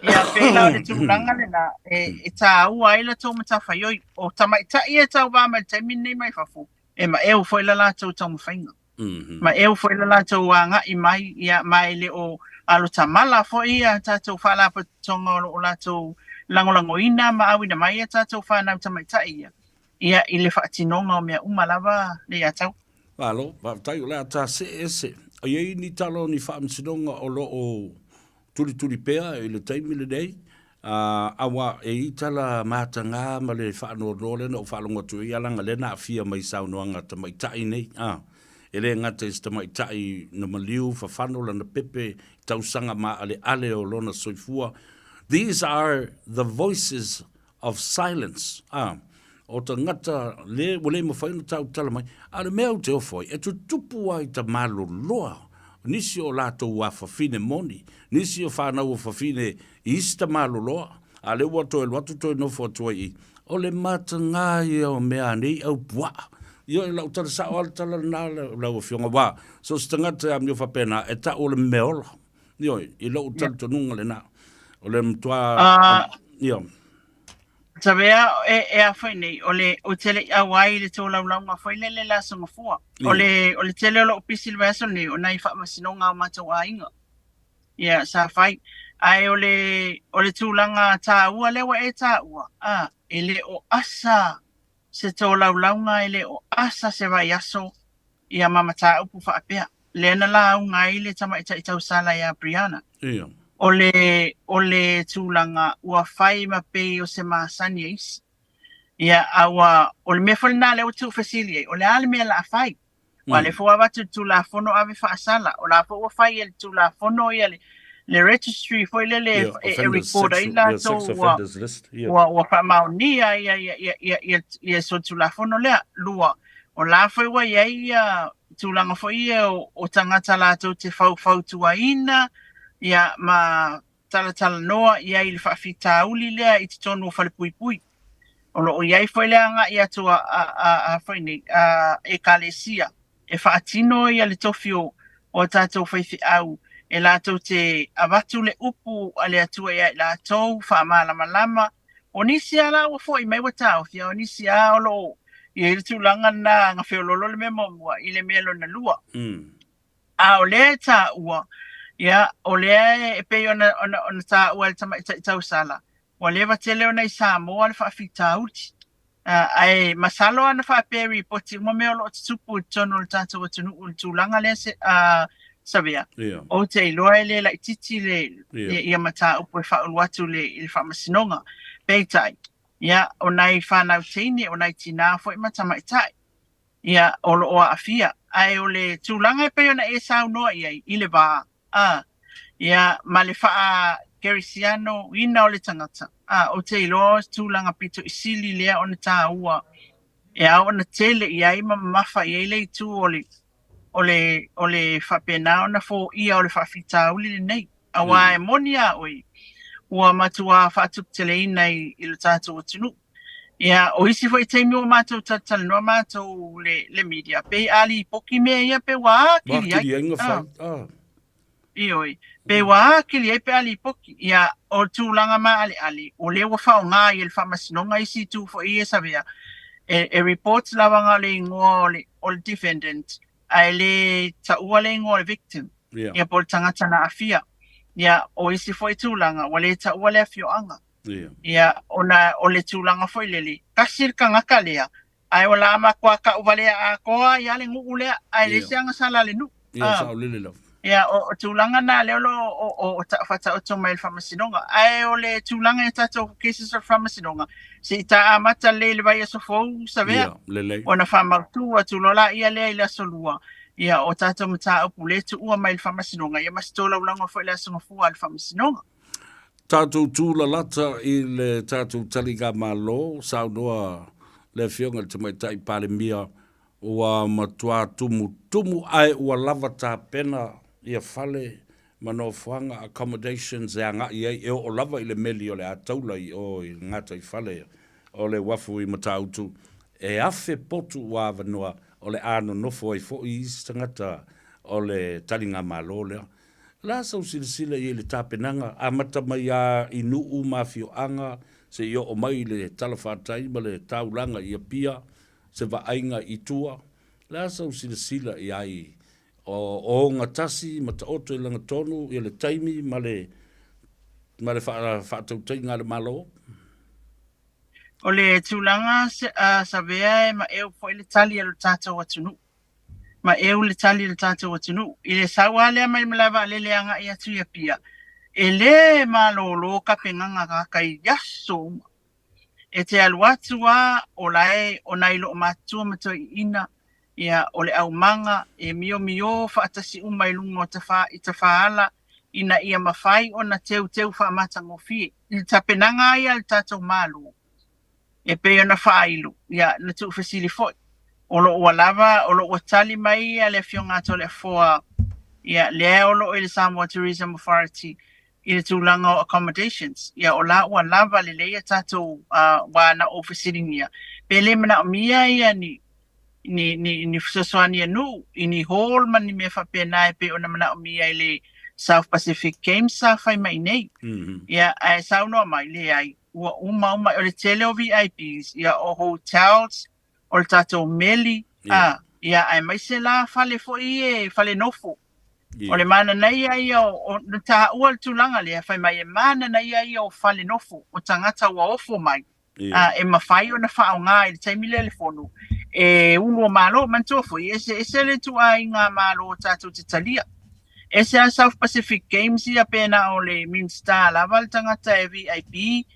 ia pela le tūlanga le na e tā ua ila tō mata whaioi o tamaita ia tau wā mai taimi nei mai whafu e ma eo whaila la tau tau mwhainga ma eo whaila la tau wanga I mai ia mai le o alo tamala fo ia tātou whala pa tonga o la tau langolango ina ma awina mai ia tātou whanau tamaita ia I le whaatinonga o mea umalawa le ia tau Alo, whaatai o lea tā se ese o iei ni talo ni whaamsinonga o lo o turi pea I le taimi le nei. Awa e itala mātanga ma le whaanoro le na o whaalonga tu I alanga le na fia mai saunoanga ta mai tai nei. E le ngata ta mai tai na maliu whawhano la na pepe tausanga ma ale o lona soifua. These are the voices of silence. O ta ngata le wale mawhaina tau tala mai. Ale mea o te ofoi e tu tupu ai ta malo loa. Nisi o lato wa fafine moni, nisi o whanau o fafine ista maloloa, a le wato e watu toi no fo I, o le mata ngai o mea nei au bua. Io e lau tala sa o al tala na lau fionga wa, so stangata am yo whapena e ta o le meola. Io I lau tala tonunga le na, o le mtua, io. Tawea e a whainei, o tele a wai le tō laulaunga whaile le la sanga fua. O le tele o lo pisi le weso ne, o nai whaamasinonga o matau a inga. Ia, sa whai. Ai o le tūlanga tā ua lewa e tā ua. E le o asa se tō laulaunga, e le o asa se vai aso, ia mama tā upu whaapea. Le na la unga I le tamaita I tau sala ia Brianna. Ia. O le tūlanga ua whai ma pei o se maasani eisi. Ia awa, o le mea whalina leo tū whasilie, o le ale mea la whai. Wa le fua watu tū la whono ave whaasala, o la fua whai e tū la whono ia le registry, fo ile le recorda I la tō wa whamaunia ia so tū la whono lea lua. O la whai wa ia tūlanga fo ia o tangata la tō te whau tua ina, ia ma tala noa ia I le whaafita uli lea I te tonu o whale pui. O lo o iai whai leanga ia tua a whaine e kalesia. E whaatino ia le tofio o tātou whaifi au. E lātou te awatu le upu a le atua ia I lātou whaamalama. O nisi ala o fo I mai watau fia o nisi a o lo ia I le tūlanga na ngā whiololo le mea mua I le mea lo na lua. A o le tā ua ia o lea e pei ona tā ua le tau sala. Wa lewa tele ona I Samoa le whaafita uti. Ai masalo ana whaaperi poti uma mea lo te tupu tono le tātou atunu o le tūlanga le savea. O te iloa le la ititi le ia mata upo e whauluatu le whaamasinonga. Peitai. Ia o nai whanau teine o nai tina fo I matamaitai. Ia o lo oa afia. Ai o le tūlanga e pei ona e sau noa I le vaa. Ia ma le wha Gerisiano ina o le tangata. O te iloa tūlanga pito I sili lea o na tā ua. E au na tele I aima mafa I eile I tū o le whapena o na fo ia o le whawhita uli le nei. Awa e moni a oi. Ua matua whaatuk tele ina I le tātou atunu. Ia, o isi fo i teimi o mātou tatal no mātou le media. Pe ali poki mea ia pe wā kili ai. Kili ai ngā whai. Ioi. Pe wā kili ai pe ali poki. Ia, o tūlanga ma ali. O le wa whao ngā i le whamasinonga isi tū fo i e savea. E reports lawanga le ingoa o le defendant. Ai le taua le ingoa le victim. Ia po le tangata na afia. Ia, o isi fo i tūlanga. Wa le taua le afioanga. Ia, o le tūlanga foi lele. Kasir ka ngaka lea. Ai wala ama kua ka uwalea a koa ia le ngu lea. Ai le seanga sala le nu. Ia, sao lele lau. Ia, o tūlanga na leo lo o whata o tō mai le whamasinonga. Ai o le tūlanga e tato cases of whamasinonga. Se i ta amata le vai aso fōu sa vea. O na whamautu a tūlola ia lea i la solua. Ia, o tato mata upu le tu ua mai le whamasinonga. Ia masitola ulanga fo i la songa fua le whamasinonga. Tātou tūla lata i le tātou taliga malo, sau noa le whionga le tamai tai pāle mia ua matua tumu ai ua lava tā pena i a whale mano whanga accommodations e anga i ei o lava i le meli o le ataula i o i ngata i whale o le wafu i matautu e afe potu ua wanoa o le ano nofo i fo i istangata o le talinga malo lea. La sau sila i le tāpenanga, a mata mai a inuu mawhioanga, se i o mai le talawhātai, ma le taulanga i a pia, se vaenga i tua. La sau sila i ai o ngatasi, mata oto i langa tonu, i le taimi, ma le whaatautai ngā le malo. O le tūlanga sa vea ma eo po i le tali alo tātou atunu. Ma eo le tali le tātou atunu. I le sawa lea mai malawa le leanga i atu ia pia. E le malolo ka penganga ka kai yaso. E te aluatua o lae o nailo o matua matua i ina. Ia o le au manga e mio whaatasi umai lungo i ta whaala. Ina ia mawhai o na teu wha matangofi. I ta penanga ia le tātou malo. E pe ona whailu. Ia na tu fasili foi. O lo lava, o lo tali mai a le fionga to le foa. Ia, le o lo le Samoa Tourism Authority i le tūlanga o accommodations. Ia, o la lava le leia tatou wana oversitting ia. Pe le mana o mia ia ni fusoswani anu, i ni hall mani me whapena e pe o na mana o mia i le South Pacific Games sa whai mai nei. Ia, ai sauno mai le ai. Ua uma o le tele o VIPs, ia o hotels, o le tātou meli, ia ai mai se la fale fo i fale nofo. O le mana nei ai o ta ua le tūlanga lea, fai mai e mana nei ai o fale nofo, o tangata ua ofo mai. E mawhai o na whao ngā i le taimile le fono. E unu o malo, mantofo, e se le tu ai ngā malo o tātou te talia. E se a South Pacific Games ia pena o le Minster lava le tangata e VIP,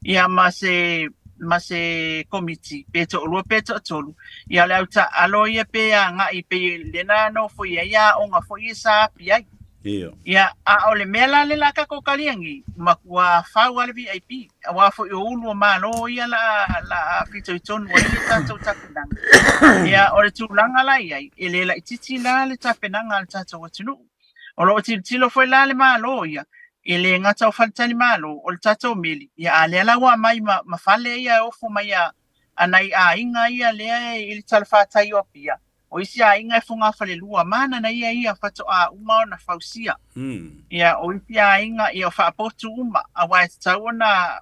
ia ma se committee peto o peto tolu ia le auta alo ia pe nga i pe lena no fo ia o nga fo isa pia ia a o le mela le la ka ko kaliangi ma kwa fa wa le VIP wa fo yo ulu ma no ia la pito ton wa ia ta tapena ia o le tulanga la ia ele la titi la le tapena nga ta to tunu o lo tilo fo la le ma lo ia ele ngata o faltani malo o le tatou meli ia a lea laua mai ma fale ia ofo mai anai a inga ia lea i le talawhātai o pia o isi a inga e funga fale lua mana na ia fato a uma o na fausia ia o isi a inga ia o whaapotu uma a wai tau na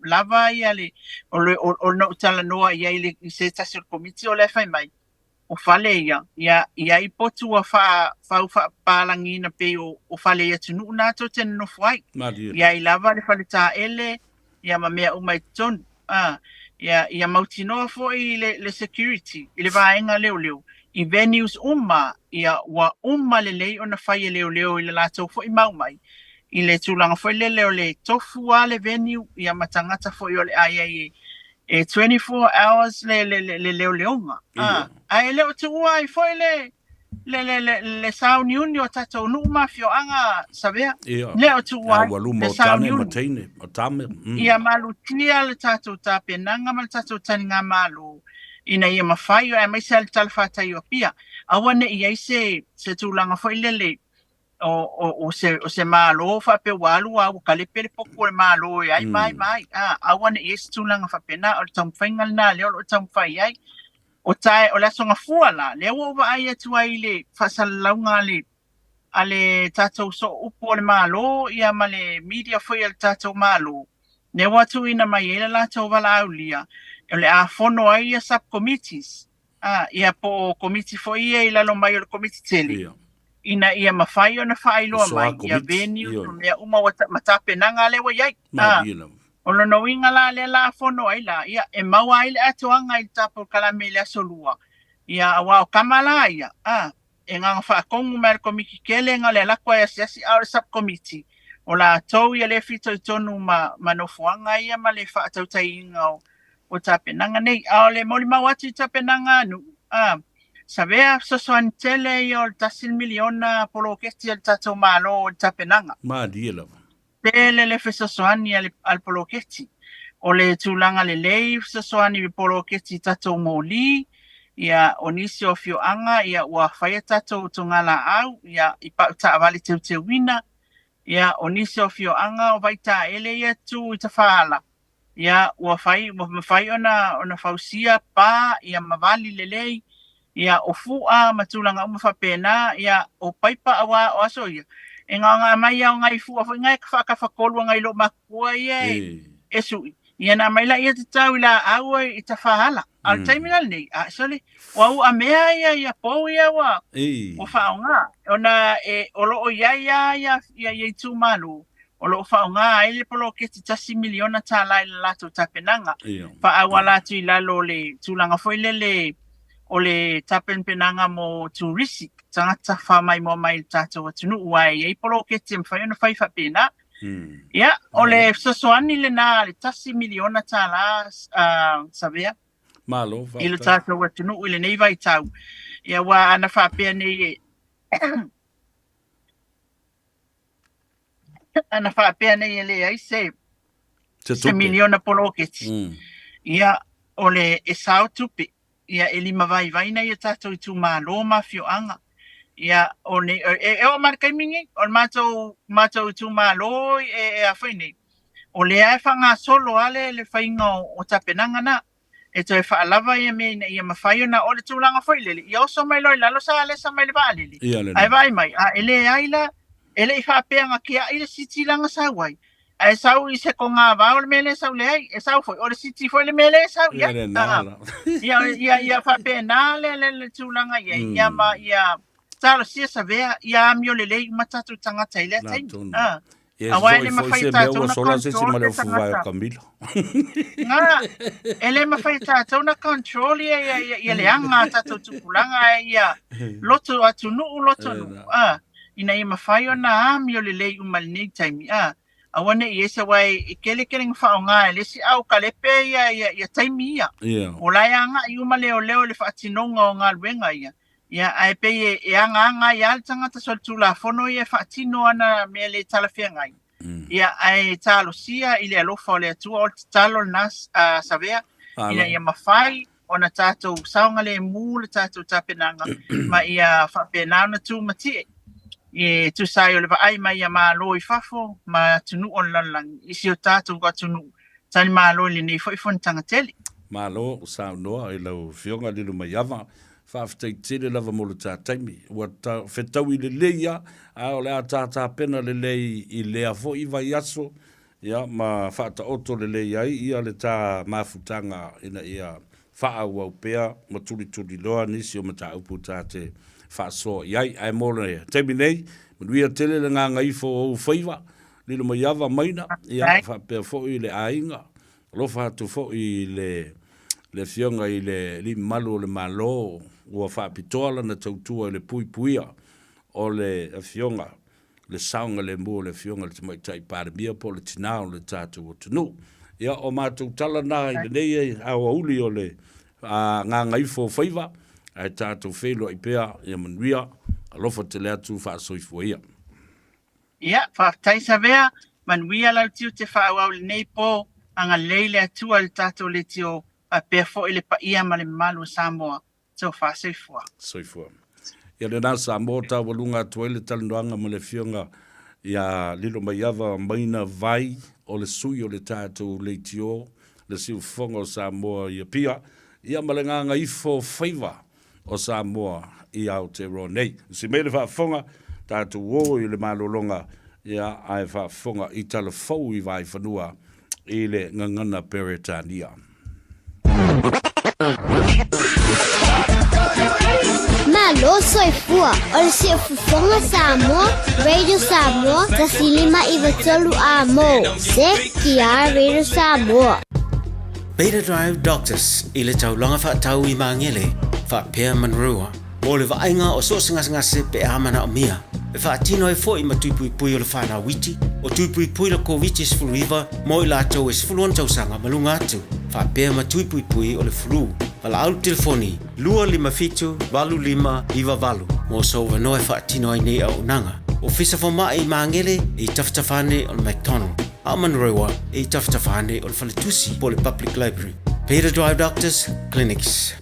lava ia le o no utala noa ia i se tasi o komiti o le fai mai o fale ia i potu a whau palangi na pe o fale ia tunu na to tena no fwai. Ia i lava le fale tā ele, ia ma mea umai tonu. Ia mautinoa fo i le security, i le vaenga leo. I venues ia wa le lei o na whai leo i le lātou fo i maumai. I le tūlanga fo i leo le tofu a le venue, ia matangata fo i o le ai e 24 hours le leonga. Ai leo te ua i foi le sauni uni o tatou nuu mafio anga savea. Leo te ua le sauni uni. Ia malutia le tatou tapenanga ma le tatou taninga malo. Ina ia mawhai o e maisa le talawhātai o pia. Awane ia se tūlanga foi le o se malo fa pe walu a kale pe poku malo ai mai a wana is tulanga fa pena o tam fingal na le o tam fai ai o tai o la songa fuala le o va ai tu ai le fa salunga le ale tato so upo le malo ia male media foi el tato malo ne watu ina mai ele la to vala aulia le a fono ai sub committees ia po committee foi ia lo mai o committee tele ina ia mafai ona failo mai ia venue me uma matape nanga le wa yai o lo no winga la fono ai la ia e maua ai le atoanga i tapo kala mele solua ia wa kamala ia e nga fa kongu mer komiki kele nga le la kwa siasi our subcommittee o la tau ia le fito tonu no fuanga ia ma le fa tau tai nga o tape nanga nei le moli mawati tape nanga nu Sabea sosoan tele yo tasil miliona polo kesti el tato malo tapenanga. Ma diela. Tele le fesosoan al polo kesti. O le tulanga le lei sosoan i polo kesti tato moli. Ia onisi o fio anga ia ua faya tato tungala au. Ia ipa uta avali te wina. Ia onisi o fio anga o vaita ele ia tu itafala. Ia ua fai ona fausia pa ia mavali le lei. Ia o fua matulanga uma fa pena ia o paipa awa o aso ia e nga mai ia ngai fua fa ngai ka fa kolu ngai lo makua ia esu ia na mai la ia tau la awa i tafahala al terminal nei sole wa mea ia po ia wa o fa nga ona o lo ia tu malu o lo fa nga ele polo ke tasi miliona tala la to tapenanga fa awala tu la lo le tulanga foi le o le tapen penanga mo turisi tangata fa mai mo mai tato watunu wai e polo ke tim fa ona faifa pena ya o le sosoani le na le tasi miliona tala sabia malo fa ile tato watunu ile nei vai tau ya wa ana fa pena ana fa pena ile ai se miliona polo ke ya o le esau tupi ia elima vai na ia tato i tu malo mafio anga ia o ne o markai mingi o mato tu malo a fine o le ai fanga solo ale le fainga o tapenanga na e to fa lava ia me ia mafai na o le tulanga foi le ia so mai loi la sa le sa mai le vale ai vai mai ele ai la ele fa penga kia ile sitilanga sa wai ai sau i se konga va o mele sau le ai e sau foi o le siti foi le mele sau ia ia fa pena le tulanga ia ma ia talo sia savea ia mio le matatu tanga taile tai awai le mafai tatu na Camilo nga ele mafai tatu na control ia le anga tatu tukulanga ia loto atunu ina ia mafai ona mio le umal nei time awane yesa wai kele fa nga le si au kalepe ya taimia ola ya nga yuma leo le fatinonga nga lwenga ya ai pe ya nga ya tanga ta soltula fono ya fatino ana mele talafia ngai ya ai talo sia ile alo fole tu ol talo nas savea ina ya mafai ona tato saunga le mule tato tapenanga ma ia fa penana tu mati e tu sai o le vai mai ma lo I fafo ma tunu on lang isi o tatu ko tunu tani ma lo le nei foi fon tanga tele ma lo sa no e lo fionga le mai ava fa fte tele lava mo le taimi wa ta fetau le leia a o le ata pena le lei I le afo I vai aso ya ma fa ta oto le leia ia le ta mafutanga ina ia fa au pea ma tuli loa nisi o mata upu tate fa so yai ai mole terminei ia tele le Gagaifo o Faiva lilo mai ava maina ia fa pe fo I le ainga lo fa tu fo I le fionga I le malu le malo o fa pitola na tautua le puipuia o le fionga le saunga le mo le fionga le mai tai par bia po le tinao le tatu o tunu ia o matu tala na I le nei a uli o le Gagaifo Faiva ai tatu felo I pea ia manuia alofa te lea tu fa soifuia ia fa tai savea manuia la tiu te fa au le nei po anga leile atu al tatu le tio a pe fo ile pa ia ma le malu Samoa so fa soifua ia le nā Samoa tawalunga tua le talanoanga mo le fionga ia lilo mai ava maina vai o le sui o le tātou le tio le siufonga o Samoa ia pia ia malenganga ifo Faiva o Samoa i Aotearoa. Si mele whaafonga tātou o i le malolonga ia ai whaafonga i talafou i vai whanua i le ngangana Peretania. Malo soifua o le siufonga Samoa, Radio Samoa, tasilima i vatolu a mo, se kia Radio Samoa. Beta Drive Doctors i le taulanga whaatau i maangele, whaapea manrua, mo le vaenga o so ngase pe amana o mia, e whaatino e fo i matupui pui o le whanau witi, o tupui pui la COVID is fluiva, mo i lātou is fuluan tausanga malunga atu, whaapea matupui pui o le flu, wala au telefoni, 255-25 mo so wanoe whaatino ai nei au nanga, o fisa fo i maangele i taftafane o le McDonald, a manrewa i taftafane o le whaletusi po le Public Library. Beta Drive Doctors Clinics.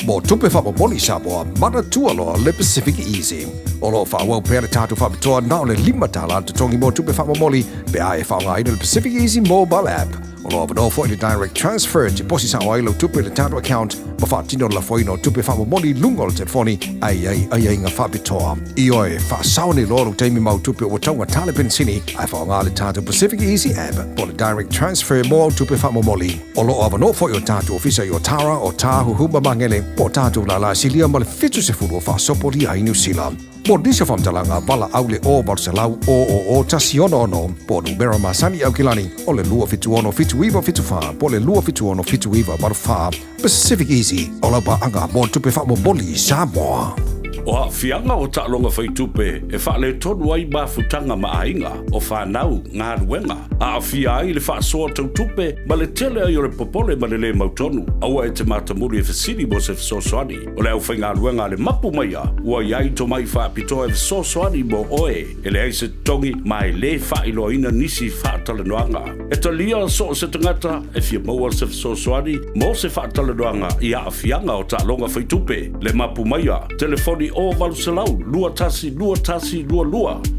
Mo tupe whapapoli Samoa, mana tualoa le Pacific Easy. Olo whawau pere tātu whapitoa na o le 5 tala tutongi mo tupe whapamoli pe ae whaunga le Pacific Easy mobile app. Olo avano fo i direct transfer te posi sa o ailo tupe le tātu account ma whaatino la foino tupe whapamoli lungo le telefoni ai inga whapitoa. I oe whaasaone loro teimi mau tupe o taunga tale pensini ai whaunga le tātu Pacific Easy app po le direct transfer mo tupe whapamoli. Olo avano fo i o tātu ofisa i o Tara o Tāhu Huma Mangele po tātou la silia ma le fitu se furu o whaasopoli ai New Zealand. Mo disa whamtalanga wala au le o Barcelau o tasi ono po numero masani au kilani o le lua fitu ono fitu iwa fitu wha po le lua fitu ono fitu iwa baru wha Pacific Easy o la ba anga mo tupe wha mo boli Samoa. O a fianga o ta'alonga whaitupe e wha le tonu ai mafutanga maainga o whanau ngā ruenga. A fia ai le whaasoa tautupe ma le tele ai o le popole ma le mautonu. Aua e te matamuri e whasiri mo se whasosoani. O le au whai ngā ruenga le mapu maia. Ua iai to mai whaapitoa e whasosoani mo oe. E le ai se tongi mai le whailo ina nisi whaatale noanga. E ta lia so se tangata e fia maua se whasosoani mo se whaatale noanga i a fianga o ta'alonga whaitupe. Le mapu maia. Telefoni o Valusalau, lua tasi, lua.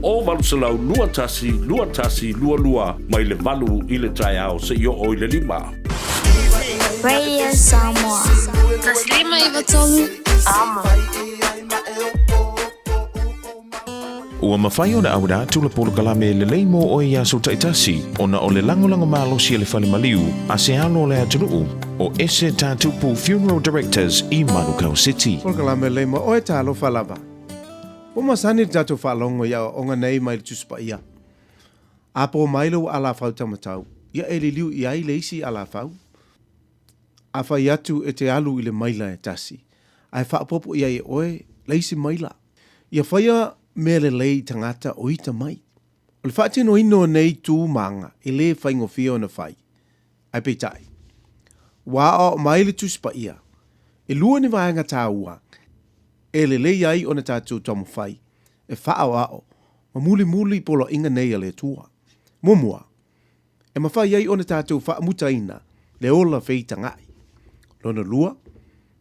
O Valusalau, lua tasi, lua. Mai le valu i le tai au se io o i le 5. Radio Samoa. Taslima i vatolu amo. Ua mawhai o na aura tula polo kalame le leimo o ia so taitasi o na o le langolango malo si le whale maliu a se alo le atunuu o ese tātupu Funeral Directors i Manukau City. Polo kalame leimo o e tālo whalava. O masani tātou whalongo ia o nga nei mai le tuspa ia. A po mailo ala whau tamatau. Ia e li liu i ai le isi ala whau. A whai atu e te alu i le maila e tasi. Ai whaapopo ia e oe le isi maila. Ia whaia me le lei tangata o ita mai. O le whaatino ino nei tū manga e le whaingo fia o na whai. Ai peitai. Wā o mai le tuspa ia. E lua ni vaenga tā ua. E le lei ai o na tātou tomu whai. E whaao ao. Ma muli polo inga nei a le tua. Mumua. E ma whai ai o na tātou wha mutaina. Le ola feita ngai. Lona lua.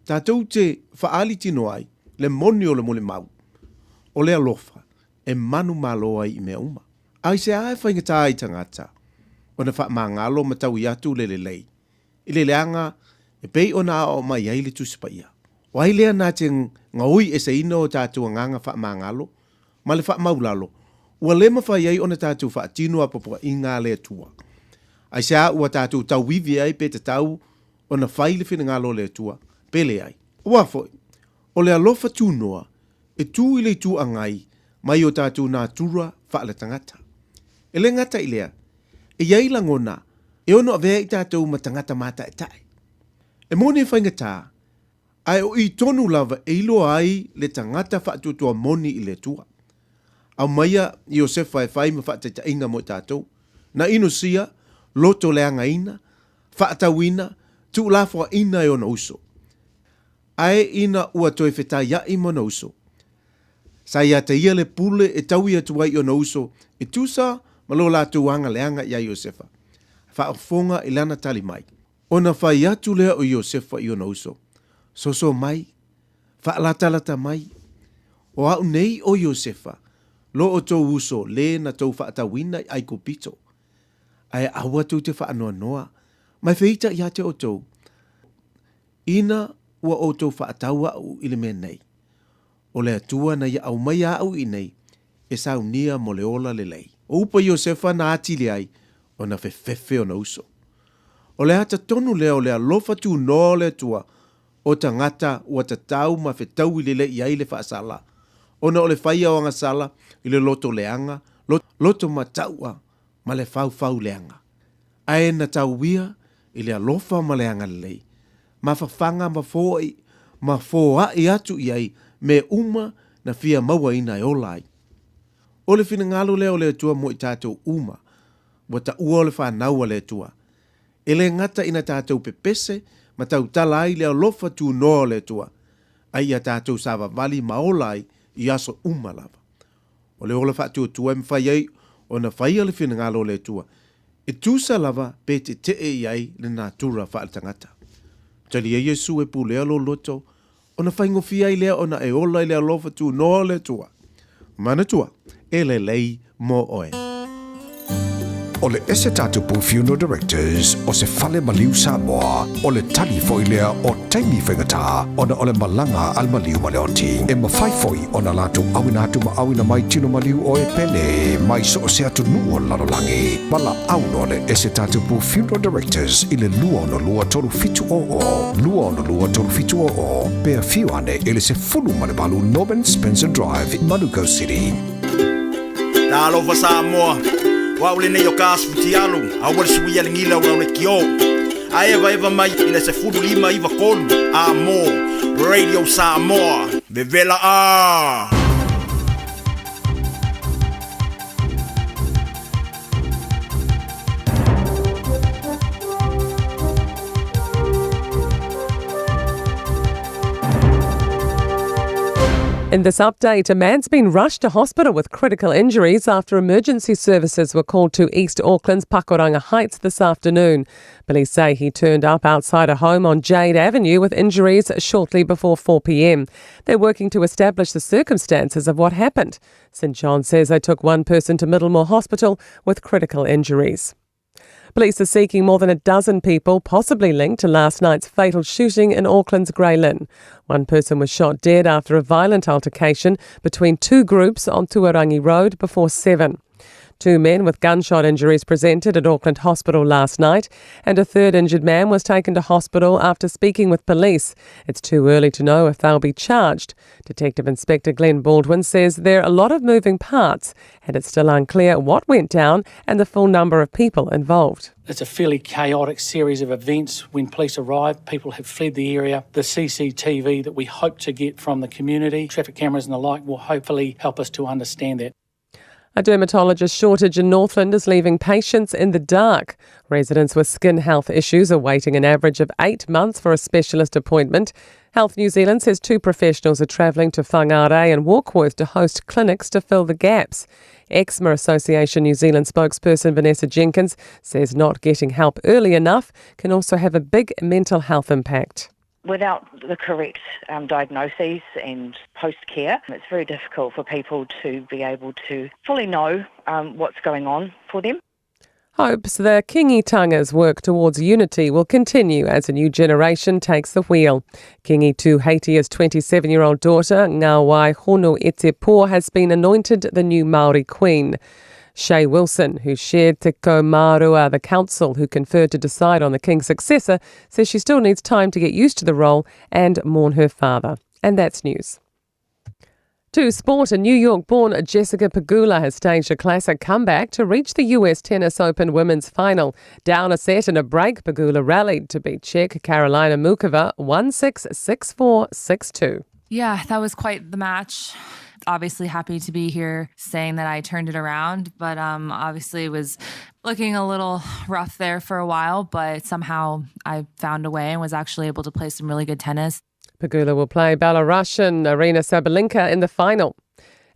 Tātou te whaali tino ai. Le moni o le mole mau. O lea lofa, e manu malo ai i mea uma. Ai se ae whaingata ai tangata, o na wha mangalo matau i atu le lei. I le leanga, e pei o na o mai ai le tusipa ia. O ai lea nā te ngaui e se ino o tātua nganga wha mangalo, ma le wha maulalo, ua lema whai ai o na tātua wha tino apapua i ngā lea tua. Ai se a ua tātua tau wivi ai pe te tau, o na whai le whina ngalo lea tua, pele ai. Ua foi, o lea lofa tūnoa, e tū i le tū angai, mai o tātou nā tura whaala tangata. E le ngata i lea, e iai langona, e ono avea i tātou ma tangata mata e tae. E moni e whaingatā, ai o i tonu lava e ilo ai le tangata whaatutua moni i le tua. Au maia i o se whai whai ma whaatata inga mo tātou, na ino sia, loto leanga ina, whaatawina, tu lafua ina e ona uso. Ai ina ua toi whetā ia i mona uso. Sa ia te ia le pule e tau ia tuai o na uso e tusa ma lo la tuanga leanga ia Iosefa. Whaafonga i lana tali mai. O na whai atu lea o Iosefa i o na uso. Soso mai, whaalalata mai. O au nei o Iosefa, lo o tō uso le na tō whaatawina i ai ko pito. Ai aua tū te whaanoa noa, mai whita i ate o tō. Ina ua o tō whaataua au ili mea nei. O le atua na ia au mai au i nei, e saunia mo le ola le lei. O upa Iosefa na atili ai, o na whewhewhe o na uso. O le hata tonu leo le alofa tu no le tua, o tangata ua tatau ma whetau i le i ai le whaasala. Ona o le whaia o anga sala, i le loto leanga, loto mataua, ma le fau leanga. Ae na tau wia, i le alofa ma leanga lei. Ma whawhanga ma fōa i atu i ai, me uma na fia maua ina e olai. O le whina ngalo leo le tua mo i tātou uma, wa ta ua o le whanaua le tua. E le ngata ina tātou pepese, ma tau tala ai leo lofa tu noa le tua. Ai a tātou sawa vali maolai i aso uma lava. O le ola whatu o tua mwhai ai, o na whai ale whina ngalo le tua. E tūsa lava pe te i ai le nātura whaalatangata. Tali e Yesu e pu leo lo loto, o na whaingo fia i leo o na e ola i leo lofa tu noa le tua. Mana tua, e le lei mo oe. O le ese tatu pu funeral directors o se fale maliu Samoa o le tali foi lea o taimi whengata o na o le malanga al maliu maleoti e mawhai foi o na latu awina mai tino maliu o e pene mai so o se atu nuo lalolangi mala auno le ese tatu pu funeral directors i le lua ono lua tolu fitu o pea fiu ane ele se fulu malebalu Norman Spencer Drive in Manuka City. Talofa Samoa wa ule nei o kasputi alu awal suia ngila wa le kio eva mai ina se fulu lima iva kolu amo Radio Samoa bevela In this update, a man's been rushed to hospital with critical injuries after emergency services were called to East Auckland's Pakuranga Heights this afternoon. Police say he turned up outside a home on Jade Avenue with injuries shortly before 4 p.m. They're working to establish the circumstances of what happened. St John says they took one person to Middlemore Hospital with critical injuries. Police are seeking more than a dozen people possibly linked to last night's fatal shooting in Auckland's Grey Lynn. One person was shot dead after a violent altercation between two groups on Tuarangi Road before 7. Two men with gunshot injuries presented at Auckland Hospital last night, and a third injured man was taken to hospital after speaking with police. It's too early to know if they'll be charged. Detective Inspector Glenn Baldwin says there are a lot of moving parts, and it's still unclear what went down and the full number of people involved. It's a fairly chaotic series of events. When police arrive, people have fled the area. The CCTV that we hope to get from the community, traffic cameras and the like, will hopefully help us to understand that. A dermatologist shortage in Northland is leaving patients in the dark. Residents with skin health issues are waiting an average of 8 months for a specialist appointment. Health New Zealand says 2 professionals are travelling to Whangarei and Warkworth to host clinics to fill the gaps. Eczema Association New Zealand spokesperson Vanessa Jenkins says not getting help early enough can also have a big mental health impact. Without the correct diagnoses and post-care, it's very difficult for people to be able to fully know what's going on for them. Hopes the Kingitanga's work towards unity will continue as a new generation takes the wheel. Kingi Tuheitia's 27-year-old daughter, Ngawai Honu Etepo, has been anointed the new Māori Queen. Shay Wilson, who shared Te Marua, the council who conferred to decide on the king's successor, says she still needs time to get used to the role and mourn her father. And that's news. To sport, a New York-born Jessica Pegula has staged a classic comeback to reach the US Tennis Open women's final. Down a set and a break, Pegula rallied to beat Czech Karolina Mukova 1-6, 6-4, 6-2. Yeah, that was quite the match. Obviously happy to be here saying that I turned it around, but obviously it was looking a little rough there for a while, but somehow I found a way and was actually able to play some really good tennis. Pegula will play Belarusian Arina Sabalenka in the final.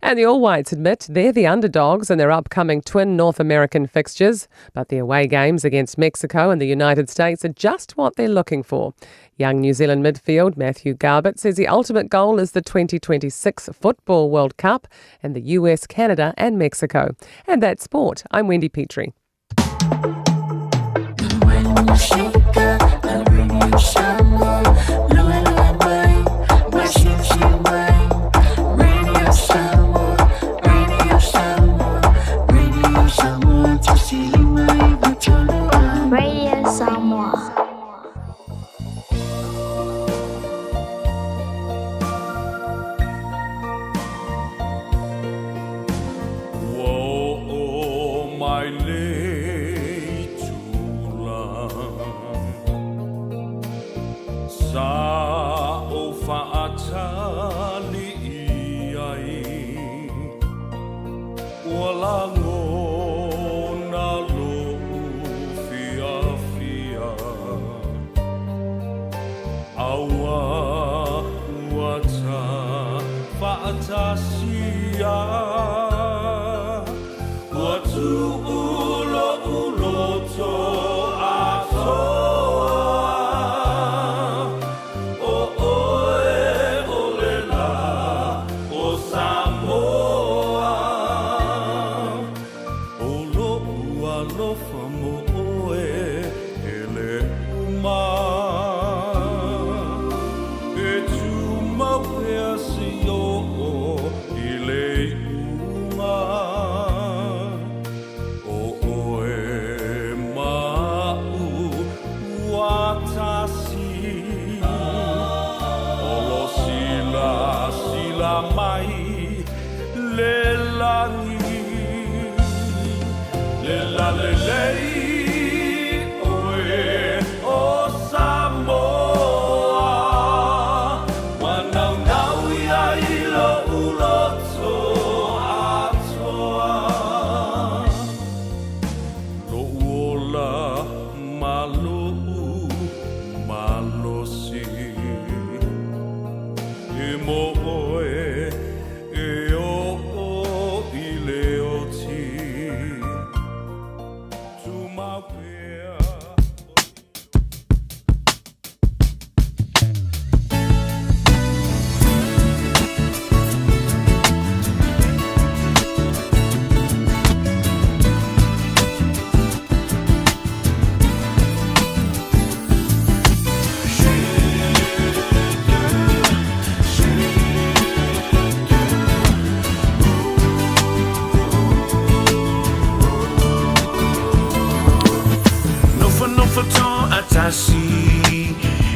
And the All Whites admit they're the underdogs in their upcoming twin North American fixtures, but the away games against Mexico and the United States are just what they're looking for. Young New Zealand midfield Matthew Garbutt says the ultimate goal is the 2026 Football World Cup and the US, Canada and Mexico. And that's sport. I'm Wendy Petrie. Radio Samoa. Whoa, my lady Sa o whaatali ai Wala ngona lo fia fia Awa wata whaatasia Watu ulo ulo to atoa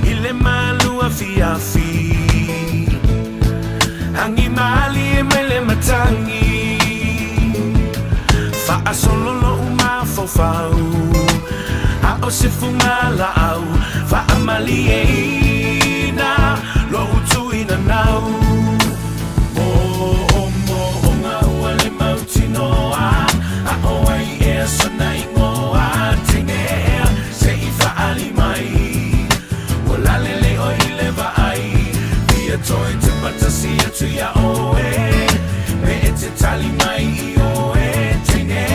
Ile malu afi Hangi mali mele matangi Fa solo lo uma fofau A osifu mala au Fa amali eina Lo utu ina nau Mo nga wale mauti noa A oai e sana ingoa Tenge se ifa alimai Walalele o ileva ai Via toi te patasi atu ya oe Me ete talimai I oe Tenge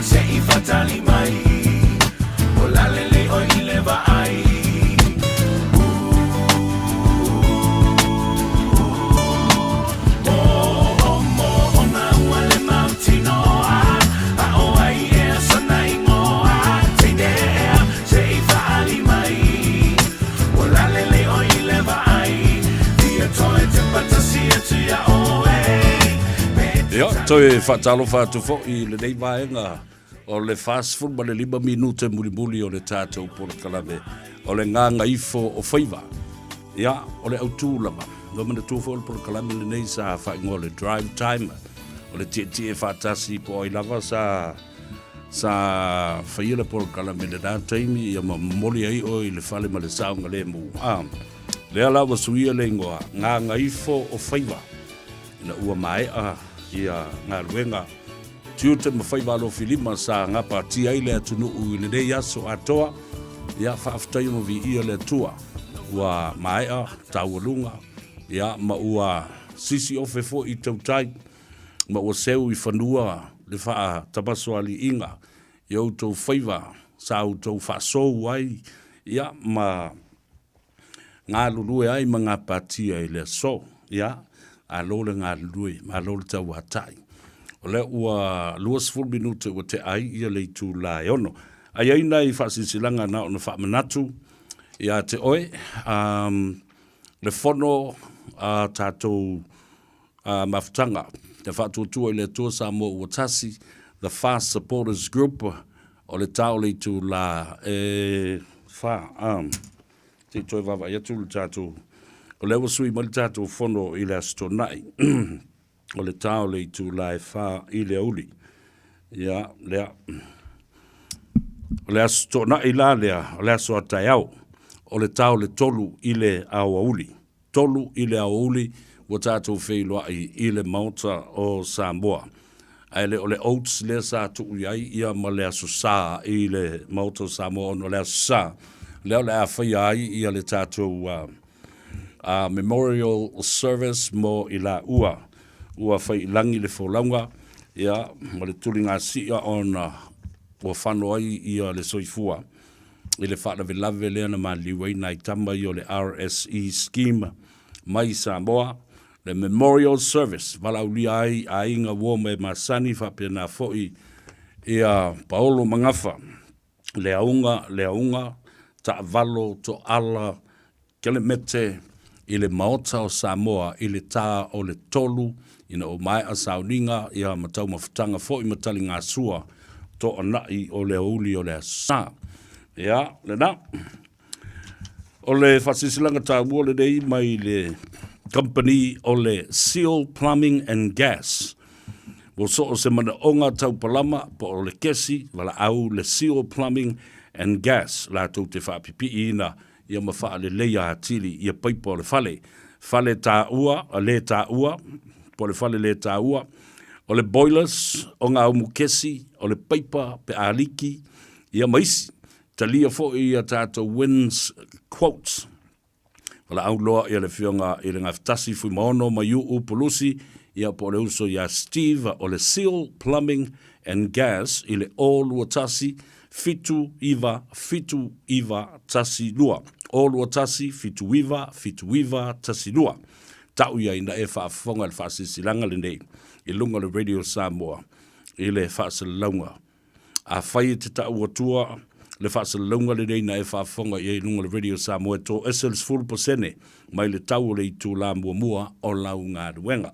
se ifa talimai Walalele o ileva ai Ia, toi whaatalofa atu fo I le nei vaenga o le fast food ma le 5 minute muli o le tātou pora kalame o le Gagaifo o Faiva. Ia, o le autūlama. No mana tūwha o le pora kalame le nei sa whaingoa le drive time. O le tie whaatasi po ai lava sa whaia le pora kalame le nā taimi ia ma moli ai o I le whale ma le saunga le mu. Le ala wa suia le ingoa Gagaifo o Faiva. Ina ua mai ia ngā ruenga tiute ma Faiva lo Filima sa ngā pāti ai le atunu I le nei aso atoa ia whaaftai mo vi ia le tua ua maea taualunga ia ma ua sisi ofe fo I tautai ma ua seu I whanua le wha tapaso ali inga I outou Faiva sa outou whaasou ai ia ma ngā lulue ai ma ngā pātia I le so ia a lole ngā lulue ma lole tau hatai o le ua 20 minuta ua te ai ia le tu la ono ai ai nei whaasisilanga na ona whaamanatu ia te oe le fono tātou mafutanga te whaatuatua I le tua Samoa ua tasi the Fast Supporters Group o le tau le tu la te toi vava ia tu le tātou o le wasui ma le tātou fono I le astonai o le tau le tu la wha I le uli ia lea o le astonai la lea o le aso atai au o le tau le tolu I le awa uli tolu I le awa uli ua tātou wheiloa I le mauta o Samoa ai le o le oats le sa tu iai ia ma le aso sa I le mauta o Samoa no le aso sa leo le a whai ai ia le tātou memorial service mo I la ua whai langi le wholaunga ia ma le tuli ngā sia ona ua whano ai ia le soifua I le whaalawe lave lea na ma liwei nai tama I o le RSE scheme mai Samoa le memorial service wala uli ai a inga wome masani whapena foi ia Paolo Mangafa le aunga ta valo to ala kele mete I le maota o Samoa I le tā o le tolu ina o mai a sauninga ia matau mafutanga foi matali ngā sua to anai o le uli o le sa ia le na o le whasisilanga tā ua le dei mai le company o le Seal Plumbing and Gas wo so o se mana onga tau palama po o le kesi wala au le Seal Plumbing and Gas la tau te whapipi ina ia mawha le leia hatili ia paipo le fale tā ua le tā ua po le fale le tā ua o le boilers o ngā umu kesi o le paipa pe aliki ia maisi talia fo ia tātou wins quotes wala au loa ia le whionga I le ngaftasi fui maono ma yu upulusi ia po le uso ia Steve o le Seal Plumbing and Gas I le o lua tasi fitu iva tasi lua o lua tasi fitu iva tasi lua tau ia ina e whaafonga le whaasisilanga le nei I lunga le Radio Samoa I le whaasilaunga a whai te tau atua le whaasilaunga le nei na e whaafonga I lunga le Radio Samoa to esels full posene mai le tau le I tū la mua o lau ngā ruenga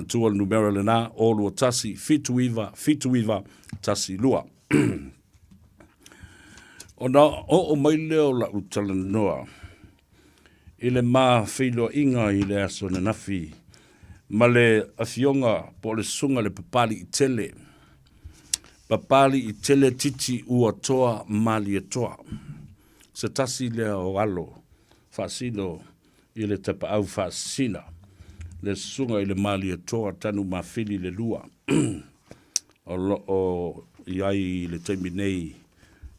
tua le numero le nā o lua tasi fitu iva tasi lua ona o mai leo la utala noa I le mā whilo inga I le aso na nafi ma le afionga po le sunga le papali I tele titi ua toa mali e toa se tasi lea o alo whaasino I le tapa au whaasina le sunga I le mali e toa tanu mawhili le lua o iai le taimi nei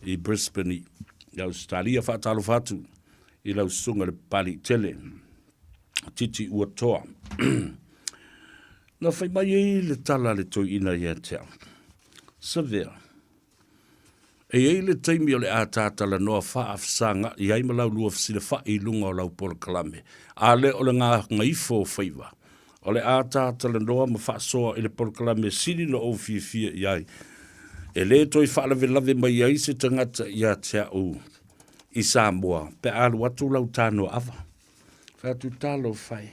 I Brisbane I Australia whaatalo whatu I lau sunga le pali tele titi ua toa na whai mai le tala le toi ina ia tea severe e le taimi o le ātātala noa whaafsanga I ai malau lua fsile wha I lunga o lau pola kalame a le o le Gagaifo Faiva o le ātātala noa ma whaasoa I le pola kalame sili no o fia I ai e le toi whaalawe mai ai se tangata ia tea u I Samoa pe alu atu lau tāno awa whatu tālo whai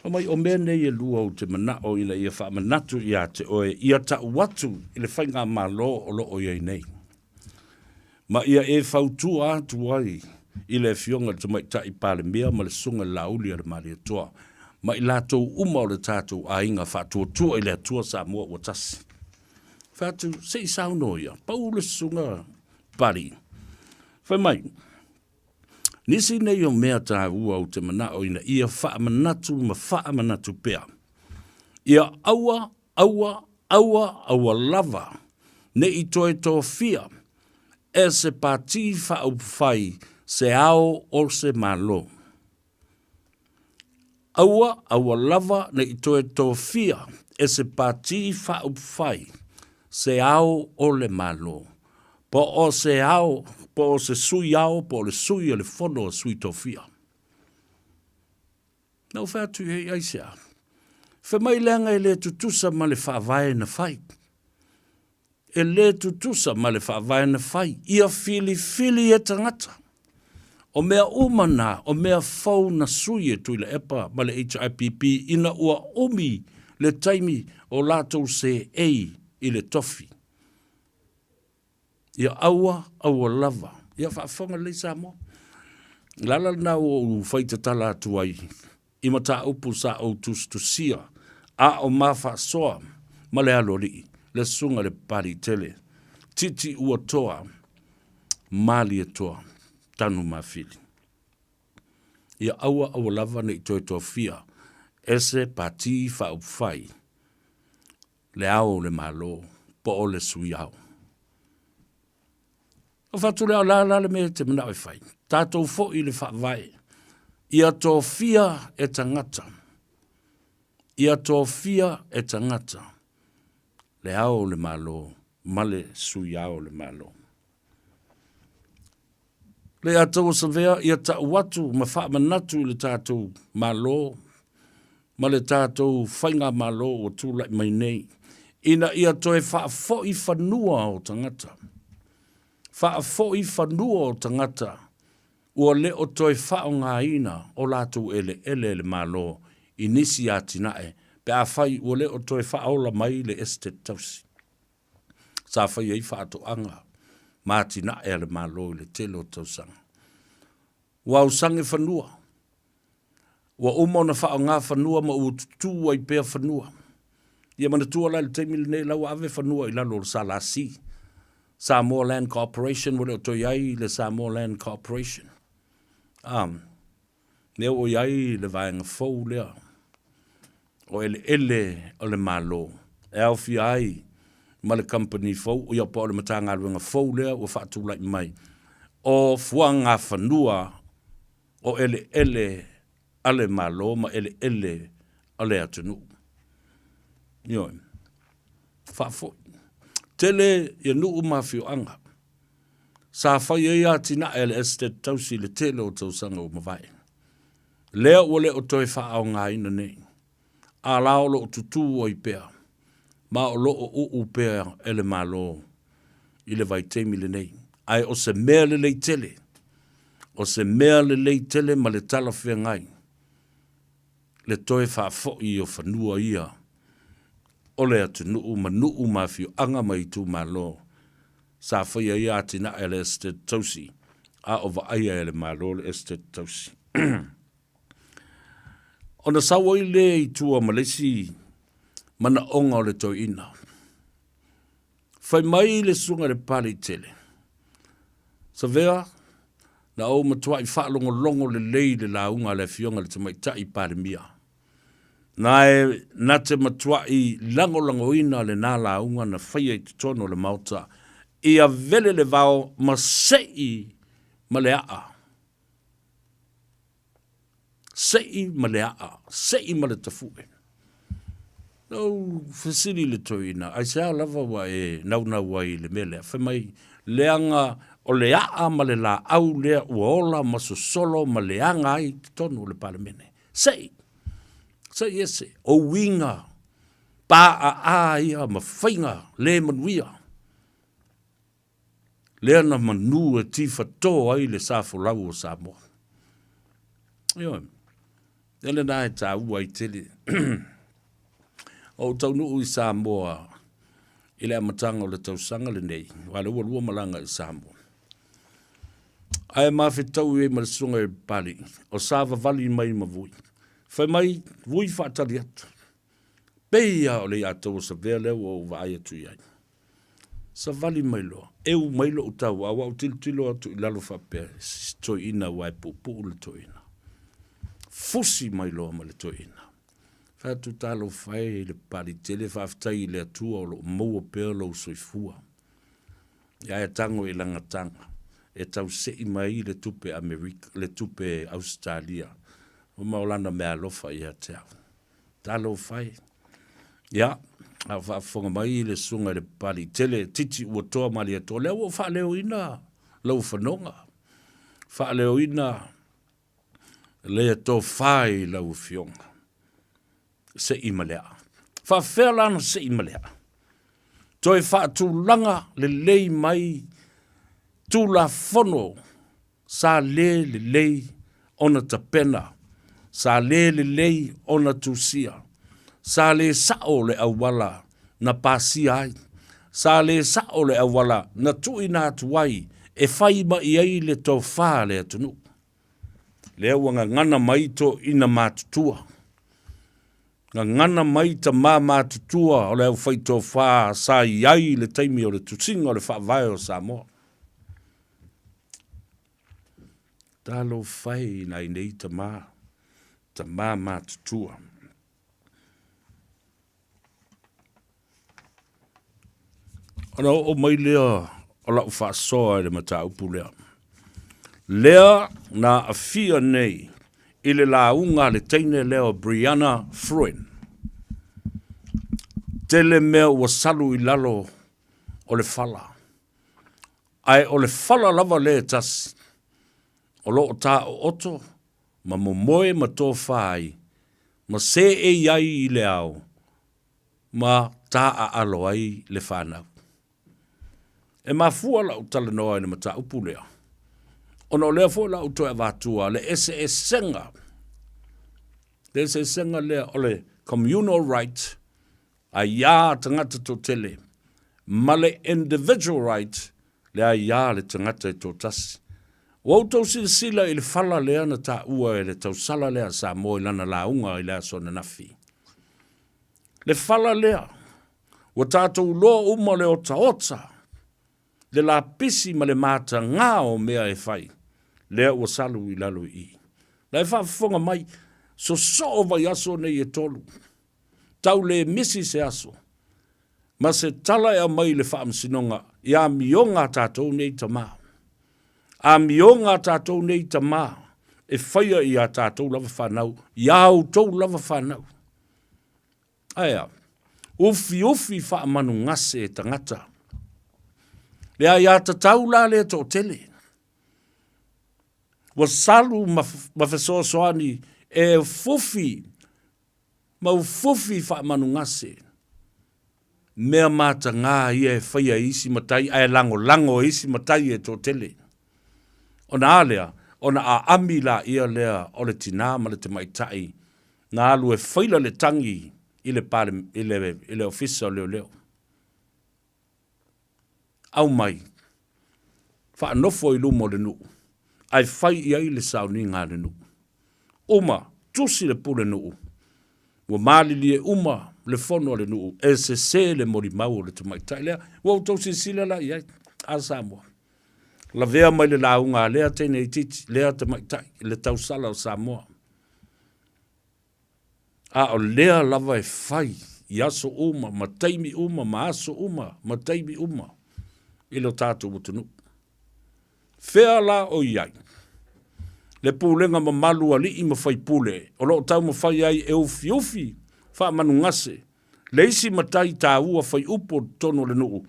o mai o mea nei e lua o te manao ina ia wha manatu ia te oe ia ta watu I le whainga malo o lo o iei nei ma ia e whautu atu ai I le fionga te mai ta I pale mea ma le sunga lauli ar mari toa ma I latou uma o le tātou a inga whatua tua I le atua Samoa o tasi whatu sei sauno ia pau le sunga pari whai mai nisi nei o mea tā ua o te manao ina ia wha manatu pea ia aua lava ne I toe tō fia e se pāti whauwhai se ao o se malo aua lava ne I toe tō fia e se pati whaupwhai, se ao o le malo. Po o se ao, po o se sui ao, po o le sui o le fono o sui tofia. Nau whātu hei aisea. Whamai leanga e le tutusa ma le whaavae na whai. E le tutusa ma le whaavae na whai. Ia fili e tangata. O mea umana, o mea fau na sui e tui le epa ma le HIPP ina ua umi le taimi o lātou se ei i le tofi. Ia aua lava. Ia whaafonga le Samoa. Lala na o whaita tala atu ai. I mata upu sa o tusia. A o mawha soa. Ma le alori. Le sunga le pari tele. Titi ua toa. Mali e toa. Tanu mawhili. Ia aua lava ne i toi toa fia. Ese pati whaupwhai. Le ao le malo. Po o le sui ao. O whatu leo la le me te mana oi whai. Tātou fo i le whaavai. Ia tō fia e tangata. Ia tō fia e tangata. Le ao le malo. Male sui ao le malo. Le atou sa vea ia ta watu ma wha manatu le tātou malo. Ma le tātou whainga malo o tūlai mai nei. Ina ia toi wha fo i whanua o tangata. Wha fo i whanua o tangata. Ua le o toi wha o ngā ina o lātou ele malo. Inisi ati nae. Pe a whai ua le o toi wha ola mai le este tausi. Sa whai ei wha ato anga. Māti nae le malo le telo tausanga. Ua usange whanua. Ua umona wha o ngā whanua ma ua tutua i pēr whanua. Ia mana tua lai le teimili nei lau ave whanua i lalo sa la si. Samoa Land Corporation, wale o to iai le Samoa Land Corporation. Neo o iai le vaenga fau lea. O ele o le malo. E au fi ai ma le company fau. O ia pa o le matanga aluenga fau lea o whaatu lai mai. O fuanga whanua o ele ale malo ma ele ale atunu. Yo. Fafo. Tele ia nuu mafio anga. Sa fai ia tina ele estate tausi le tele o tausanga o mawai. Lea ole o toi wha au ngā ina nei. A lao lo o tutu o i pēr. Ma o lo o pēr ele malo. I le vai teimi le nei. Ai o se mea le lei tele. O se mea le lei tele ma le tala whea ngai. Le toi wha fo i o whanua ia. O le atu nuu mawhio anga mai tū malo. Sa whaia ia atina ele estate tausi. A o vaaya ele malo le estate tausi. O na sawa i le i tua Malesi mana onga o le toi ina. Whai mai le sunga le pari tele. Sa vea, na o matua i whaalongo longo le lei le launga le fionga le tamaita i pari mia. Na te matua i lango ina le nā launga na whaia i tono le mauta. Ia vele le vao ma sei ma le aa. Sei ma le aa. Sei ma le tafue. No, fasili le toina. Ai sea lava wa e nau wai le mele. Whamai leanga o le aa ma le la au lea uola ma so solo ma leanga ai tono le palemene. Sei. Sei ese. O winga. Pa a ia ma whainga le manuia. Lea na manu e tifa tō ai le sāfo lau o Samoa. Io, ele nā e tā ua i tele. O tau nuu i Samoa, i le amatanga o le tausanga le nei, wale ua lua malanga i Samoa. Ai mawhi tau e marasunga e pali, o sāva vali mai mavui. Whai mai, vui whaatari atu. Peia o le atau sa vele o vai atu iai. Sa vali mai loa. Eu mai lo utau, awa o tilo atu i lalo whapea, toi ina wai pupu le toi ina. Fusi mai loa ma le toi ina. Whatu talo whai le pari tele whaftai le atua o lo maua pēr lo soifua. Ia e tango i langatanga. E tau sei mai le tupe Amerika, le tupe Australia. O maulana mea lofa i a teo. Talo whai. Ya, a whaafonga mai le sunga le pali tele titi ua toa mali ato. Lea ua wha leo ina lau whanonga. Wha leo ina lea tō whai lau fionga. Se ima lea. Wha whea lana se ima lea. Toi wha tūlanga le lei mai tūla whono sa le lei ona tapena. Sa le lei ona tūsia. Sa le sao le awala na pasi ai. Sa le sao le awala na tui nā tuai e whaima i ai le tō whā le atunu. Le wanga ngana mai tō ina mātutua. Nga ngana mai ta mā mātutua o le au whai tō whā sa i ai le taimi o le tusinga o le whaavai o Samoa. Talo whai nai nei ta mā mātutua. Ana o mai lea o lau whaasoa le mata upu lea. Lea na afia nei i le launga le teine leo Brianna Fruin. Tele mea ua salu i lalo o le fala. Ai o le fala lava le tasi. O lo o ta o oto, ma momoe ma tō whai, ma se e iai i le au, ma ta a alo ai le whanau. E ma fua lau tala noa ina mata upu lea. Ono lea fua lau toa vatua, le ese senga. Le ese senga lea o le communal right, a ia tangata to tele. Ma le individual right, le a ia le tangata to tasi. Wau tau sila i le fala lea na ta ua e le tau sala lea Samoa i lana launga i lea sona nafi. Le fala lea, wa tātou loa uma le ota ota, le la pisi ma le mata ngā o mea e whai, lea ua salu i lalo i. La e whaafonga mai, so vai aso nei e tolu. Tau le misi se aso. Ma se tala e mai le whaamsinonga, i a mionga tātou nei ta maa. A mionga tātou nei ta maa, e whaia i a tātou lava whanau, i au tau lava whanau. Aia, ufi whaamanu ngase e tangata. Lea i a tatau la lea tō tele. Wa salu mawhesoa soani e fufi, mau fufi whaamanu ngase. Mea mata ngā ia e whaia isi matai, ai lango isi matai e tō tele. Ona alea, ona a amila ia lea o le tina ma le te maitai, na alu e whaila le tangi i le ofisa o leo. Au mai, wha anofo i lumo le nuu, ai whai i ai le sauni ngā le nuu. Uma, tusi le pule nuu, ua maalili e uma le fono le nuu, e se le mori mau le te maitai lea, ua utausi sila la i ai, a Samoa. La vea mai le launga lea tene i titi, lea te maitai, le tausala o Samoa. A o lea lava e whai, i aso uma, ma taimi uma, ma aso uma, ma taimi uma, i lo tātou utunu. Whea la o iai. Le pūlenga ma malu ali i ma whai pūle, o lo tau ma whai ai e ufi, wha manu ngase, le isi matai tā ua whai upo tono le nuu,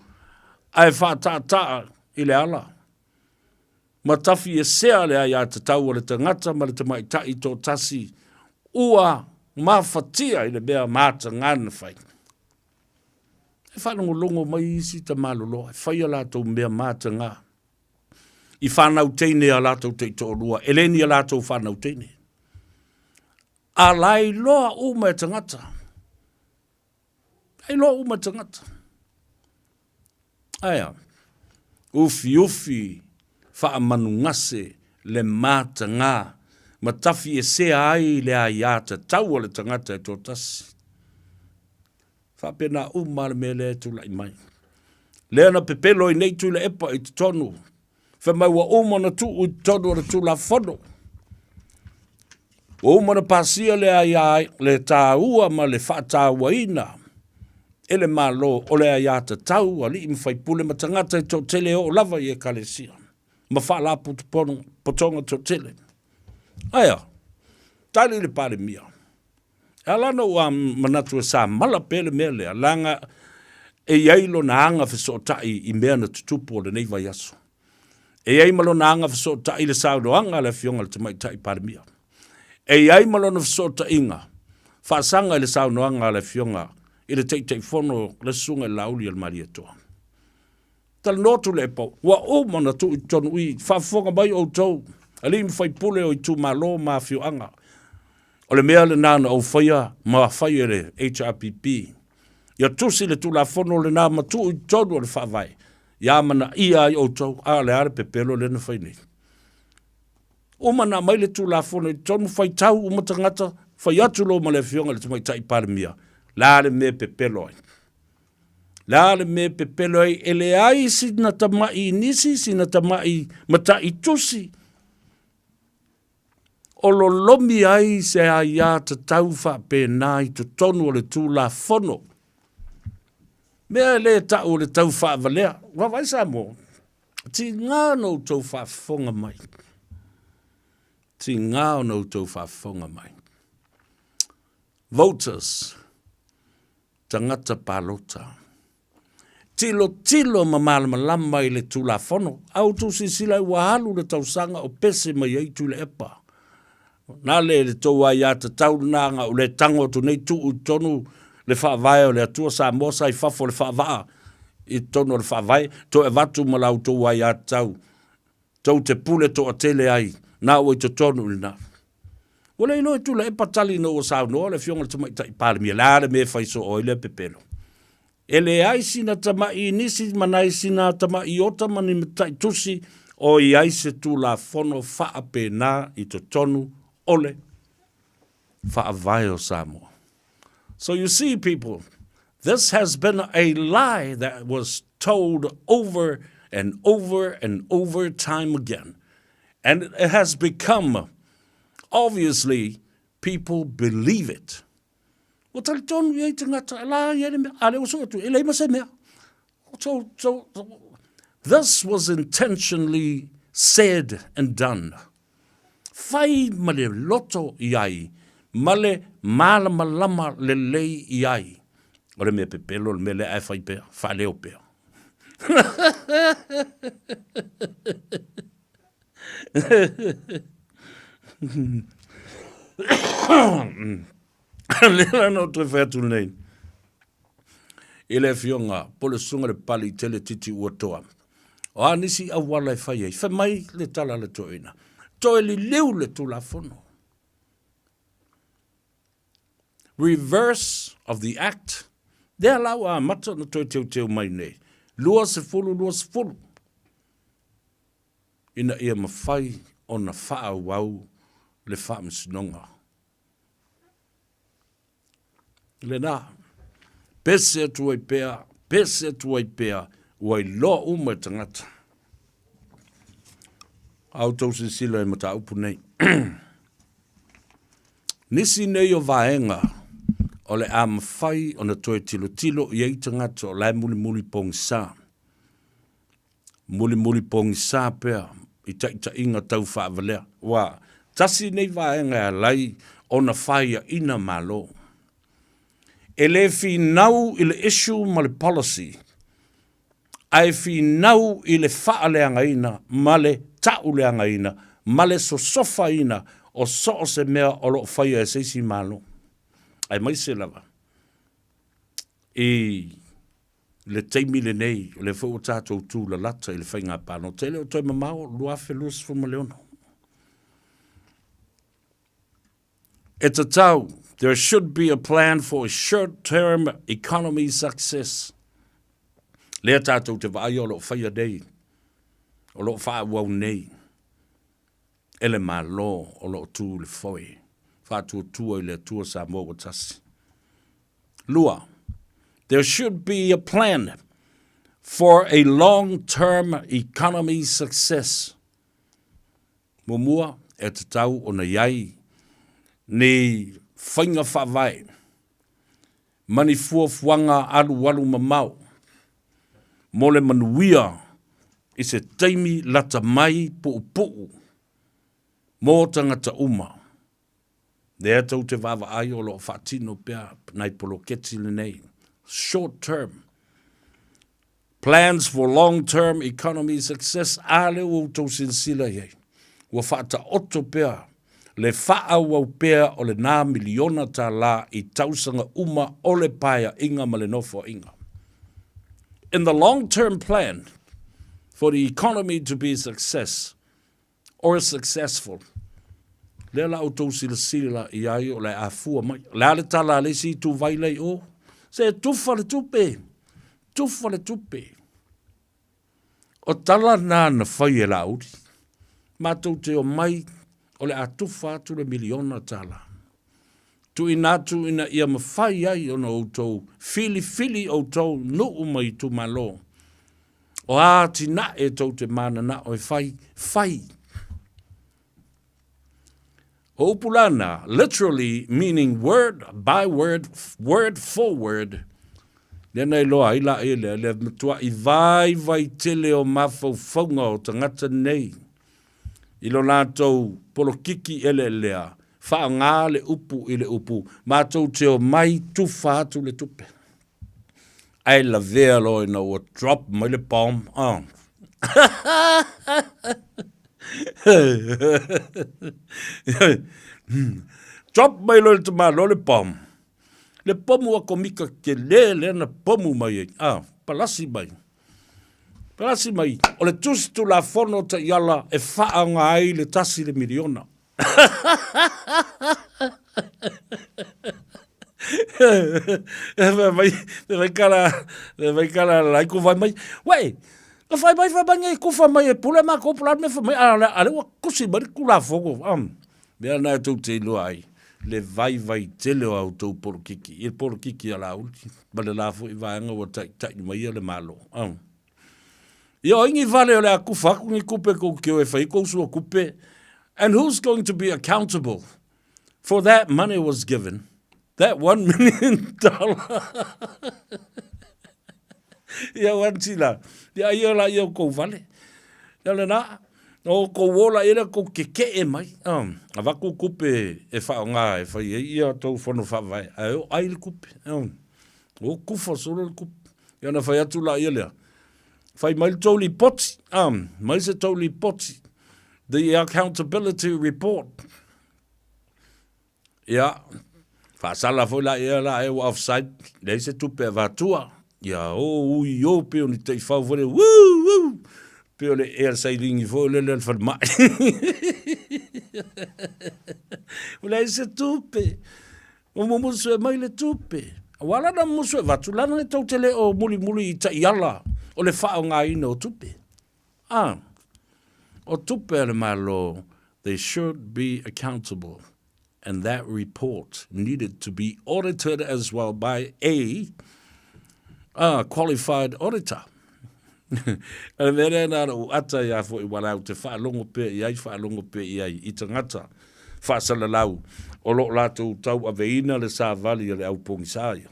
ai wha tā i le ala. Ma tafi e sea le ai a te tau le tangata ma le te maitai tō tasi ua ma whatia i le bea māta ngāna whai. E whanongo longo mai isi ta malolo, e whai a lātou mea māta ngā. I whanau teine a lātou te tō lua, eleni a lātou whanau teine. A lai loa uma e tangata. Ai loa uma tangata. Aia, ufi, whaamanu ngase le māta ngā, ma tafi e sea ai le aiata, tau le tangata e tō tasi. Whapena umar me le tula i mai. Lea na pepelo i nei tula epa i te tonu, whamaua umana tu i tonu le tula whono. Umana pasia le ai le tā ua ma le whātāua ina, ele malo o le aiata tau, ali i mwhaipule ma tangata i tō tele o lava i e kalesia. Ma whala potonga tō tele. Aia, tali le pare mia. Alana ua manatu e sa mala pele mele, alanga e yailo na anga fesotai I mea na tutupu o le nei vai aso. E ai malo na anga fesotai le saudoanga le fionga le tamaitai parimia. E ai malo na fesotai inga, whaasanga le saudoanga le fionga, I le teitei fono le sunga lauli al maria toa. Tal notu le po, wa o mana tu I tonu I, whafonga mai o tau, alim fai pule o I tu malo ma fioanga. O le mea le nana o whaia, ma whaia le HRPP. Ia tusi le tu la fono le nā matu I tonu o le whawai. Ia mana ia I o tau, a le are pepelo le na whai nei. O mana mai le tu la fono I tonu whai tau umatangata, whai atu lo ma le fionga le tumai tai parimia. La le me pepelo ai. La le me pepelo ai, ele ai si na tamai nisi, si na tamai mata I tusi. O lo lomi ai se a ia te tau wha pēnā I te tonu o le tū la fono. Mea le tau o le tau wha valea. Wawai sa mo. Ti ngā no tau wha fonga mai. Ti ngā no tau wha fonga mai. Voters. Tangata palota. Tilo ma malama I le tū la fono. Au tu sisila I wahalu le tau sanga o pese mai ai tu le epa. Nā le tau ai a te tau nanga o le tango tu nei tu U tonu le whaavai o le atua Samoa I whafo le whaavaa I tonu le whaavai to e watu malau tau ai a tau. Tau te pule to a tele ai nā o I te tonu le nā. Wale ino tu le epatali no o sao no le fionga le tamai tai parimia la le me whaiso o le pepelo. Ele ai sina tamai nisi manai sina tamai ota mani mitai tusi o I ai se tu la fono whaape nā I te tonu ole whaavai o Samoa. So you see, people, this has been a lie that was told over and over and over time again. And it has become, obviously, people believe it. So this was intentionally said and done. Fai male loto iai, male malama lama le lei iai. Ore me pepelo me le ai fai pea, fa leo pea. Lela no te whatu nei. Ele fionga, pole sunga le pali tele titi ua toa. O anisi a wala fai ei, wha mai le tala le toina. Toe li leu le tu la fono. Reverse of the act. Dea lau a mata na toi teu mai nei. Lua se fulu. Ina ia mawhai o na wha wau le wha msinonga. Le nā, pese atu ai pea, wai loa umai tangata. Au tau se sila e mata upu nei. Nisi nei o vaenga, o le a mawhai o na toe tilo I ei tangata o lai muli pongi sā. Muli pongi sā pea, I ta inga tau whaavalea. Wa, tasi nei vaenga a lai o na whaia ina malo. E le fi nau I le issue ma le policy. Ai fi nau I le whaaleanga ina, ma le tau leanga ina, ma le sofa ina, o so se mea o lo whaia e seisi malo. Ai mai se lava. I le teimi le nei, le fo tātou tū la lata I le whainga pāno. Tele o toi mamao, lua felus fu maleono. It's a tau. There should be a plan for short-term economy success. Lea tātou te vai o lo whaia nei. O lo wha wau nei. Ele malo o lo tū le foi. Wha tua I le tua sa mogo tasi. Lua. There should be a plan for a long-term economy success. Mumua e te tau o na iai ni whainga whawai. Mani fuafuanga alu mamau. Mole manuia I se teimi lata mai pu'u. Mō tangata uma. Lea tau te wawa ai o lo whaatino pia nai polo keti le nei. Short term. Plans for long-term economy success ale o tau sinsila iei. Ua whaata oto pia le wha au pia o le nā miliona tā la I tausanga uma o le paia inga ma le nofo inga. In the long-term plan for the economy to be success or successful, le la o tau sila I ai o le afua mai. Le ale tala le si tu vai lei o. Se tufa le tupe. Tufa le tupe. O tala nā na whai e la uri. Mātou te o mai o le atufa atu le miliona tala. Tu inatu ina ia mawhai ai o na outou. Fili o tau nuu mai tu malo. O ati na e tau te mana na o whai. O upulana, literally meaning word by word, word for word. Lena I loa ila ele, le matua I vai tele o mafau whaunga o tangata nei. Ilo nātou polokiki ele lea, wha ngā le upu I le upu, mātou te o mai tufa atu le tupe. Ai la vea lo ina o drop mai le bomb. Drop mai lo le tama lo le bomb. Le pomu a komika ke le na pomu mai. Palasi mai. Palasi mai. O le tusi tu la fono ta yala e faa nga ai le tasi le miliona. Vai kala lai kufa mai. Wei, ka fai mai ngai kufa mai e pule ma ko pulat me fa mai ale wa kusi mai kula fogo. Mea na tu te loa ai. Le vai tele o au tau porokiki. I porokiki ala ulti. Ma le lafo I vaenga wa tai mai le malo. Ia ingi vale o le akufa, kungi kupe kou kio e whai kousu o kupe. And who's going to be accountable for that money was given? That $1 million. Ia wantila. Ia la ia kou vale. Ia le na. O ko wola ira ko keke e mai. A waku kupe e whao ngā e whai e ia tau whono whawai. O ai le kupe. O kufa soro le kupe. Ia na whai atu la ia lea. Whai mai tau li poti. Mai se tau li poti. The accountability report. Ia. Whaasala fo la ia la e wa offside. Lei se tupe a vatua. Ia ui o peo ni te whau vore. Woo! Peo le ea sailingi fo le whanmai. Ula se tupe. O musu e mai le tupe. Wala na musu e vatu. Lana ne tau tele o muli I ta iala. O le whao ngā ina o tupe. O tupe le malo. They should be accountable. And that report needed to be audited as well by a qualified auditor. E mere na o ata ia fo I wala te whaalongo pe I tangata whaasalalau o lo lato tau aveina le sa vali le au pongi saia.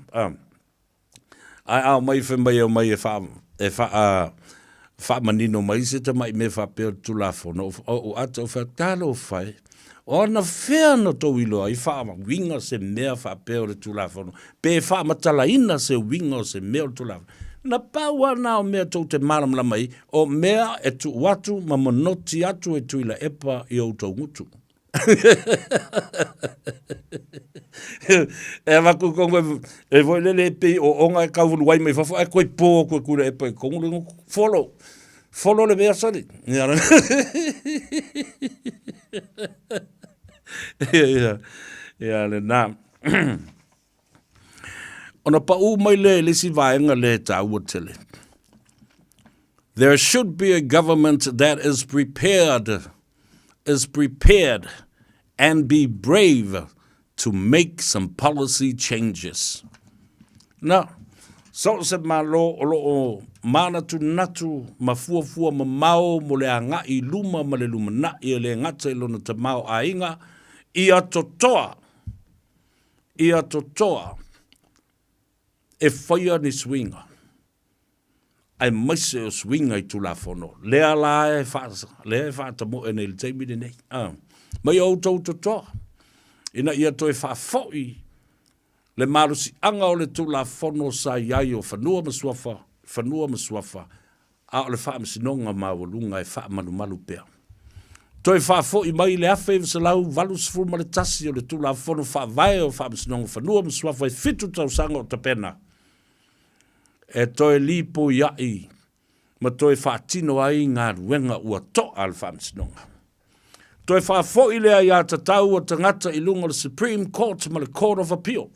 Ai au mai whemai au mai e wha manino mai se te mai me wha peo tulafono o ata o wha talo whai. O na whea no tau ilo ai wha winga se mea wha peo le tulafono. Pe wha matala ina se winga se mea tulafono. Na paua na o mea tau te maramla mai, o mea e tu watu ma monoti atu e tuila epa I o tau ngutu. E waku kongo e voi lele epe o onga e kauvulu wai mai fafo, e koe pō koe kura epa e kongo le follow. Follow le mea sari. Ia le nā. Ona pau mai le si vaenga le tāua tele. There should be a government that is prepared and be brave to make some policy changes. Now, so se malo o mana tu natu mafua ma mau mo le anga I luma ma le luma na I le ngata I lona te mau a inga ia totoa e whaia ni swinga. Ai maise o swinga I tula fono. Lea la e whaata mo e nei le teimine nei. Mai au tau totoa. Ina ia toi whaafoi le marusi anga o le tula fono sa iai o whanua masuafa, a o le wha masinonga mawalunga e wha manumalu pea. Toi whaafoi mai le awhi e wasalau valu sifu ma le tasi o le tula fono wha vai o wha masinonga whanua masuafa e fitu tau sanga o tapena. E toi lipo iai, ma toi whaatino ai ngā ruenga ua to al wha masinonga. Toi whaafoi lea ia tatau o tangata I lunga le Supreme Court ma le Court of Appeal.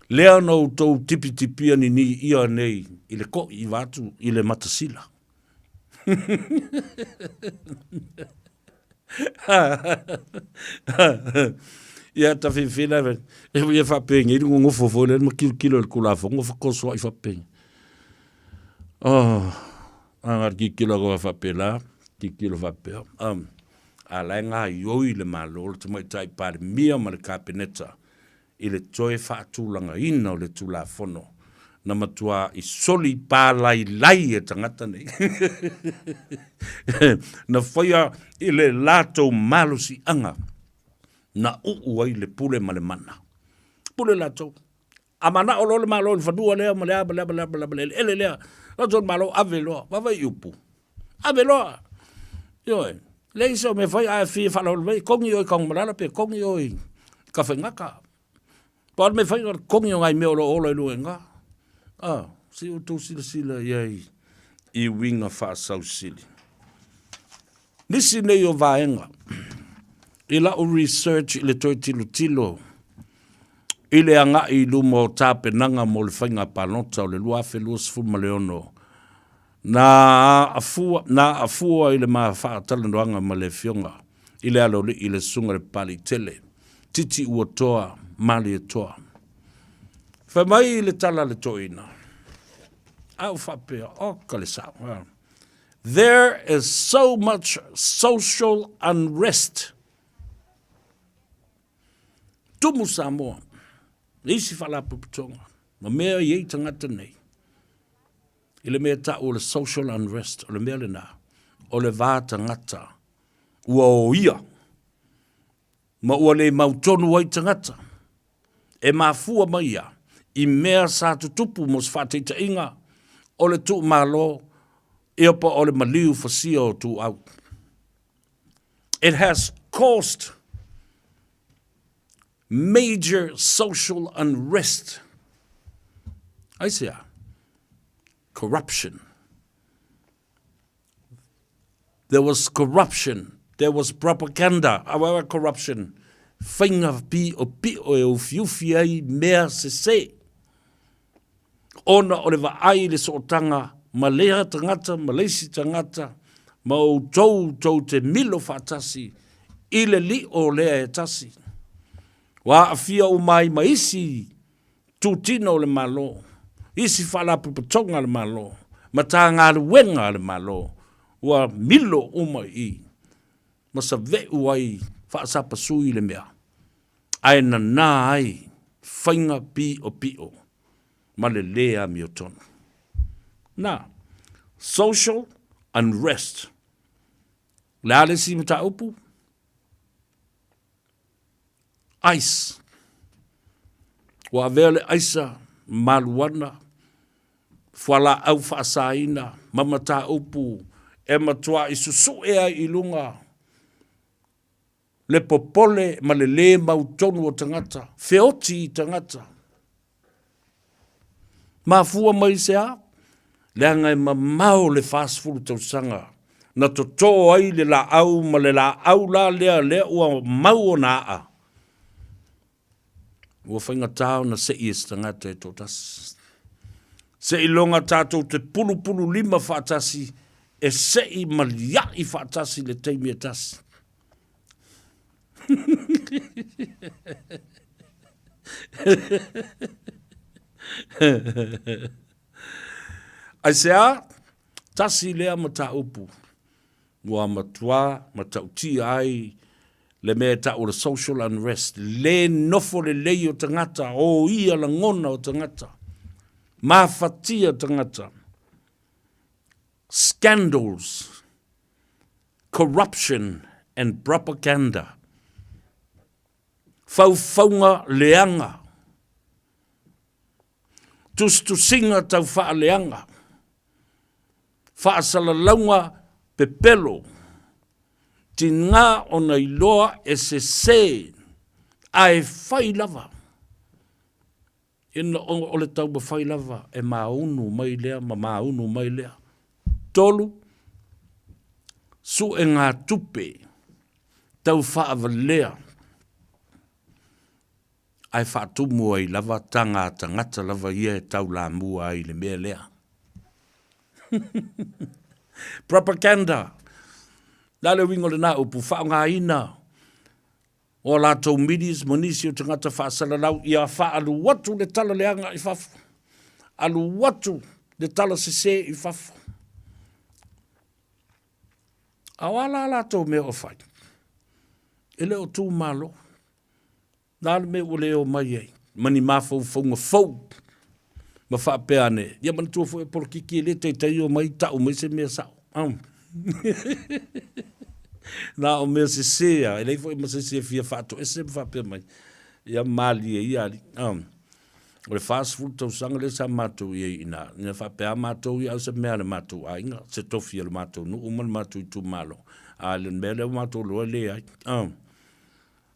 Lea no tau tipi ni ia nei I le ko I watu I le matasila. Ia ta whiwhina e ia whapengi, I rungo ngofo fōle, ma kilo le kulafo, ngofo kosoa I whapengi. Angar ki kilo ko whapela, ki kilo whapea. A lai ngā ioi le malo, te mai tai pare mia ma le kapeneta, I le toe whaatulanga ina o le tula fono, na matua I soli pālai lai e tangata nei. Na whaia I le lato malo si anga, na ai le pule ma le mana. Pule lato. A mana o le malo, le whanua lea, ma lea, ele lea, lato malo ave loa, wawai upu. Ave loa. Ioi. Lei so me fai a fi fala le kongi oi kong malala pe kongi oi ka ngaka. Pa me fai kongi ngai me o lo luenga. Si o tu sila yai I winga fa sau sili. Nisi nei o vaenga. I la o research I le toi tilo. I le anga I lumo tape nanga mo le whainga palota o le luafe luas fuma leono. Na afua I le maa whaatalandoanga ma le fionga. I le alo I le sunga le pali tele. Titi ua toa, mali e toa. Whamai I le tala le toina. Au whapea, kale sao. There is so much social unrest. Tumu Samoa. Isi whalapu putonga. Ma mea iei tangata nei. I le mea ta o le social unrest, o le mea le nā, o le vāta ngata, ua o ia, ma ua le mautonu ai tangata, e mafua mai ia, I mea sa tutupu mos whāteita inga, o le tu malo, e opa o le maliu fasia o tu au. It has caused major social unrest. I say, corruption. There was corruption. There was propaganda. Our corruption. Whainga pi o e o fiufi ai mea se. Ona o le vaai le sootanga, ma lea tangata, ma leisi tangata, ma o tau te milo whatasi, I le li o lea e tasi. Wa afia o mai ma isi tutino le malo. Isi whalapu patonga le malo, ma tā ngā wenga le malo, ua milo uma I, ma sa veu ai, whaasapa sui le mea. Ai na nā ai, whainga pi o, ma le lea mi o tonu. Nā, social unrest. Le ale si mata upu? Ice. Wa vele aisa, maluana, whala au whaasaina, mamata upu, e matua I susu ea I lunga. Le popole ma le mautonu o tangata, feoti I tangata. Mafua mai sea, le angai mamau le fastfulu tau sanga, na toto ai le la au ma le la au la lea ua mau o naa. Ua whainga tau na se ies tangata e totas. Se I longa tātou te pulu lima whaatasi, e se I malia I whaatasi le teimi e tasi. Ai sea, tasi lea mata upu, ua matua, matauti ai, le mea ta o le social unrest, le nofo le lei o tangata, o ia la ngona o tangata. Mafatia tangata, scandals, corruption and propaganda. Faufaunga leanga. Tustusinga tau faa leanga. Faa salalaunga pepelo. Tinga ona iloa se ai fai lava. Ina o le tau fai lava e maunu mai lea, ma maunu mai lea. Tolu, su e ngā tupe, tau whaavalea. Ai whaatumu ai lava tangata lava ia e tau la mua ai le mea lea. Propaganda. Nale wingo le nā upu whao ngā ina. O la tau midis monisi o tangata whaasala lau ia whaalu watu le tala leanga i whafu. Alu watu le tala se i whafu. Awala la tau mea o whai. Ele o tū malo. Nāle me o leo mai ei. Mani mafau whaunga fau. Ma whaapea ne. Ia man tua fo e porokiki le te tai o mai tau mai se mea sao. Na o mea se sea. E lei fo e ma se sea fia whaato. E se whaapea mai. Ia mali e iari. O le fast food tau sanga le sa mātou i ina. Ina whapea mātou i au se mea le mātou a inga. Se tofi le mātou. Nu uman mātou i tū malo. A le mea le mātou loa le ai.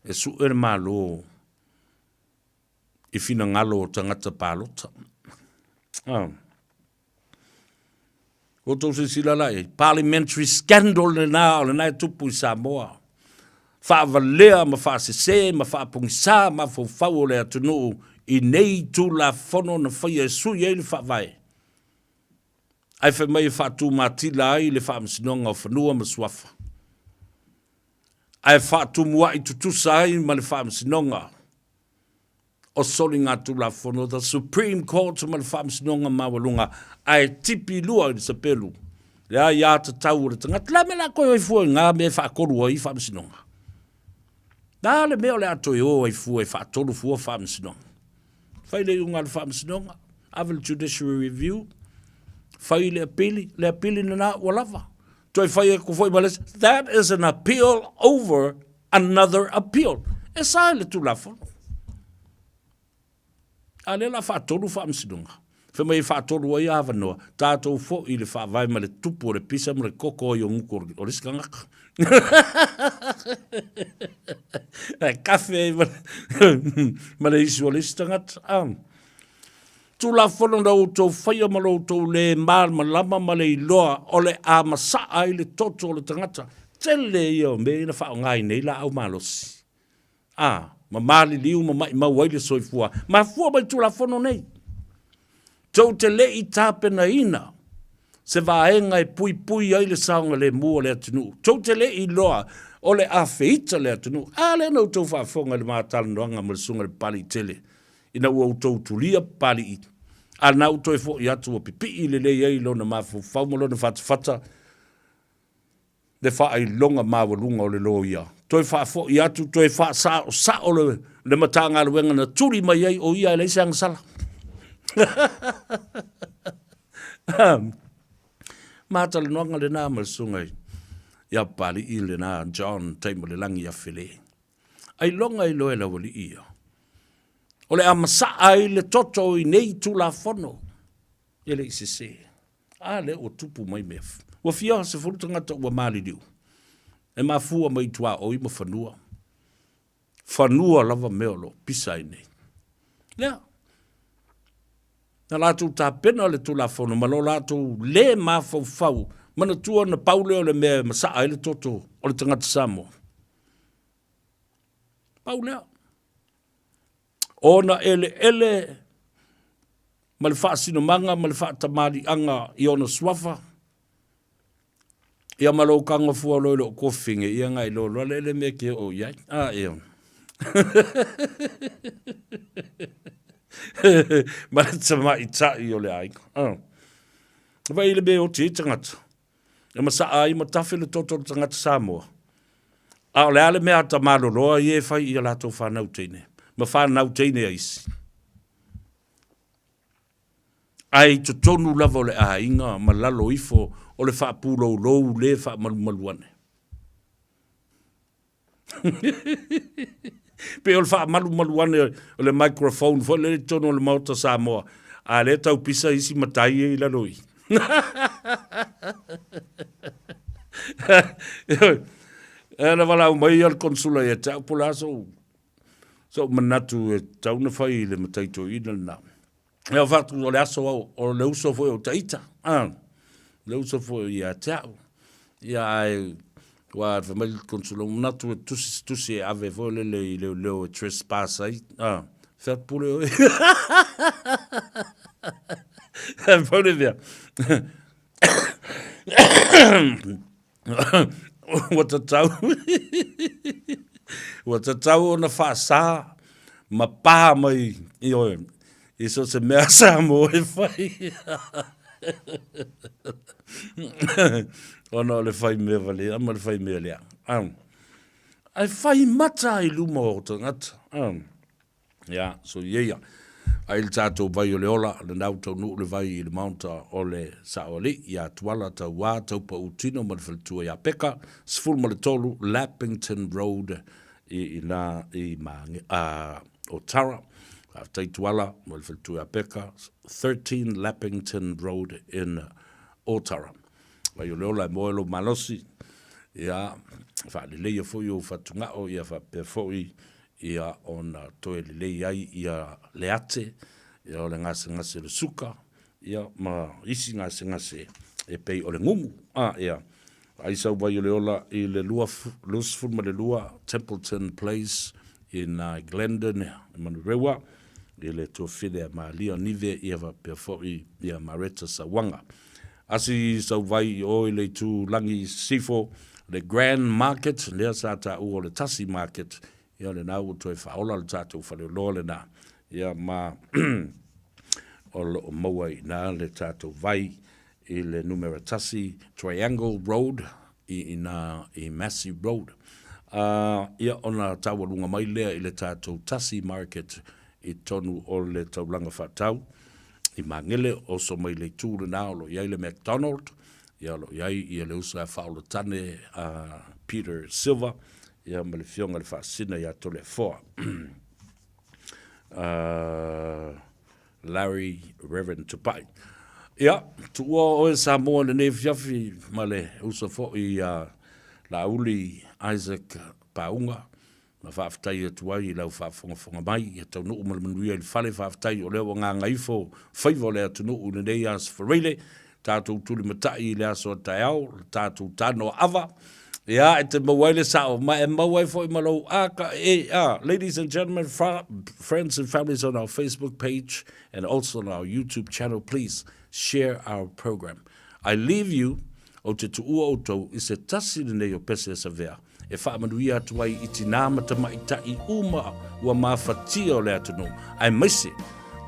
E su e le malo. I fina ngalo o tangata pālota. O tau se sila lai. Parliamentary scandal le nā o le nai tupu i Samoa. Whaavalea ma whaasese, ma whaapungisa, ma whau o le atunu i nei tū la whono na whaia e sui e le whaavai. Ai whai mai whaatū mātila ai le whaamsinonga o whanua ma suafa. Ai whaatū mua i tutusa ai ma le whaamsinonga o soli ngā tū la whono. The Supreme Court ma le whaamsinonga mawalunga ai tipi lua i sa pelu. Lea ia ta tau o le tangata. La me la koe ai fua ngā me whaakorua i whaamsinonga. Nā le meo le ato i o ai fua i whaatolu fua whaamsinonga. Fai le unga le whaamsinonga. Avel Judiciary Review. Fai le apili na nā walawa. Toi fai e kufoi males. That is an appeal over another appeal. E sa le tu la whono. A le la whaatolu whaamsinonga. Fai mai whaatolu ai awanoa. Tātou fo i le whaavai ma le tupu o le pisa ma le koko i o nguko o le skangaka. Kafe ma le isu o le istangata. Tu la whono na outou whaia ma outou le mār ma lama ma le iloa o le a masa ai le toto o le tangata. Tele i o me ina whao ngai nei la au malosi. Ma mali liu ma mai mawai le soifua. Ma fua mai tu la whono nei. Tau te le i tāpena ina. Se vaenga e pui ai le saunga le mua le atunu. Tau te le i loa o le a feita le atunu. Le nau tau whaafonga le mātala noanga ma le sunga le pali tele. Ina ua utou tulia pali i. A nau toi fo i atu o pipi i le lei ei lona mafu faumolo na fatafata. Le wha ai longa mawalunga o le lo ia. Toi wha fo i atu, toi wha sa o le matanga le wenga na turi mai ei o ia e leise ang sala. Mātala noanga le nā malasungai. Ia pali i le nā John taimo le langi a while. Ai longa i loe la wali ia. O le amasa ai le toto i nei tu la whono. E le isi se. Le o tupu mai mef. Wa fia se furutangata ua mali diu. E ma fua mai tua o ima whanua. Whanua lava meolo, pisa i nei. Lea. Na lātou tā pena le tu la whono, ma lo lātou le ma fau. Mana tua na paule o le mea masa ai le toto o le tangata Samoa. Paulea. Ona ele ma le whaasino manga, ma le whaatamari anga i ona swafa. Ia malo kanga fua loilo o kofinge, ia ngai lolo, ele me ke o iai. Ia. Ma le tama i tai o le aiko. Vai le me o ti tangata. Ia masa ai ma tafe le toto tangata Samoa. O le ale mea ta malo loa i e fai i a lato whanau teine. Ma whanau teine a isi. Ai to tonu lava o le a inga ma lalo ifo o le whaapulo lou le whaamalumaluane. Pe o le wha malu ane o le microphone fo le tono le mauta Samoa. A le tau pisa isi matai e la loi. Ana wala mai al konsula e tau pula so manatu e tau na whai le matai to ina na. E o whatu o le aso o le uso fo o taita. Le uso fo i a tau. Ia ai wa fa mai konsula manatu e tusi e ave fo le trespass ai. Fat pule o. Pone via. Wata tau na whaasa ma paha mai i oe. I so se mea Samoa e whai. Ona le whai mea vale, ama le whai mea lea. Ai whai mata i luma o tangata. Ya, so yeah. Ai le tātou vai o le ola, le nau tau nuu le vai i le maunta o le saoli, ia tuala tau wā tau pa utino ma le whalitua ia peka, sifuru ma le tolu, Lappington Road i maange, o Tara, tai tuala ma le whalitua ia peka, 13 Lappington Road in Otara. Vai o le ola e moelo malosi, ia whaale leia fui o whatungao, ia whape fui, ia ona toe lelei ai ia le ate, ia o le ngase le suka, ia ma isi ngase e pei o le ngumu. Ia, ai sau vai o le ola i le lusful ma le lua Templeton Place in Glendon, Manurewa, i le tuafile ma lia nive ia va perfoi ia Mareta Sawanga. Asi sau vai o i le tu langi sifo, le Grand Market, lea sa ta u o le Tasi Market, ia le nau toi whaola le tātou whale loa le nā. Ia ma o maua i nā le tātou vai i le numera Tasi Triangle Road i Massey Road. Ia ona taua lunga mai lea i le tātou Tasi Market i tonu o le taulanga whatau. I mangele o so mai le tūre nā o lo iai le McDonald. Ia lo iai i le usa whaola tane Peter Silva. Ia ma le fionga le whaasina ia tole foa. Larry Reverend Tupai. Ia, tuua o e Samoa le ne fiafi ma le usa fo i la uli Isaac Paunga. Ma whaaftai e tuai i lau whaafonga mai. Ia tau nuu ma le manuia i whale whaaftai o leo Gagaifo Faiva o lea tu nuu ne nei as whareile. Tātou tuli matai i lea soa tai au. Tātou tano ava. Yeah, it's a mawai sao. My mawai for malo. Ladies and gentlemen, friends and families on our Facebook page and also on our YouTube channel, please share our program. I leave you o te tuua oto I se tasi nei o pese sa vea. E whaamanuia atuai I tina matamai I uma ua mawhatia o le atunu. Ai maise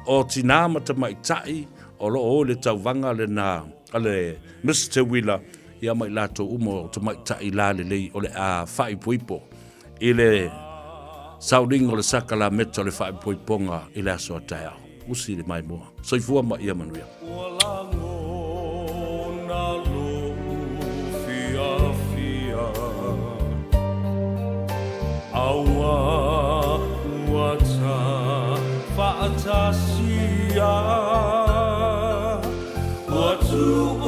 o tina matamai tai o lo o le tauvanga le na ale Mr. Wheeler. Ia mai lato umo to mai tai la le o le a fai puipo I le sauling o le sakala meto le fai puiponga I le aso taia usi le mai moa soifua ma ia manuia awa wata fa'atasia watu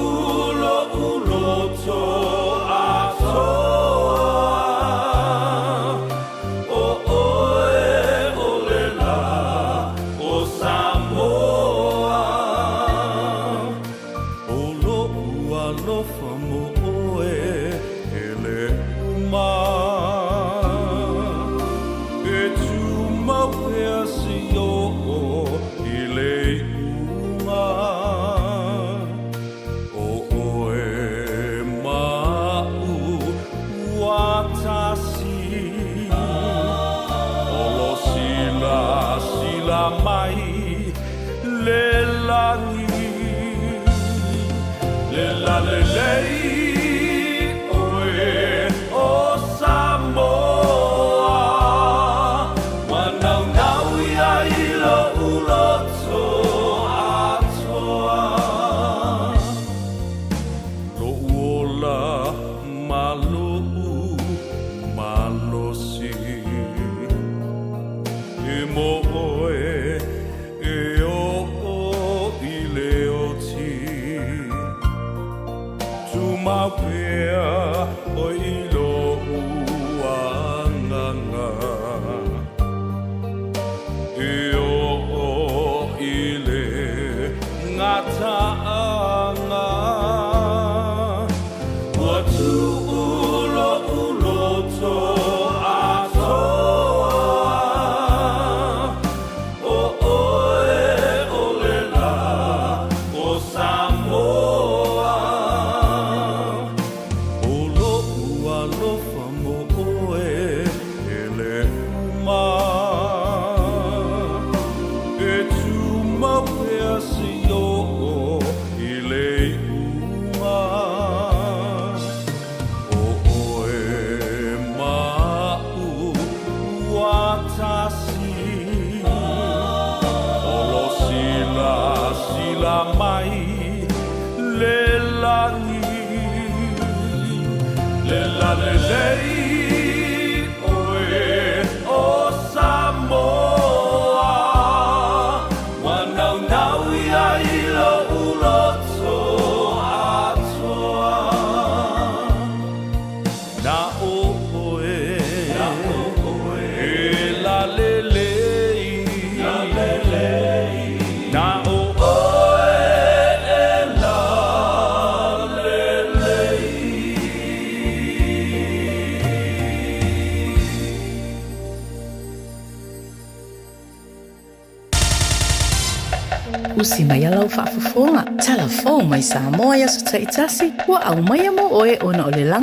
pia o ilo uanganga e o ile ngataanga watu ulo uloto Usi mai alau whaafafonga. Telefon mai Samoa ya sa taitasi. Wa au mai amo oe ona o le langola